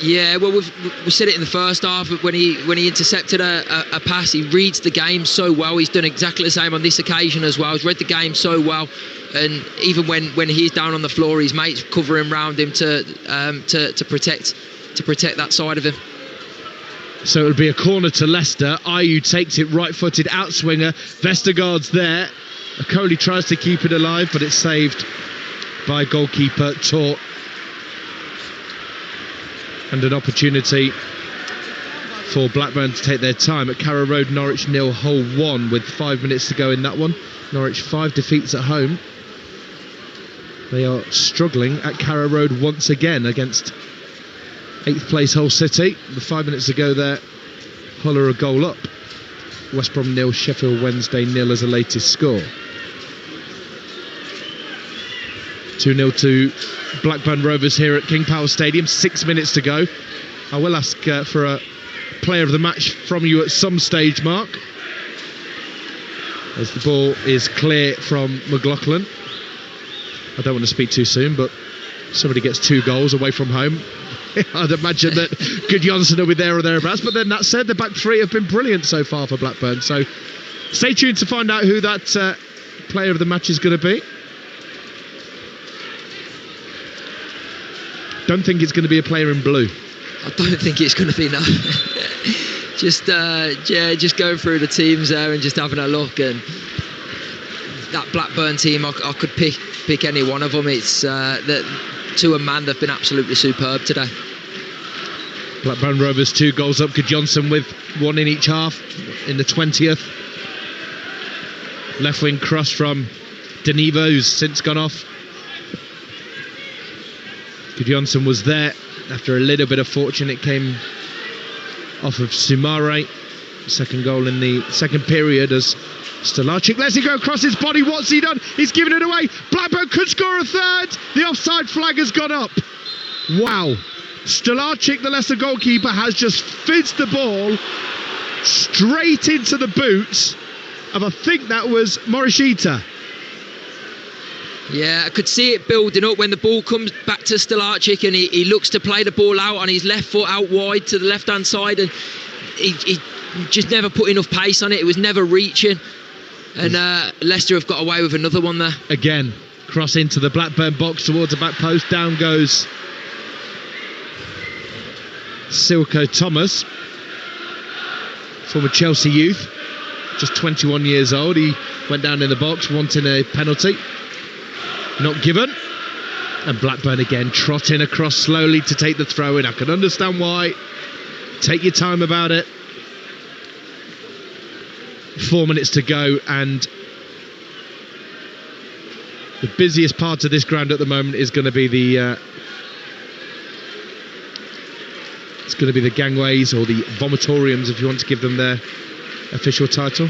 Yeah, well, we said it in the first half when he intercepted a pass. He reads the game so well. He's done exactly the same on this occasion as well. He's read the game so well, and even when he's down on the floor, his mates cover him round him to protect that side of him. So it'll be a corner to Leicester. Ayew takes it right-footed outswinger. Vestergaard's there. Okoli tries to keep it alive, but it's saved by goalkeeper Tor. And an opportunity for Blackburn to take their time at Carrow Road. Norwich 0, Hull 1 with 5 minutes to go in that one. Norwich 5 defeats at home. They are struggling at Carrow Road once again against 8th place Hull City. With 5 minutes to go there, Hull are a goal up. West Brom 0, Sheffield Wednesday 0 as the latest score. 2-0 to Blackburn Rovers here at King Power Stadium. 6 minutes to go. I will ask for a player of the match from you at some stage, Mark, as the ball is clear from McLaughlin. I don't want to speak too soon, but somebody gets 2 goals away from home. I'd imagine that Gudjonsson will be there or thereabouts. But then that said, the back three have been brilliant so far for Blackburn. So stay tuned to find out who that player of the match is going to be. Don't think it's going to be a player in blue. I don't think it's going to be, no. just going through the teams there and just having a look, and that Blackburn team, I could pick any one of them. It's that to a man, they've been absolutely superb today. Blackburn Rovers 2 goals up. Gudjonsson with 1 in each half in the 20th. Left wing cross from Denivo, who's since gone off. Gudjonsson was there after a little bit of fortune. It came off of Sumare. Second goal in the second period as Stolarczyk lets it go across his body. What's he done? He's given it away. Blackburn could score a third. The offside flag has gone up. Wow. Stolarczyk, the Leicester goalkeeper, has just fizzed the ball straight into the boots of, I think that was Morishita. Yeah, I could see it building up when the ball comes back to Stolarczyk, and he looks to play the ball out on his left foot out wide to the left-hand side, and he just never put enough pace on it. It was never reaching, and Leicester have got away with another one there. Again, cross into the Blackburn box towards the back post. Down goes Silko Thomas, former Chelsea youth, just 21 years old. He went down in the box wanting a penalty. Not given. And Blackburn again trotting across slowly to take the throw in. I can understand why. Take your time about it. 4 minutes to go, and the busiest part of this ground at the moment is going to be the gangways, or the vomitoriums, if you want to give them their official title.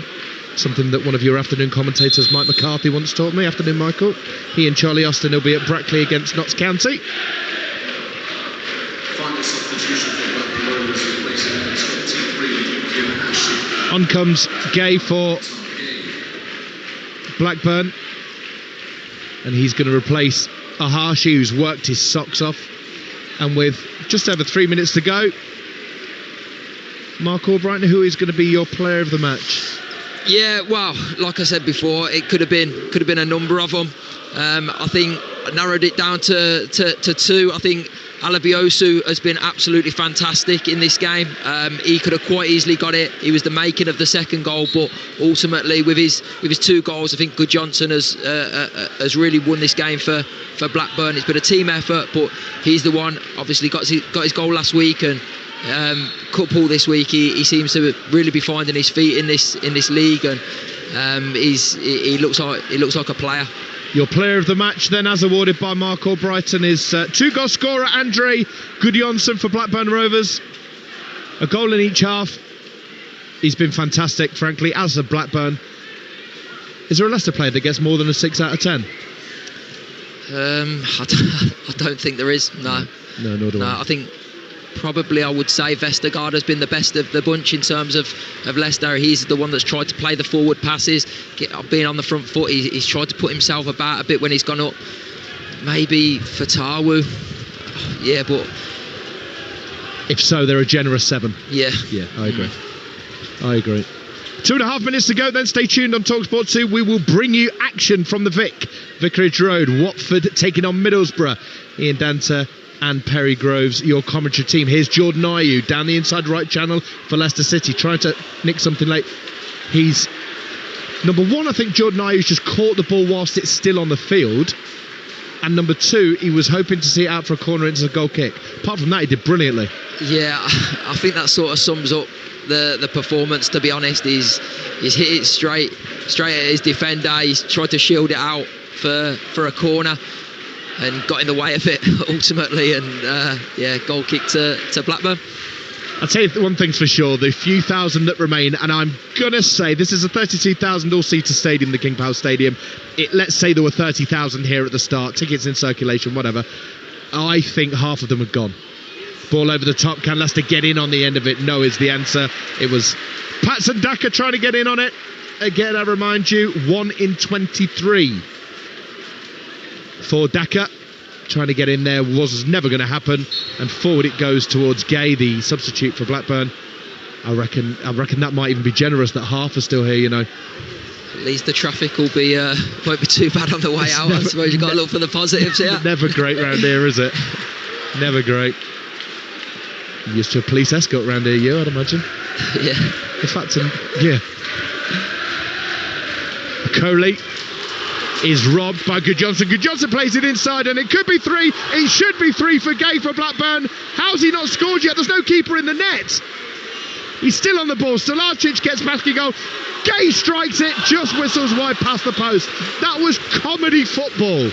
Something that one of your afternoon commentators, Mike McCarthy, once taught me. Afternoon, Michael. He and Charlie Austin will be at Brackley against Notts County. On comes Gay for Blackburn, and he's going to replace Ahashi, who's worked his socks off. And with just over 3 minutes to go, Mark Albright, who is going to be your player of the match? Yeah, well, like I said before, it could have been a number of them. I think I narrowed it down to 2. I think Alabiosu has been absolutely fantastic in this game. He could have quite easily got it. He was the making of the second goal, but ultimately with his 2 goals, I think Gudjonsson has really won this game for Blackburn. It's been a team effort, but he's the one. Obviously got his goal last week, and couple this week. He seems to really be finding his feet in this league, and he looks like a player. Your player of the match then, as awarded by Mark Albrighton, is 2-goal scorer Andre Gudjonsson for Blackburn Rovers. A goal in each half. He's been fantastic, frankly, as a Blackburn. Is there a Leicester player that gets more than a 6 out of 10? I don't think there is. No, nor do I. I think probably I would say Vestergaard has been the best of the bunch in terms of Leicester. He's the one that's tried to play the forward passes, being on the front foot. He's tried to put himself about a bit when he's gone up. Maybe Fatawu. Yeah, but if so, they're a generous 7. Yeah, I agree. 2.5 minutes to go, then stay tuned on Talksport 2. We will bring you action from the Vicarage Road. Watford taking on Middlesbrough. Ian Danter and Perry Groves, your commentary team. Here's Jordan Ayew down the inside right channel for Leicester City, trying to nick something late. He's number one. I think Jordan Ayew's just caught the ball whilst it's still on the field, and number 2, he was hoping to see it out for a corner into the goal kick. Apart from that, he did brilliantly. Yeah, I think that sort of sums up the performance, to be honest. He's hit it straight at his defender. He's tried to shield it out for a corner and got in the way of it ultimately, and goal kick to Blackburn. I'll tell you one thing's for sure, the few thousand that remain, and I'm going to say this is a 32,000 all-seater stadium, the King Power Stadium. Let's say there were 30,000 here at the start, tickets in circulation, whatever. I think half of them have gone. Ball over the top, can Leicester get in on the end of it? No is the answer. It was Patson Daka trying to get in on it. Again, I remind you, 1 in 23 for Daka. Trying to get in there was never going to happen, and forward it goes towards Gay, the substitute for Blackburn. I reckon that might even be generous that half are still here, you know. At least the traffic won't be too bad on the way out. I suppose you've got to look for the positives here. Never great round here, is it? Never great. Used to a police escort round here, I'd imagine. Yeah. In fact, yeah. Coley is robbed by Gudjonsson. Gudjonsson plays it inside, and it could be 3. It should be 3 for Gay for Blackburn. How's he not scored yet? There's no keeper in the net. He's still on the ball. Stalacic gets back a goal. Gay strikes it, just whistles wide past the post. That was comedy football.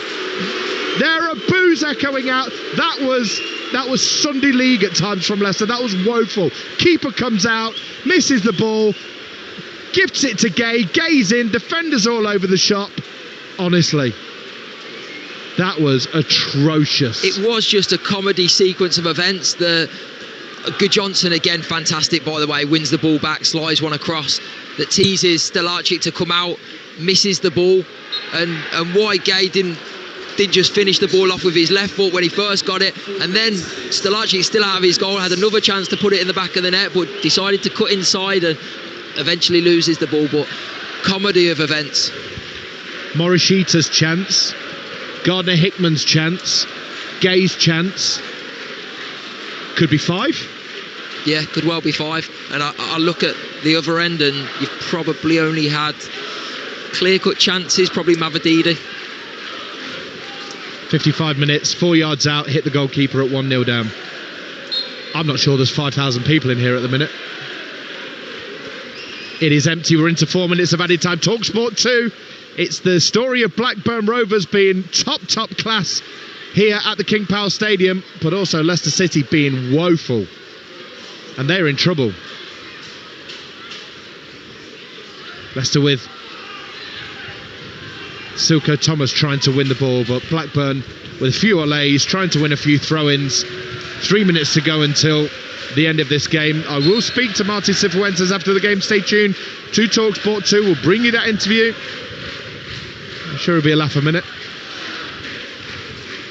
There are boos echoing out. That was Sunday League at times from Leicester. That was woeful. Keeper comes out, misses the ball, gifts it to Gay. Gay's in, defenders all over the shop. Honestly, that was atrocious. It was just a comedy sequence of events. The Gudjonsson, again, fantastic by the way, wins the ball back, slides one across that teases Stalacic to come out, misses the ball, and why Gay didn't just finish the ball off with his left foot when he first got it, and then Stalacic, still out of his goal, had another chance to put it in the back of the net, but decided to cut inside and eventually loses the ball. But comedy of events. Morishita's chance, Gardner Hickman's chance, Gay's chance. Could be 5. Yeah, could well be 5. And I look at the other end, and you've probably only had clear-cut chances, probably Mavadidi. 55 minutes, 4 yards out, hit the goalkeeper at 1-0 down. I'm not sure there's 5,000 people in here at the minute. It is empty. We're into 4 minutes of added time. Talksport 2. It's the story of Blackburn Rovers being top class here at the King Power Stadium, but also Leicester City being woeful. And they're in trouble. Leicester with Silko Thomas trying to win the ball, but Blackburn with a few allays, trying to win a few throw-ins. 3 minutes to go until the end of this game. I will speak to Martin Cifuentes after the game. Stay tuned to Talksport 2. We'll bring you that interview. I'm sure it'll be a laugh a minute.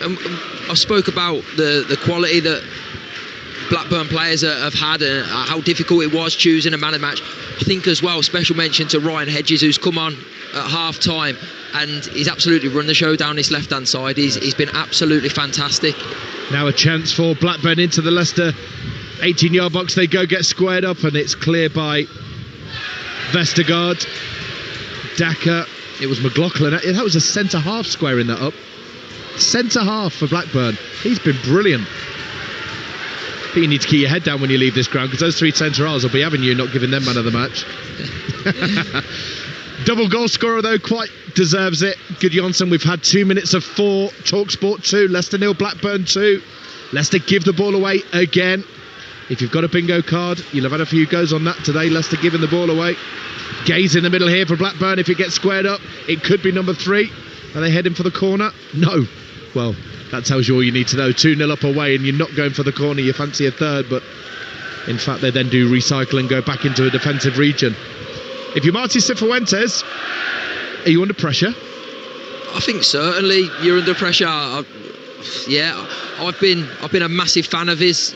I spoke about the quality that Blackburn players have had and how difficult it was choosing a man of the match. I think as well, special mention to Ryan Hedges, who's come on at half time and he's absolutely run the show down this left hand side. He's been absolutely fantastic. Now a chance for Blackburn into the Leicester 18-yard box. They go, get squared up, and it's cleared by Vestergaard. Daka. It was McLaughlin. That was a centre half squaring that up. Centre half for Blackburn. He's been brilliant. think you need to keep your head down when you leave this ground, because those 3 centre-halves will be having you, not giving them man of the match. Double goal scorer, though, quite deserves it. Gudjonsson, we've had 2 minutes of 4. Talksport 2, Leicester 0, Blackburn 2. Leicester give the ball away again. If you've got a bingo card, you'll have had a few goes on that today. Leicester giving the ball away. Gaze in the middle here for Blackburn. If it gets squared up, it could be number 3. Are they heading for the corner? No. Well, that tells you all you need to know. 2-0 up away, and you're not going for the corner. You fancy a third, but in fact they then do recycle and go back into a defensive region. If you're Marty Cifuentes, are you under pressure? I think certainly you're under pressure. I've been a massive fan of his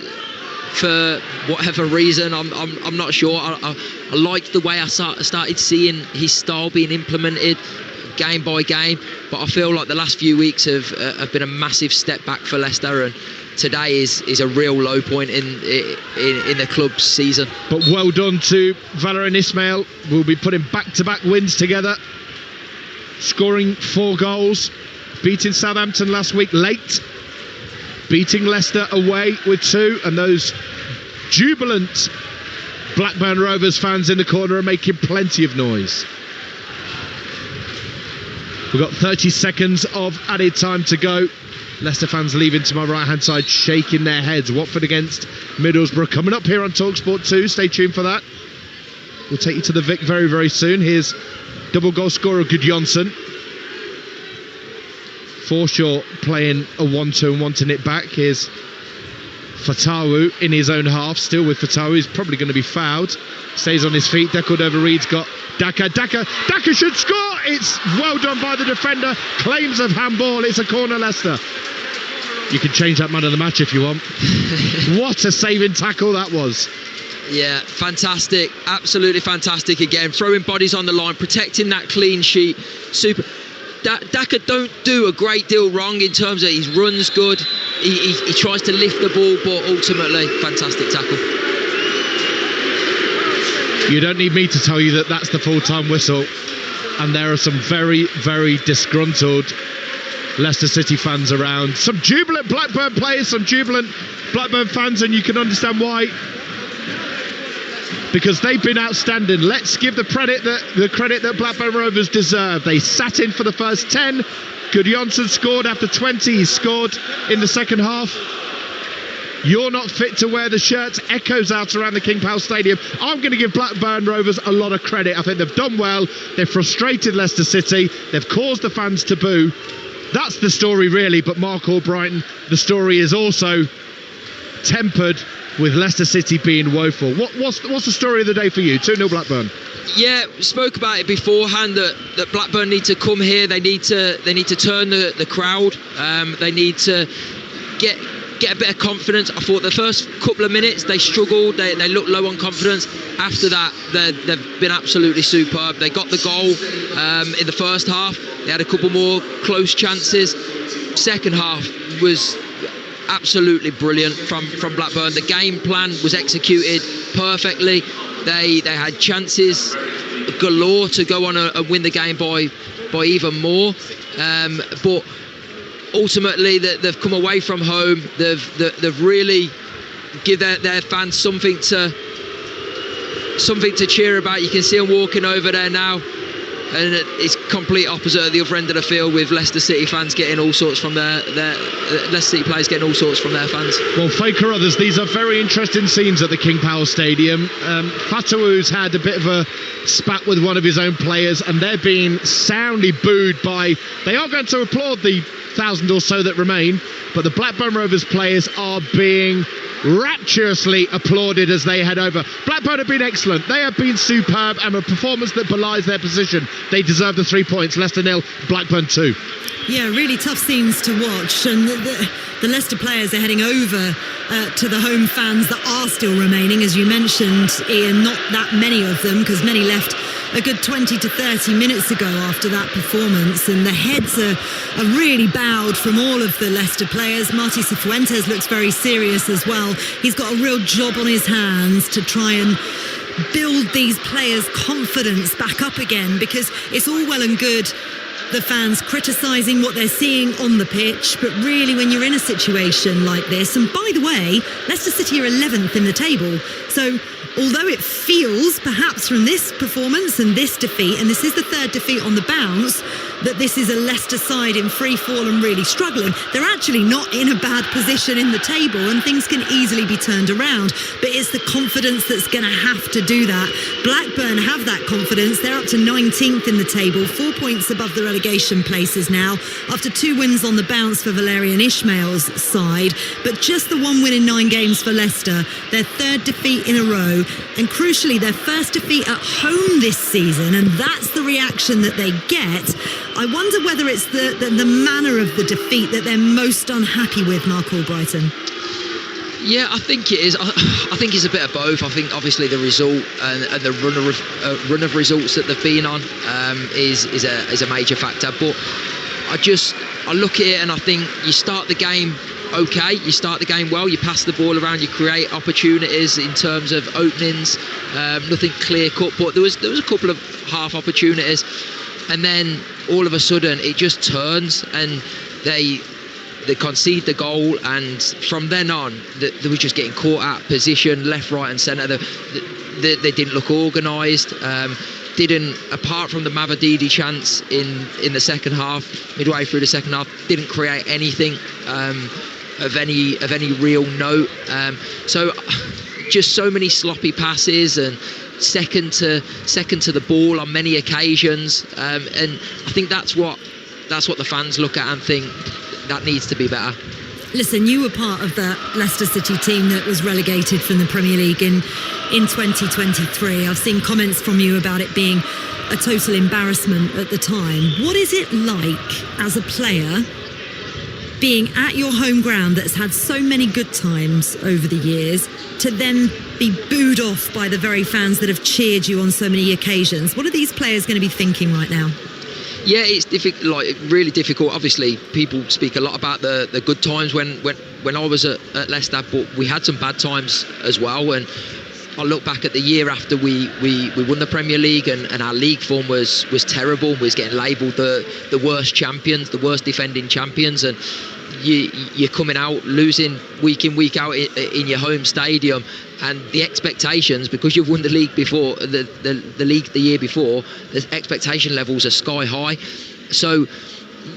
for whatever reason. I'm not sure. I like the way I started seeing his style being implemented game by game, but I feel like the last few weeks have been a massive step back for Leicester, and today is a real low point in the club's season. But well done to Valérien Ismaël. We'll be putting back-to-back wins together, scoring 4 goals, beating Southampton last week late, beating Leicester away with 2, and those jubilant Blackburn Rovers fans in the corner are making plenty of noise. We've got 30 seconds of added time to go. Leicester fans leaving to my right-hand side, shaking their heads. Watford against Middlesbrough coming up here on Talksport 2. Stay tuned for that. We'll take you to the Vic very, very soon. Here's double goal scorer Gudjonsson. Forshaw playing a 1-2 and wanting it back. Here's Fatawu in his own half, still with Fatawu. He's probably going to be fouled. Stays on his feet. Decordova-Reid's got Daka should score. It's well done by the defender. Claims of handball. It's a corner, Leicester. You can change that man of the match if you want. What a saving tackle that was. Yeah, fantastic. Absolutely fantastic again. Throwing bodies on the line, protecting that clean sheet. Super. Daka don't do a great deal wrong in terms of his run's good. He tries to lift the ball, but ultimately, fantastic tackle. You don't need me to tell you that that's the full-time whistle. And there are some very, very disgruntled Leicester City fans around. Some jubilant Blackburn players, some jubilant Blackburn fans, and you can understand why. Because they've been outstanding. Let's give the credit that Blackburn Rovers deserve. They sat in for the first 10. Gudjonsson scored after 20. He scored in the second half. You're not fit to wear the shirts echoes out around the King Power Stadium. I'm going to give Blackburn Rovers a lot of credit. I think they've done well. They've frustrated Leicester City. They've caused the fans to boo. That's the story, really. But Mark Albrighton, the story is also tempered with Leicester City being woeful. What's the story of the day for you? 2-0 Blackburn. Yeah, we spoke about it beforehand that Blackburn need to come here. They need to turn the crowd. They need to get a bit of confidence. I thought the first couple of minutes they struggled. They looked low on confidence. After that, they've been absolutely superb. They got the goal in the first half. They had a couple more close chances. Second half was absolutely brilliant from Blackburn. The game plan was executed perfectly. They had chances galore to go on and win the game by even more. But ultimately, they've come away from home. They've really give their fans something to cheer about. You can see them walking over there now, and it's complete opposite at the other end of the field, with Leicester City fans getting all sorts from their Leicester City players getting all sorts from their fans. Well, fake or others, these are very interesting scenes at the King Power Stadium. Fatawu's had a bit of a spat with one of his own players, and they're being soundly booed by. They are going to applaud the 1,000 or so that remain, but the Blackburn Rovers players are being rapturously applauded as they head over. Blackburn have been excellent. They have been superb, and a performance that belies their position. They deserve the 3 points. Leicester 0, Blackburn 2. Yeah, really tough scenes to watch, and the Leicester players are heading over to the home fans that are still remaining, as you mentioned, Ian. Not that many of them, because many left a good 20 to 30 minutes ago after that performance, and the heads are really bowed from all of the Leicester players. Marty Cifuentes looks very serious as well. He's got a real job on his hands to try and build these players' confidence back up again, because it's all well and good the fans criticising what they're seeing on the pitch, but really when you're in a situation like this, and by the way, Leicester City are 11th in the table, so although it feels perhaps from this performance and this defeat, and this is the third defeat on the bounce, that this is a Leicester side in free fall and really struggling, they're actually not in a bad position in the table, and things can easily be turned around. But it's the confidence that's going to have to do that. Blackburn have that confidence. They're up to 19th in the table, 4 points above the relegation places now, after 2 wins on the bounce for Valérien Ismaël's side, but just the 1 win in 9 games for Leicester, their third defeat in a row, and crucially their first defeat at home this season, and that's the reaction that they get. I wonder whether it's the manner of the defeat that they're most unhappy with, Mark Albrighton. Yeah, I think it is. I think it's a bit of both. I think obviously the result and the run of results that they've been on is a major factor. But I look at it and I think you start the game okay, you start the game well, you pass the ball around, you create opportunities in terms of openings, nothing clear cut, but there was a couple of half opportunities, and then all of a sudden it just turns and they concede the goal, and from then on they were just getting caught out of position left, right and centre. They didn't look organised, apart from the Mavadidi chance in the second half, midway through the second half, didn't create anything of any real note. So just so many sloppy passes and second to the ball on many occasions, and I think that's what the fans look at and think that needs to be better. Listen, you were part of that Leicester City team that was relegated from the Premier League in 2023. I've seen comments from you about it being a total embarrassment at the time. What is it like as a player being at your home ground that's had so many good times over the years to then be booed off by the very fans that have cheered you on so many occasions? What are these players going to be thinking right now? Yeah, it's really difficult. Obviously, people speak a lot about the good times when I was at Leicester, but we had some bad times as well. And I look back at the year after we won the Premier League, and our league form was terrible. We was getting labelled the worst champions, the worst defending champions, and you're coming out losing week in, week out in your home stadium, and the expectations, because you've won the league before, the league the year before, the expectation levels are sky high. So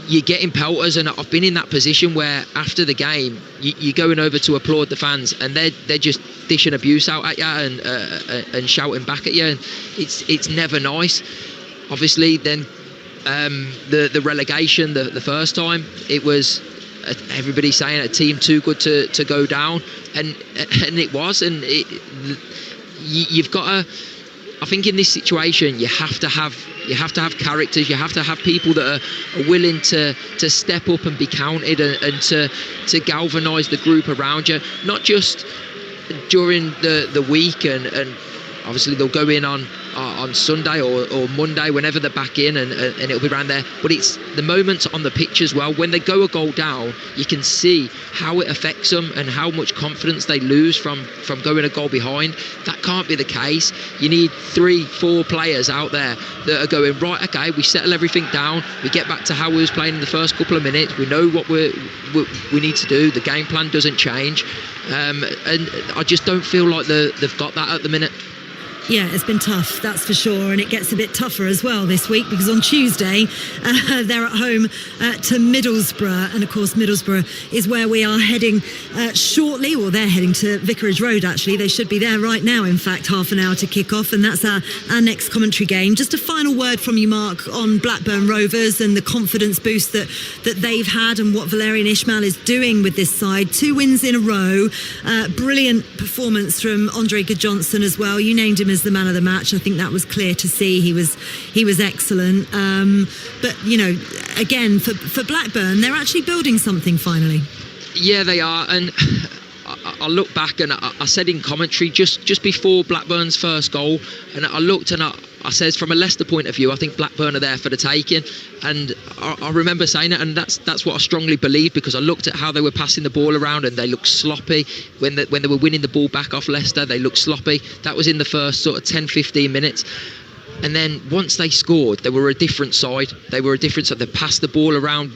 you're getting pelters, and I've been in that position where after the game you're going over to applaud the fans, and they're just dishing abuse out at you and shouting back at you, and it's never nice. Obviously, then the relegation, the first time, it was everybody saying a team too good to go down, and it was, and you've got to, I think in this situation you have to have characters, you have to have people that are willing to step up and be counted, and to galvanise the group around you, not just during the week, and obviously they'll go in on Sunday or Monday, whenever they're back in, and it'll be around there. But it's the moments on the pitch as well. When they go a goal down, you can see how it affects them and how much confidence they lose from going a goal behind. That can't be the case. You need 3-4 players out there that are going, right, okay, we settle everything down, we get back to how we was playing in the first couple of minutes, we know what we need to do, the game plan doesn't change, and I just don't feel like they've got that at the minute. Yeah, it's been tough, that's for sure, and it gets a bit tougher as well this week, because on Tuesday they're at home to Middlesbrough, and of course Middlesbrough is where we are heading shortly, or they're heading to Vicarage Road actually. They should be there right now, in fact, half an hour to kick off, and that's our next commentary game. Just a final word from you, Mark, on Blackburn Rovers and the confidence boost that they've had, and what Valérien Ismaël is doing with this side. 2 wins in a row, brilliant performance from Andre Goodjohnson as well. You named him as the man of the match. I think that was clear to see. He was excellent. But you know, again, for Blackburn, they're actually building something finally. Yeah, they are. And I look back, and I said in commentary just before Blackburn's first goal, and I looked and I said, from a Leicester point of view, I think Blackburn are there for the taking, and I remember saying it, and that's what I strongly believe, because I looked at how they were passing the ball around, and they looked sloppy when they were winning the ball back off Leicester. They looked sloppy. That was in the first sort of 10-15 minutes. And then once they scored, they were a different side. They passed the ball around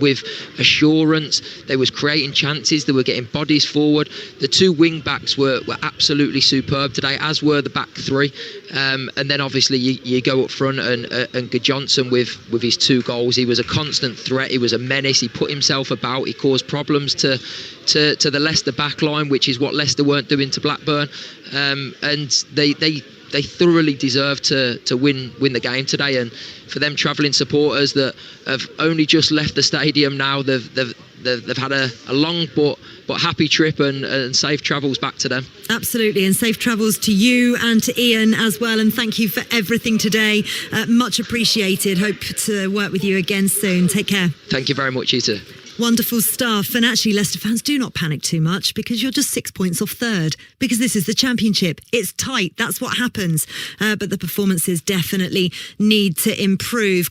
with assurance. They was creating chances. They were getting bodies forward. The two wing backs were absolutely superb today, as were the back three. And then obviously you go up front and Johnson with his 2 goals. He was a constant threat. He was a menace. He put himself about. He caused problems to the Leicester back line, which is what Leicester weren't doing to Blackburn. And they thoroughly deserved to win the game today. And for them travelling supporters that have only just left the stadium now, they've had a long but happy trip and safe travels back to them. Absolutely, and safe travels to you and to Ian as well, and thank you for everything today. Much appreciated. Hope to work with you again soon. Take care. Thank you very much, you too. Wonderful stuff. And actually, Leicester fans, do not panic too much, because you're just 6 points off third, because this is the Championship. It's tight. That's what happens. But the performances definitely need to improve.